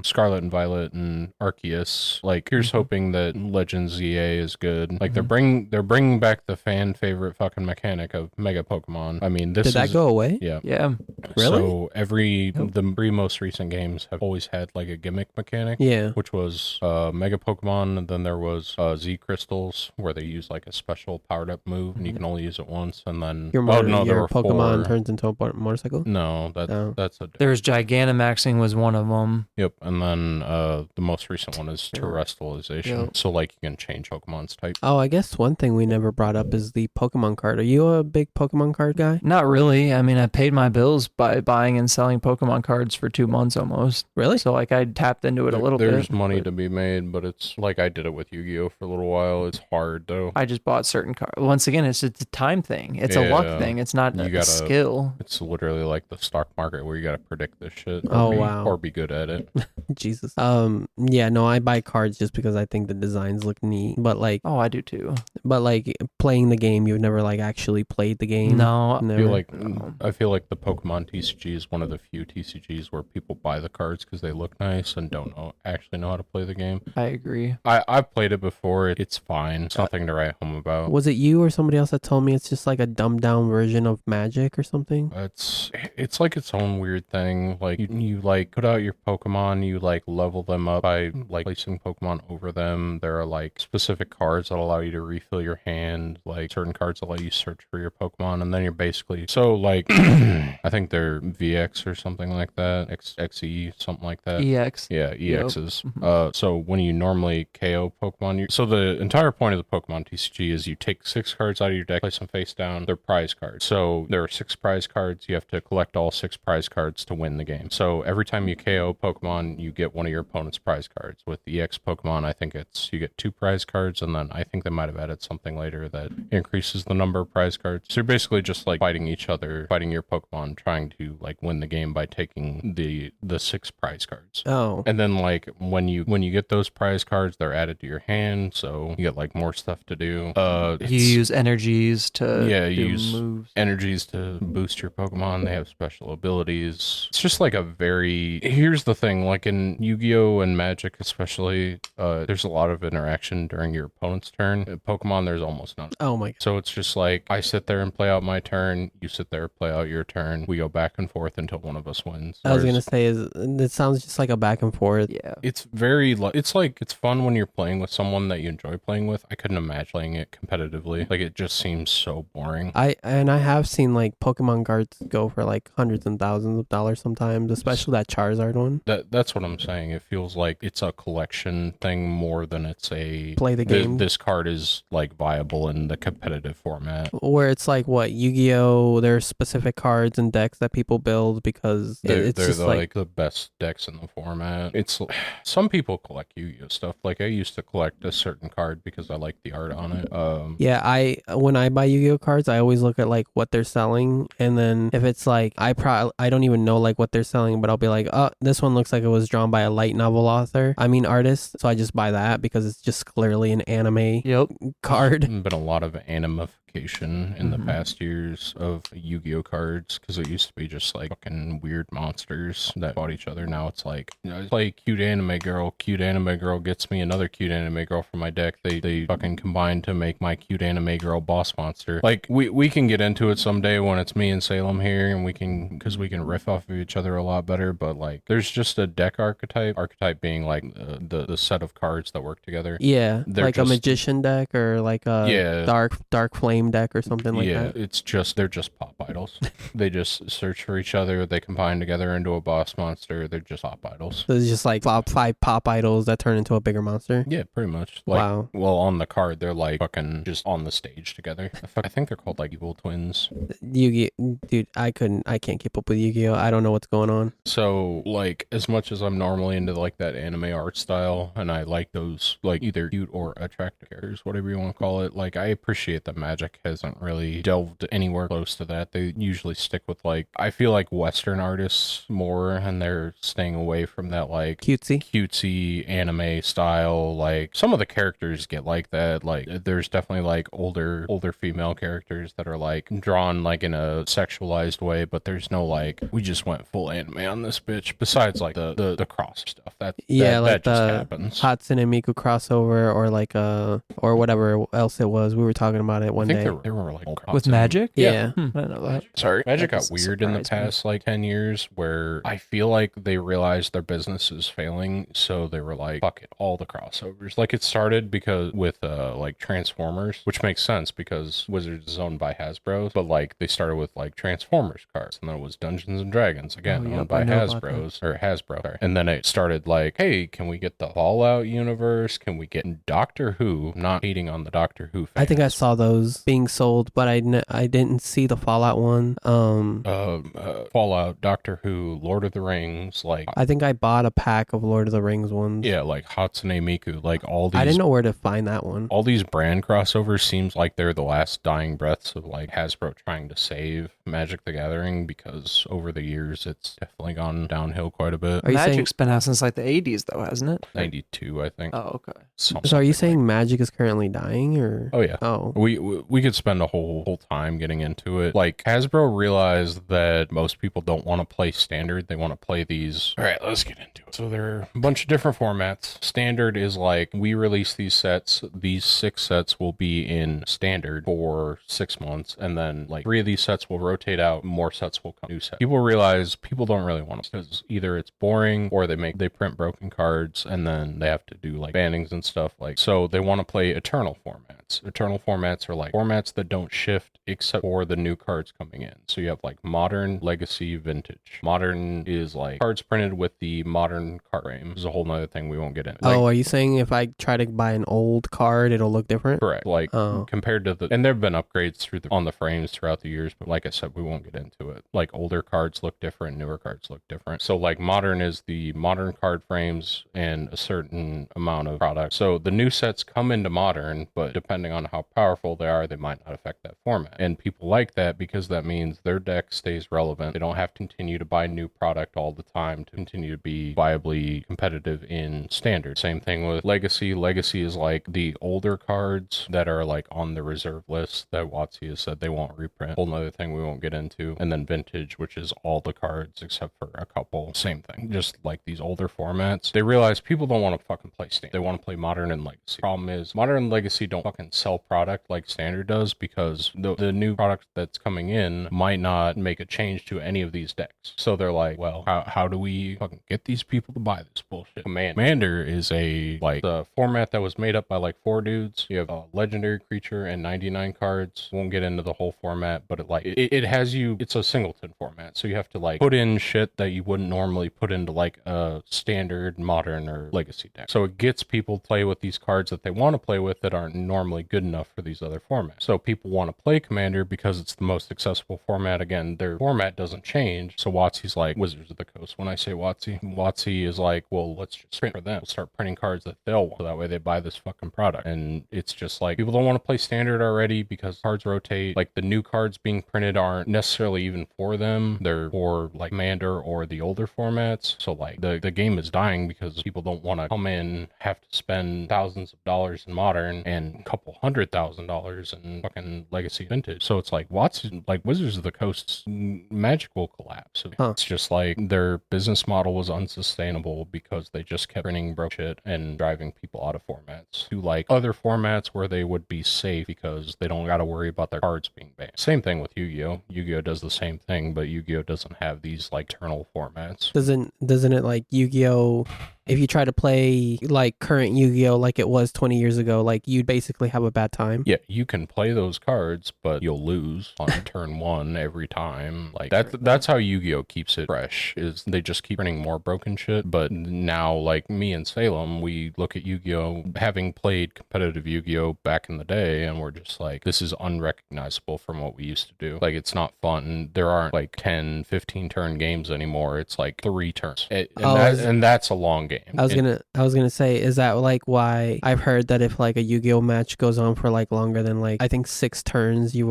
Scarlet and Violet and Arceus. Like, here's hoping that Legends EA is good. Like, they're bringing back the fan favorite fucking mechanic of Mega Pokemon. I mean, did that go away? Yeah. Yeah. Really? So the three most recent games have always had like a gimmick mechanic. Yeah. Which was Mega Pokemon, and then there was Z Crystals, where they use like a special powered up move, and you can only use it once. And then Your there were Pokemon four. turns into a motorcycle? No, Oh. that's a There's Gigantamaxing was one of them. yep. And then the most recent one is Terrestrialization. Yep. So like you can change Pokemon's type. Oh, I guess one thing we never brought up is the Pokemon card. Are you a big Pokemon card guy? Not really. I mean, I paid my bills by buying and selling Pokemon cards for 2 months almost. Really? So like I tapped into it a little There's bit. money but to be made, but it's like I did it with Yu-Gi-Oh for a little while. It's hard though. I just bought certain cards. Once again, it's a time thing. It's a luck Yeah. thing. It's not You a gotta- skill. It's literally like the stock market where you got to predict this shit. Wow. Or be good at it. Jesus. Yeah, no, I buy cards just because I think the designs look neat. But like Oh, I do too. playing the game, you've never like actually played the game. No. I Never. feel like the Pokemon TCG is one of the few TCGs where people buy the cards because they look nice and don't actually know how to play the game. I agree. I've played it before. It's fine. It's nothing to write home about. Was it you or somebody else that told me it's just like a dumbed down version of Magic or something? It's like its own weird thing. Like you like put out your Pokemon, you like level them up by like placing Pokemon over them. There are like specific cards that allow you to refill your hand. Like certain cards allow you to search for your Pokemon, and then you're basically so like I think they're VX or something like that, XE something like that. EX. Yeah, EXs. Yep. So when you normally KO Pokemon, so the entire point of the Pokemon TCG is you take 6 cards out of your deck, place them face down. They're prize cards. So there are 6 prize cards. You have to collect all 6 prize cards to win the game. So every time you KO Pokemon, you get one of your opponent's prize cards. With EX Pokemon, I think you get 2 prize cards, and then I think they might have added something later that increases the number of prize cards. So you're basically just like fighting each other, fighting your Pokemon, trying to like win the game by taking the 6 prize cards. Oh. And then like when you get those prize cards, they're added to your hand, so you get like more stuff to do. You use energies to you do use moves. energies to boost your Pokemon. They have special abilities. It's just like here's the thing, like in Yu-Gi-Oh and Magic especially, there's a lot of interaction during your opponent's turn. In Pokemon, there's almost none. Oh my god. So it's just like I sit there and play out my turn, you sit there, play out your turn. We go back and forth until one of us wins. I was gonna say it sounds just like a back and forth. Yeah. It's it's fun when you're playing with someone that you enjoy playing with. I couldn't imagine playing it competitively. Like it just seems so boring. I have seen like Pokemon cards go for like hundreds and thousands of dollars sometimes, especially that Charizard one. That's what I'm saying. It feels like it's a collection thing more than it's a Play the game. This card is like viable in the competitive format. Where it's like what Yu-Gi-Oh, there's specific cards and decks that people build because They're just like the best decks in the format. It's some people collect Yu-Gi-Oh stuff. Like I used to collect a certain card because I like the art on it. Yeah, when I buy Yu-Gi-Oh cards, I always look at like what they're selling, and then if it's like I don't even know like what they're selling, but I'll be like, oh, this one looks like it was drawn by a light novel artist, so I just buy that because it's just clearly an anime Yep. card. Been a lot of animification in the past years of Yu-Gi-Oh cards because it used to be just like fucking weird monsters that fought each other. Now it's like, I play cute anime girl gets me another cute anime girl from my deck. They fucking combine to make my cute anime girl boss monster. Like we can get into it someday when it's me and Salem here, and we can riff off of each other a lot better. But like, there's just a deck archetype being like the set of cards that work together. Yeah, They're like just- a magician deck or like a Yeah. dark flame deck or something like Yeah, that. they're just pop idols. They just search for each other. They combine together into a boss monster. They're just pop idols. So it's just like five pop idols that turn into a bigger monster. Yeah, pretty much. Like, Wow. well, on the card, they're like fucking just on the stage together. I think they're called like evil twins. Yu-Gi, dude, I can't keep up with Yu-Gi-Oh. I don't know what's going on. So, like, as much as I'm normally into like that anime art style, and I like those like either cute or attractive characters, whatever you want to call it, like I appreciate that Magic hasn't really delved anywhere close to that. They usually stick with like, I feel like Western artists more, and they're staying away from that like cutesy anime style. Like some of the characters get like that. Like there's definitely like older female characters that are like drawn like in a sexualized way, but there's no like we just went full anime on this bitch. Besides like the cross stuff that Like just the happens. Hatsune and Miku crossover or like or whatever else it was. We were talking about it one I think day. there were like With Magic? Yeah. I didn't know that. Sorry, Magic got That weird in the doesn't surprise me. past like 10 years where I feel like they realized their business is failing, so they were like, fuck it, all the crossovers. Like it started because with like Transformers, which makes sense because Wizards is owned by Hasbro, but like they started with like Transformers cards, and then it was Dungeons and Dragons again, Oh, yep, owned by I know about Hasbro. Sorry. And then it started like, hey, can we get the Fallout universe? Can we get Doctor Who? Not hating on the Doctor Who fans. I think I saw those being sold, but I didn't see the Fallout one. Fallout, Doctor Who, Lord of the Rings, like I think I bought a pack of Lord of the Rings ones. yeah, like Hatsune Miku, like all these. I didn't know where to find that one. All these brand crossovers seems like they're the last dying breaths of like Hasbro trying to save Magic the Gathering, because over the years it's definitely gone downhill quite a bit. Are you Magic's saying? been out since like the 80s, though, hasn't it? 92, I think. Oh, okay. So are you saying Magic is currently dying, or? Oh yeah. Oh, We could spend a whole time getting into it. Like Hasbro realized that most people don't want to play standard; they want to play these. All right, let's get into it. So there are a bunch of different formats. Standard is like we release these sets. These 6 sets will be in standard for 6 months, and then like 3 of these sets will rotate out. More sets will come. New sets. People realize people don't really want to because either it's boring or they print broken cards, and then they have to do like bannings and stuff. Like so, they want to play eternal formats. Eternal formats are like formats that don't shift except for the new cards coming in. So you have like modern, legacy, vintage. Modern is like cards printed with the modern card frame. This is a whole nother thing we won't get into. Like, oh, are you saying if I try to buy an old card, it'll look different? correct. Like Oh. compared to and there have been upgrades on the frames throughout the years, but like I said, we won't get into it. Like older cards look different, newer cards look different. So like modern is the modern card frames and a certain amount of product. So the new sets come into modern, but depending on how powerful they are, they might not affect that format. And people like that because that means their deck stays relevant. They don't have to continue to buy new product all the time to continue to be viably competitive in standard. Same thing with legacy. Legacy is like the older cards that are like on the reserve list that WotC has said they won't reprint. Whole nother thing we won't get into. And then vintage, which is all the cards except for a couple. Same thing. Just like these older formats. They realize people don't want to fucking play standard. They want to play modern and legacy. Problem is modern and legacy don't fucking sell product like standard does, because the new product that's coming in might not make a change to any of these decks. So they're like, well, how do we fucking get these people to buy this bullshit? Commander is a format that was made up by like 4 dudes. You have a legendary creature and 99 cards. Won't get into the whole format, but it has you. It's a singleton format, so you have to like put in shit that you wouldn't normally put into like a standard, modern, or legacy deck. So it gets people to play with these cards that they want to play with that aren't normally good enough for these other formats. So people want to play Commander because it's the most accessible format. Again, their format doesn't change. So WotC's like Wizards of the Coast. When I say WotC is like, well, let's just print for them. We'll start printing cards that they'll want, so that way they buy this fucking product. And it's just like people don't want to play standard already because cards rotate. Like the new cards being printed aren't necessarily even for them. They're for like Commander or the older formats. So like the game is dying because people don't want to come in, have to spend thousands of dollars in modern and a couple couple $100,000 in fucking legacy vintage. So it's like Wizards of the Coast's Magic will collapse. It's just like their business model was unsustainable because they just kept printing broke shit and driving people out of formats to like other formats where they would be safe because they don't got to worry about their cards being banned. Same thing with Yu-Gi-Oh! Yu-Gi-Oh! Does the same thing, but Yu-Gi-Oh! Doesn't have these like eternal formats. Doesn't it like Yu-Gi-Oh! If you try to play like current Yu-Gi-Oh! Like it was 20 years ago, like you'd basically have a bad time? Yeah, you can play those cards, but you'll lose on turn one every time. Like that's how Yu-Gi-Oh! Keeps it fresh, is they just keep printing more broken shit. But now, like me and Salem, we look at Yu-Gi-Oh! Having played competitive Yu-Gi-Oh! Back in the day, and we're just like, this is unrecognizable from what we used to do. Like, it's not fun. There aren't like 10, 15 turn games anymore. It's like 3 turns. And that's a long game. I was gonna say, is that like why I've heard that if like a Yu-Gi-Oh! Match goes on for like longer than like I think 6 turns, it's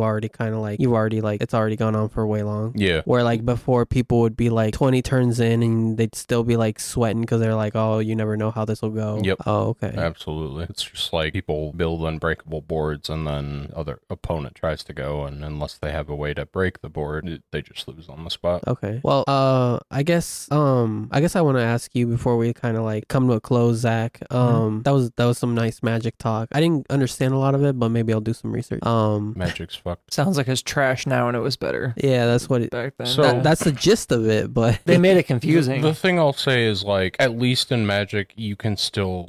already gone on for way long. Yeah. Where like before people would be like 20 turns in and they'd still be like sweating because they're like, oh, you never know how this will go. Yep. Oh, okay. Absolutely. It's just like people build unbreakable boards and then other opponent tries to go, and unless they have a way to break the board, they just lose on the spot. Okay. Well, I guess I want to ask you before we kind of like come to a close, Zach. That was some nice Magic talk. I didn't understand a lot of it, but maybe I'll do some research. Magic's fucked. Sounds like it's trash now and it was better. Yeah, that's what it back then. So that's the gist of it, but they made it confusing. The thing I'll say is like, at least in Magic, you can still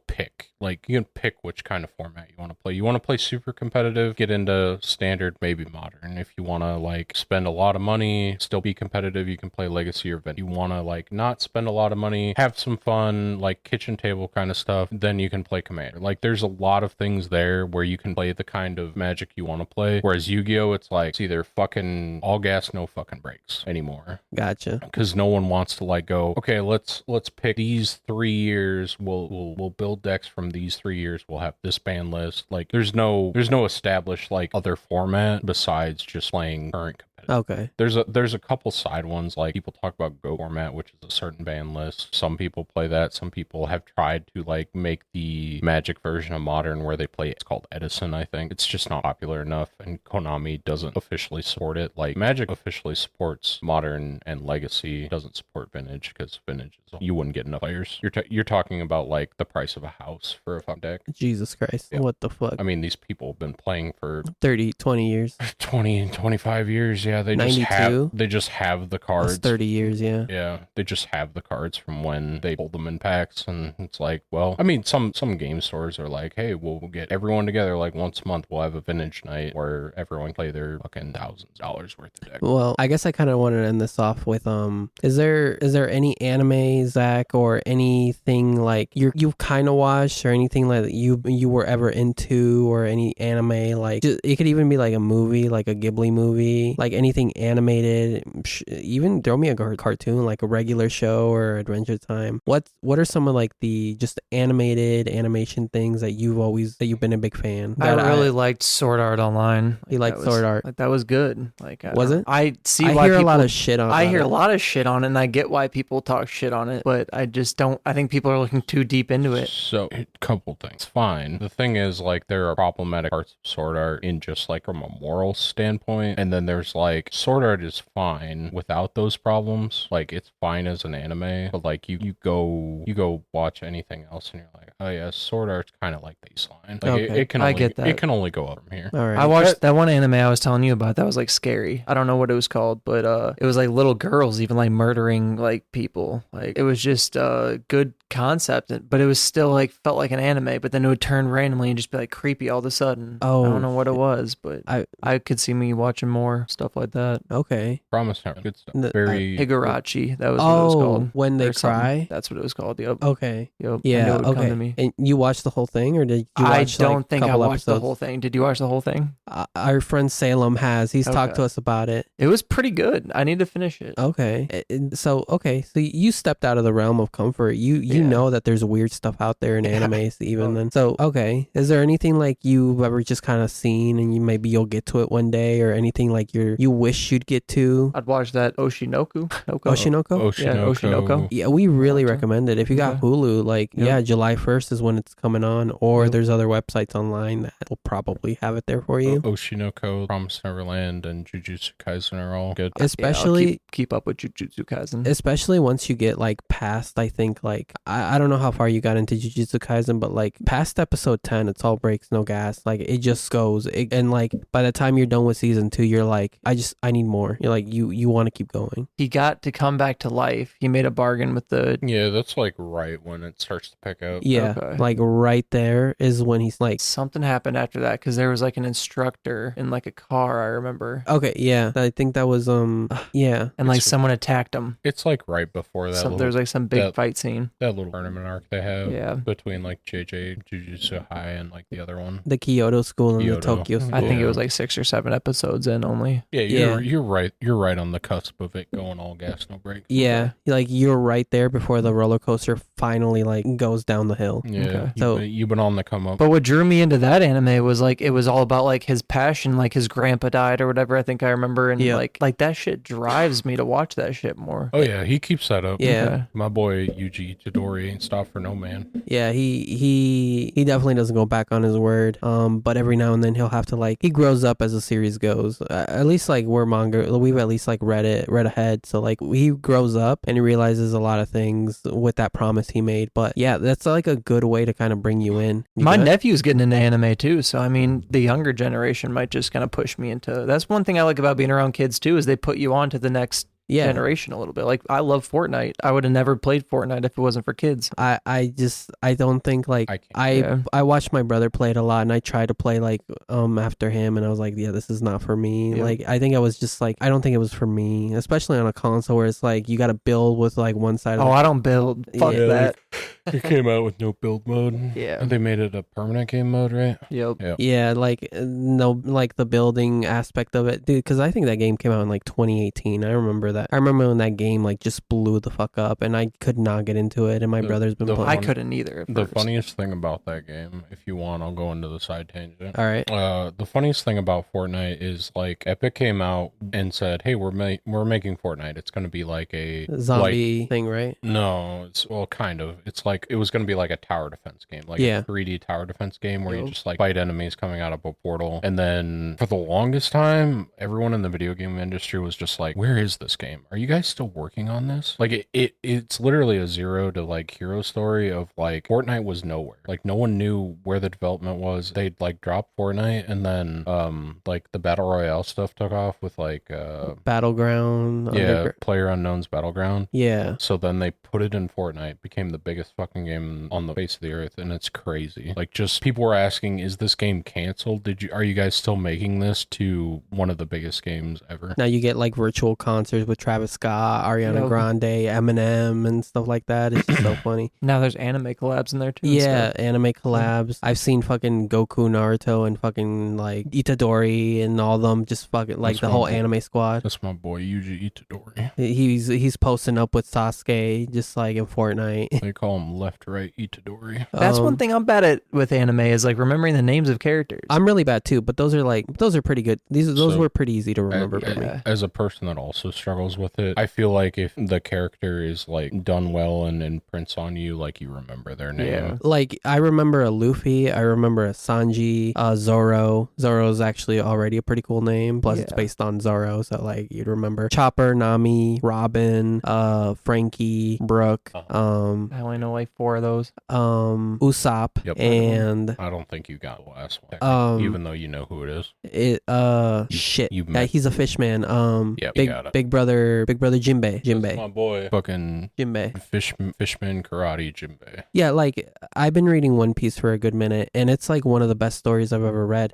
pick. Like, you can pick which kind of format you want to play. You want to play super competitive, get into standard, maybe modern. If you want to like spend a lot of money, still be competitive, you can play legacy or event. You want to like not spend a lot of money, have some fun, like kitchen table kind of stuff, then you can play Commander. Like, there's a lot of things there where you can play the kind of Magic you want to play. Whereas Yu-Gi-Oh! It's like, it's either fucking all gas, no fucking brakes anymore. Gotcha. Because no one wants to like go, okay, let's pick these 3 years. We'll build decks from these 3 years. We'll have this ban list. Like, there's no established like other format besides just playing current competitive. Okay. There's a couple side ones, like people talk about Go format, which is a certain ban list. Some people play that. Some people have tried to like make the Magic version of Modern where they play, it's called Edison, I think. It's just not popular enough, and Konami doesn't officially support it. Like, Magic officially supports Modern and Legacy, doesn't support Vintage, because Vintage is, you wouldn't get enough players. You're talking about like the price of a house for a fun deck. Jesus Christ. Yeah. What the fuck? I mean, these people have been playing for 30, 20 years. 20 and 25 years. Yeah, they 92? just have the cards. That's 30 years, yeah. Yeah, they just have the cards from when they pulled them in packs, and it's like, well, I mean, some game stores are like, hey, we'll get everyone together like once a month. We'll have a vintage night where everyone play their fucking $thousands worth of deck. Well, I guess I kind of wanted to end this off with is there any anime, Zach, or anything like you've kind of watched, or anything like you were ever into, or any anime, like it could even be like a movie, like a Ghibli movie, like anything animated, even throw me a cartoon, like a regular show or Adventure Time. What are some of like the just animated animation things that you've been a big fan? I really liked Sword Art Online. You liked Sword Art? Like, that was good. Like, was it? I hear a lot of shit on it. I hear a lot of shit on it, and I get why people talk shit on it, but I just don't. I think people are looking too deep into it. So, a couple things. Fine. The thing is, like, there are problematic parts of Sword Art in just like from a moral standpoint, and then there's like Sword Art is fine without those problems. Like, it's fine as an anime, but like you go watch anything else, and you're like, oh yeah, Sword Art's kind of like baseline. Like, okay. I get that. It can only go up from here. All right. I watched that one anime I was telling you about. That was like scary. I don't know what it was called, but it was like little girls even like murdering like people. Like, it was just a good concept, but it was still like felt like an anime, but then it would turn randomly and just be like creepy all of a sudden. Oh, I don't know what it was, but I could see me watching more stuff like that. Okay. Promise her. Good stuff. Very Higurashi. That was what it was called. When they cry? That's what it was called. Yep. Okay. Yep. Yeah. Okay. Come to me. And you watched the whole thing, or did you watch I don't like, think I couple watched episodes? the whole thing. Did you watch the whole thing? Our friend Salem has. He's talked to us about it. It was pretty good. I need to finish it. Okay. So you stepped out of the realm of comfort. You know that there's weird stuff out there in animes even then. So, okay. Is there anything like you've ever just kind of seen and you'll get to it one day, or anything like you've you wish you'd get to. I'd watch that Oshinoko. Oshinoko? Yeah, Oshinoko. Yeah, we really Naruto. recommend it. If you got Okay. Hulu, like, Yep. yeah, July 1st is when it's coming on, or Yep. there's other websites online that will probably have it there for you. Oshinoko, Promised Neverland, and Jujutsu Kaisen are all good. Especially, Yeah, I'll keep up with Jujutsu Kaisen. especially once you get like past, I think, like, I don't know how far you got into Jujutsu Kaisen, but like past episode 10, it's all breaks, no gas. Like, it just goes. And like, by the time you're done with season 2, you're like, I need more. You're like, you want to keep going. He got to come back to life. He made a bargain with the. Yeah, that's like right when it starts to pick up. Yeah. Okay. Like, right there is when he's like, Something happened after that because there was like an instructor in like a car. I remember, okay, yeah. I think that was, yeah. and like It's- someone attacked him. It's like right before that There was like some big that- fight scene. that little tournament arc they have Yeah. between like JJ Jujutsu High and like the other one. The Kyoto school and the Kyoto. Tokyo school. I think it Yeah. was like 6 or 7 episodes in only. Yeah, Yeah. you're right. You're right on the cusp of it going all gas, no brakes. Yeah, like you're right there before the roller coaster finally like goes down the hill. Yeah. Okay. So- You've been on the come up. But what drew me into that anime was like it was all about like his passion, like his grandpa died or whatever. I think I remember, and Yeah. like that shit drives me to watch that shit more. Oh yeah, he keeps that up. Yeah. Okay. My boy Yuji Itadori ain't stopped for no man. Yeah, he definitely doesn't go back on his word. But every now and then he'll have to like he grows up as the series goes. At least like we're manga, we've at least like read ahead. So like he grows up and he realizes a lot of things with that promise he made. But yeah, that's like a good way to kind of bring you in. You My good? nephew's getting into anime too, so I mean, the younger generation might just kind of push me into. That's one thing I like about being around kids too, is they put you on to the next Yeah. generation a little bit. Like I love Fortnite. I would have never played Fortnite if it wasn't for kids. I don't think like I can't. I watched my brother play it a lot and I tried to play like after him and I was like, yeah, this is not for me. Yeah. Like I think I was just like I don't think it was for me, especially on a console where it's like you got to build with like one side of Oh, I don't build. Fuck Yeah, that. It came out with no build mode. Yeah. And they made it a permanent game mode, right? Yep. Yeah. yeah, like no like the building aspect of it, dude, because I think that game came out in like 2018. I remember that. I remember when that game like just blew the fuck up and I could not get into it and my The- brother's been the playing. I one- couldn't either. At The first. funniest thing about that game, if you want, I'll go into the side tangent. All right. The funniest thing about Fortnite is like Epic came out and said, "Hey, we're making Fortnite. It's going to be like a Zombie thing, right? No, it's well, kind of. It's like it was going to be like a tower defense game, like Yeah. a 3D tower defense game where you Yep. just like fight enemies coming out of a portal. And then for the longest time, everyone in the video game industry was just like, "Where is this game? Are you guys still working on this?" Like it's literally a zero to like hero story of like Fortnite was nowhere. Like no one knew where the development was. They'd like dropped Fortnite and then like the battle royale stuff took off with like Battleground. PlayerUnknown's Battleground. Yeah. So then they put it in Fortnite, became the biggest fucking game on the face of the earth, and it's crazy. Like, just people were asking, "Is this game canceled? Are you guys still making this?" To one of the biggest games ever. Now you get like virtual concerts with Travis Scott, Ariana Yep. Grande, Eminem, and stuff like that. It's just so funny. Now there's anime collabs in there too. and Yeah, stuff. anime collabs. I've seen fucking Goku, Naruto, and fucking like Itadori and all them. Just fucking like That's the my whole boy. anime squad. That's my boy Yuji Itadori. He's posting up with Sasuke just like in Fortnite. They call him Left Right Itadori. That's one Um, thing I'm bad at with anime is like remembering the names of characters. I'm really bad too, but those are pretty good. Those So, were pretty easy to remember for me. yeah. As a person that also struggles with it, I feel like if the character is like done well and imprints on you, like you remember their name. Yeah. Like I remember a Luffy, I remember a Sanji, Zoro. Zoro's actually already a pretty cool name. Plus it's Yeah. based on Zoro, so like you'd remember Chopper, Nami, Robin, Frankie, Brooke, I only know like 4 of those. Usopp, Yep. and I don't think you got the last one, Um, even though you know who it is. shit. you Yeah, met- he's a fishman. Yep, you got it. Big brother Jinbei. That's my boy. Fucking Jinbei. Fishman Karate Jinbei. Yeah, like I've been reading One Piece for a good minute and it's like one of the best stories I've ever read.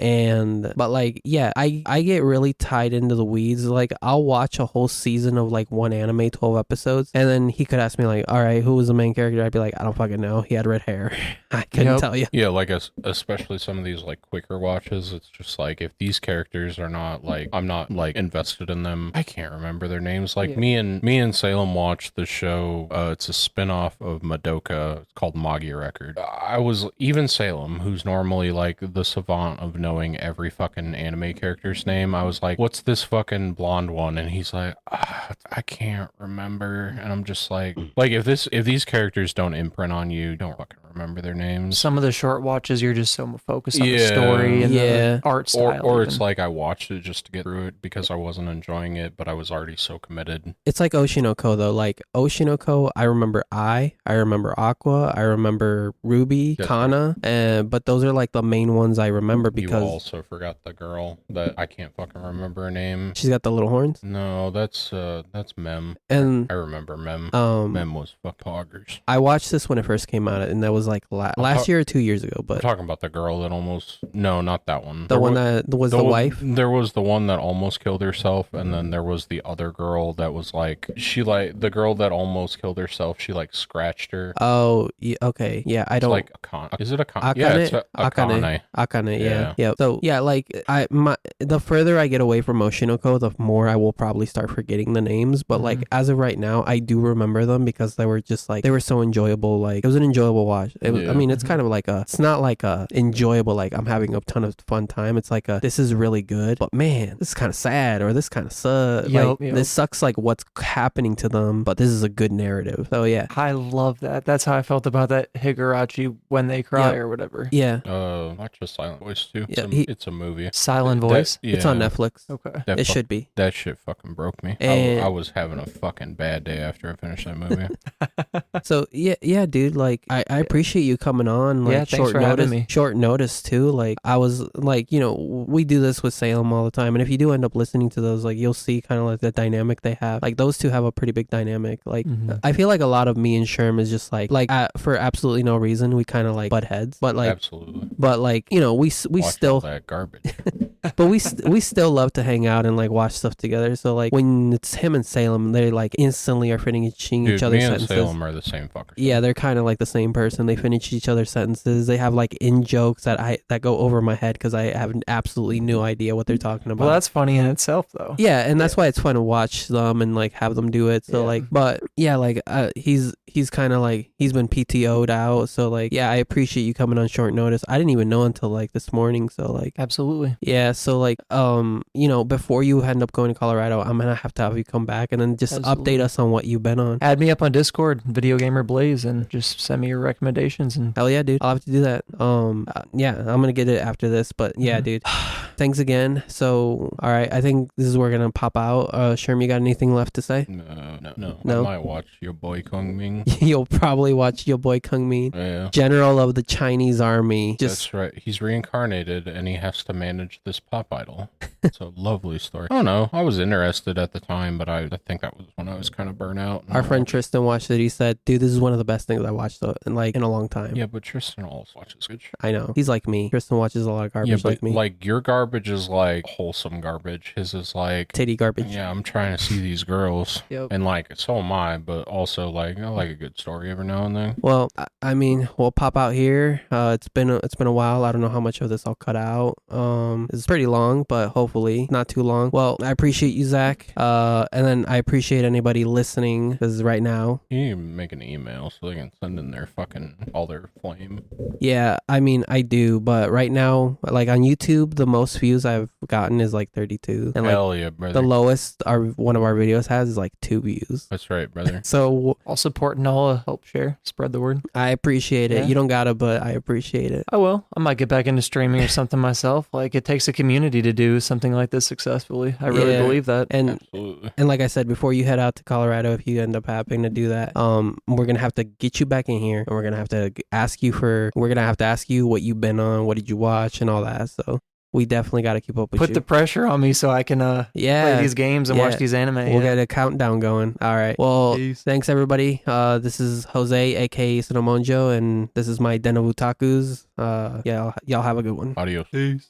But like, yeah, I get really tied into the weeds. Like I'll watch a whole season of like one anime, 12 episodes, and then he could ask me like, all right, who was the main character? I'd be like, like, I don't fucking know. He had red hair. I couldn't tell you. Yeah, like especially some of these like quicker watches, it's just like if these characters are not like I'm not like invested in them, I can't remember their names. Like me and Salem watched the show. It's a spin-off of Madoka. It's called Magi Record. I was even Salem, who's normally like the savant of knowing every fucking anime character's name. I was like, what's this fucking blonde one? And he's like, I can't remember. And I'm just like if these characters don't imprint on you, don't fucking remember their names. Some of the short watches, you're just so focused on the story and the art style. Or it's like I watched it just to get through it because I wasn't enjoying it, but I was already so committed. It's like Oshinoko though. Like Oshinoko, I remember I remember Aqua, I remember Ruby, Kana, but those are like the main ones I remember because... You also forgot the girl that I can't fucking remember her name. She's got the little horns? No, that's Mem. And I remember Mem. Mem was fuck poggers. I watched this when it first came out, and that was like last year or 2 years ago. But I'm talking about the girl that almost... No, not that one. The one that was the wife? There was the one that almost killed herself, and then there was the other girl that was like... The girl that almost killed herself, she like scratched her. Oh, okay. Yeah, I don't... It's like is it Akane? Akane? Yeah, it's Akane. Akane, yeah. So, yeah, like, the further I get away from Oshinoko, the more I will probably start forgetting the names. But, like, as of right now, I do remember them because they were just, like, they were so enjoyable. Like, it was an enjoyable watch. It was, I mean, it's kind of like it's not like a enjoyable, like, I'm having a ton of fun time. It's like this is really good, but man, this is kind of sad, or this kind of sucks. This sucks, like, what's happening to them, but this is a good narrative. So, yeah. I love that. That's how I felt about that Higurashi When They Cry or whatever. Yeah. Watch a Silent Voice too. Yeah, it's a movie. Silent Voice? It's on Netflix. Okay. It should be. That shit fucking broke me. I was having a fucking bad day after I finished that movie. So yeah, dude. Like I appreciate you coming on. Like thanks for having me. Short notice too. Like I was like, we do this with Salem all the time, and if you do end up listening to those, like you'll see kind of like the dynamic they have. Like those two have a pretty big dynamic. Like I feel like a lot of me and Sherm is just like for absolutely no reason we kind of like butt heads. But like absolutely. But like we Watch still all that garbage. But we still love to hang out and like watch stuff together. So like when it's him and Salem, they like instantly are finishing each other's sentences. Me and Salem are the same fuckers. Yeah, they're kind of like the same person. They finish each other's sentences. They have like in jokes that go over my head because I have absolutely no idea what they're talking about. Well, that's funny in itself, though. Yeah, and that's why it's fun to watch them and like have them do it. So like, but yeah, like he's kind of like he's been PTO'd out. So like, yeah, I appreciate you coming on short notice. I didn't even know until like this morning. So like, absolutely. Yeah. So like, before you end up going to Colorado, I'm gonna have to have you come back and then just update us on what you've been on. Add me up on Discord, videogamerblaze, and just send me your recommendations. And hell yeah, dude, I'll have to do that. Yeah, I'm gonna get it after this, but yeah, dude, thanks again. So all right, I think this is where we're gonna pop out. Sherm, you got anything left to say? No. I might watch your boy Kung Ming. You'll probably watch your boy Kung Ming, General of the Chinese Army. That's right. He's reincarnated and he has to manage this pop idol. It's a lovely story. I don't know. I was interested at the time, but I think that was when I was kind of burnt out. Our friend Tristan watched it. He said, "Dude, this is one of the best things I watched in a long time." Yeah, but Tristan also watches good shit. I know. He's like me. Tristan watches a lot of garbage like me. Like your garbage is like wholesome garbage. His is like titty garbage. Yeah, I'm trying to see these girls. Yep. And like so am I, but also like I like a good story every now and then. Well, I mean, we'll pop out here. It's been a while. I don't know how much of this I'll cut out. It's pretty long, but hopefully not too long. Well, I appreciate you, Zach. And then I appreciate anybody listening because right now you need to make an email so they can send in their all their flame. Yeah, I mean I do, but right now, like on YouTube, the most views I've gotten is like 32, and like hell yeah, brother. The lowest one of our videos has is like 2 views. That's right, brother. So all support and all help share, spread the word. I appreciate it. You don't gotta, but I appreciate it. I will. I might get back into streaming or something myself. Like it takes a community to do something like this successfully. I really believe that. And absolutely. And like I said, before you head out to Colorado, if you end up having to do that, we're gonna have to get you back in here, and we're gonna have to ask you what you've been on, what did you watch, and all that. So we definitely got to keep up with you. Put the pressure on me so I can play these games and watch these anime. We'll get a countdown going. All right. Well, thanks everybody. This is Jose, aka Sonomonjo, and this is my Den of Otakus. Y'all have a good one. Adios. Peace.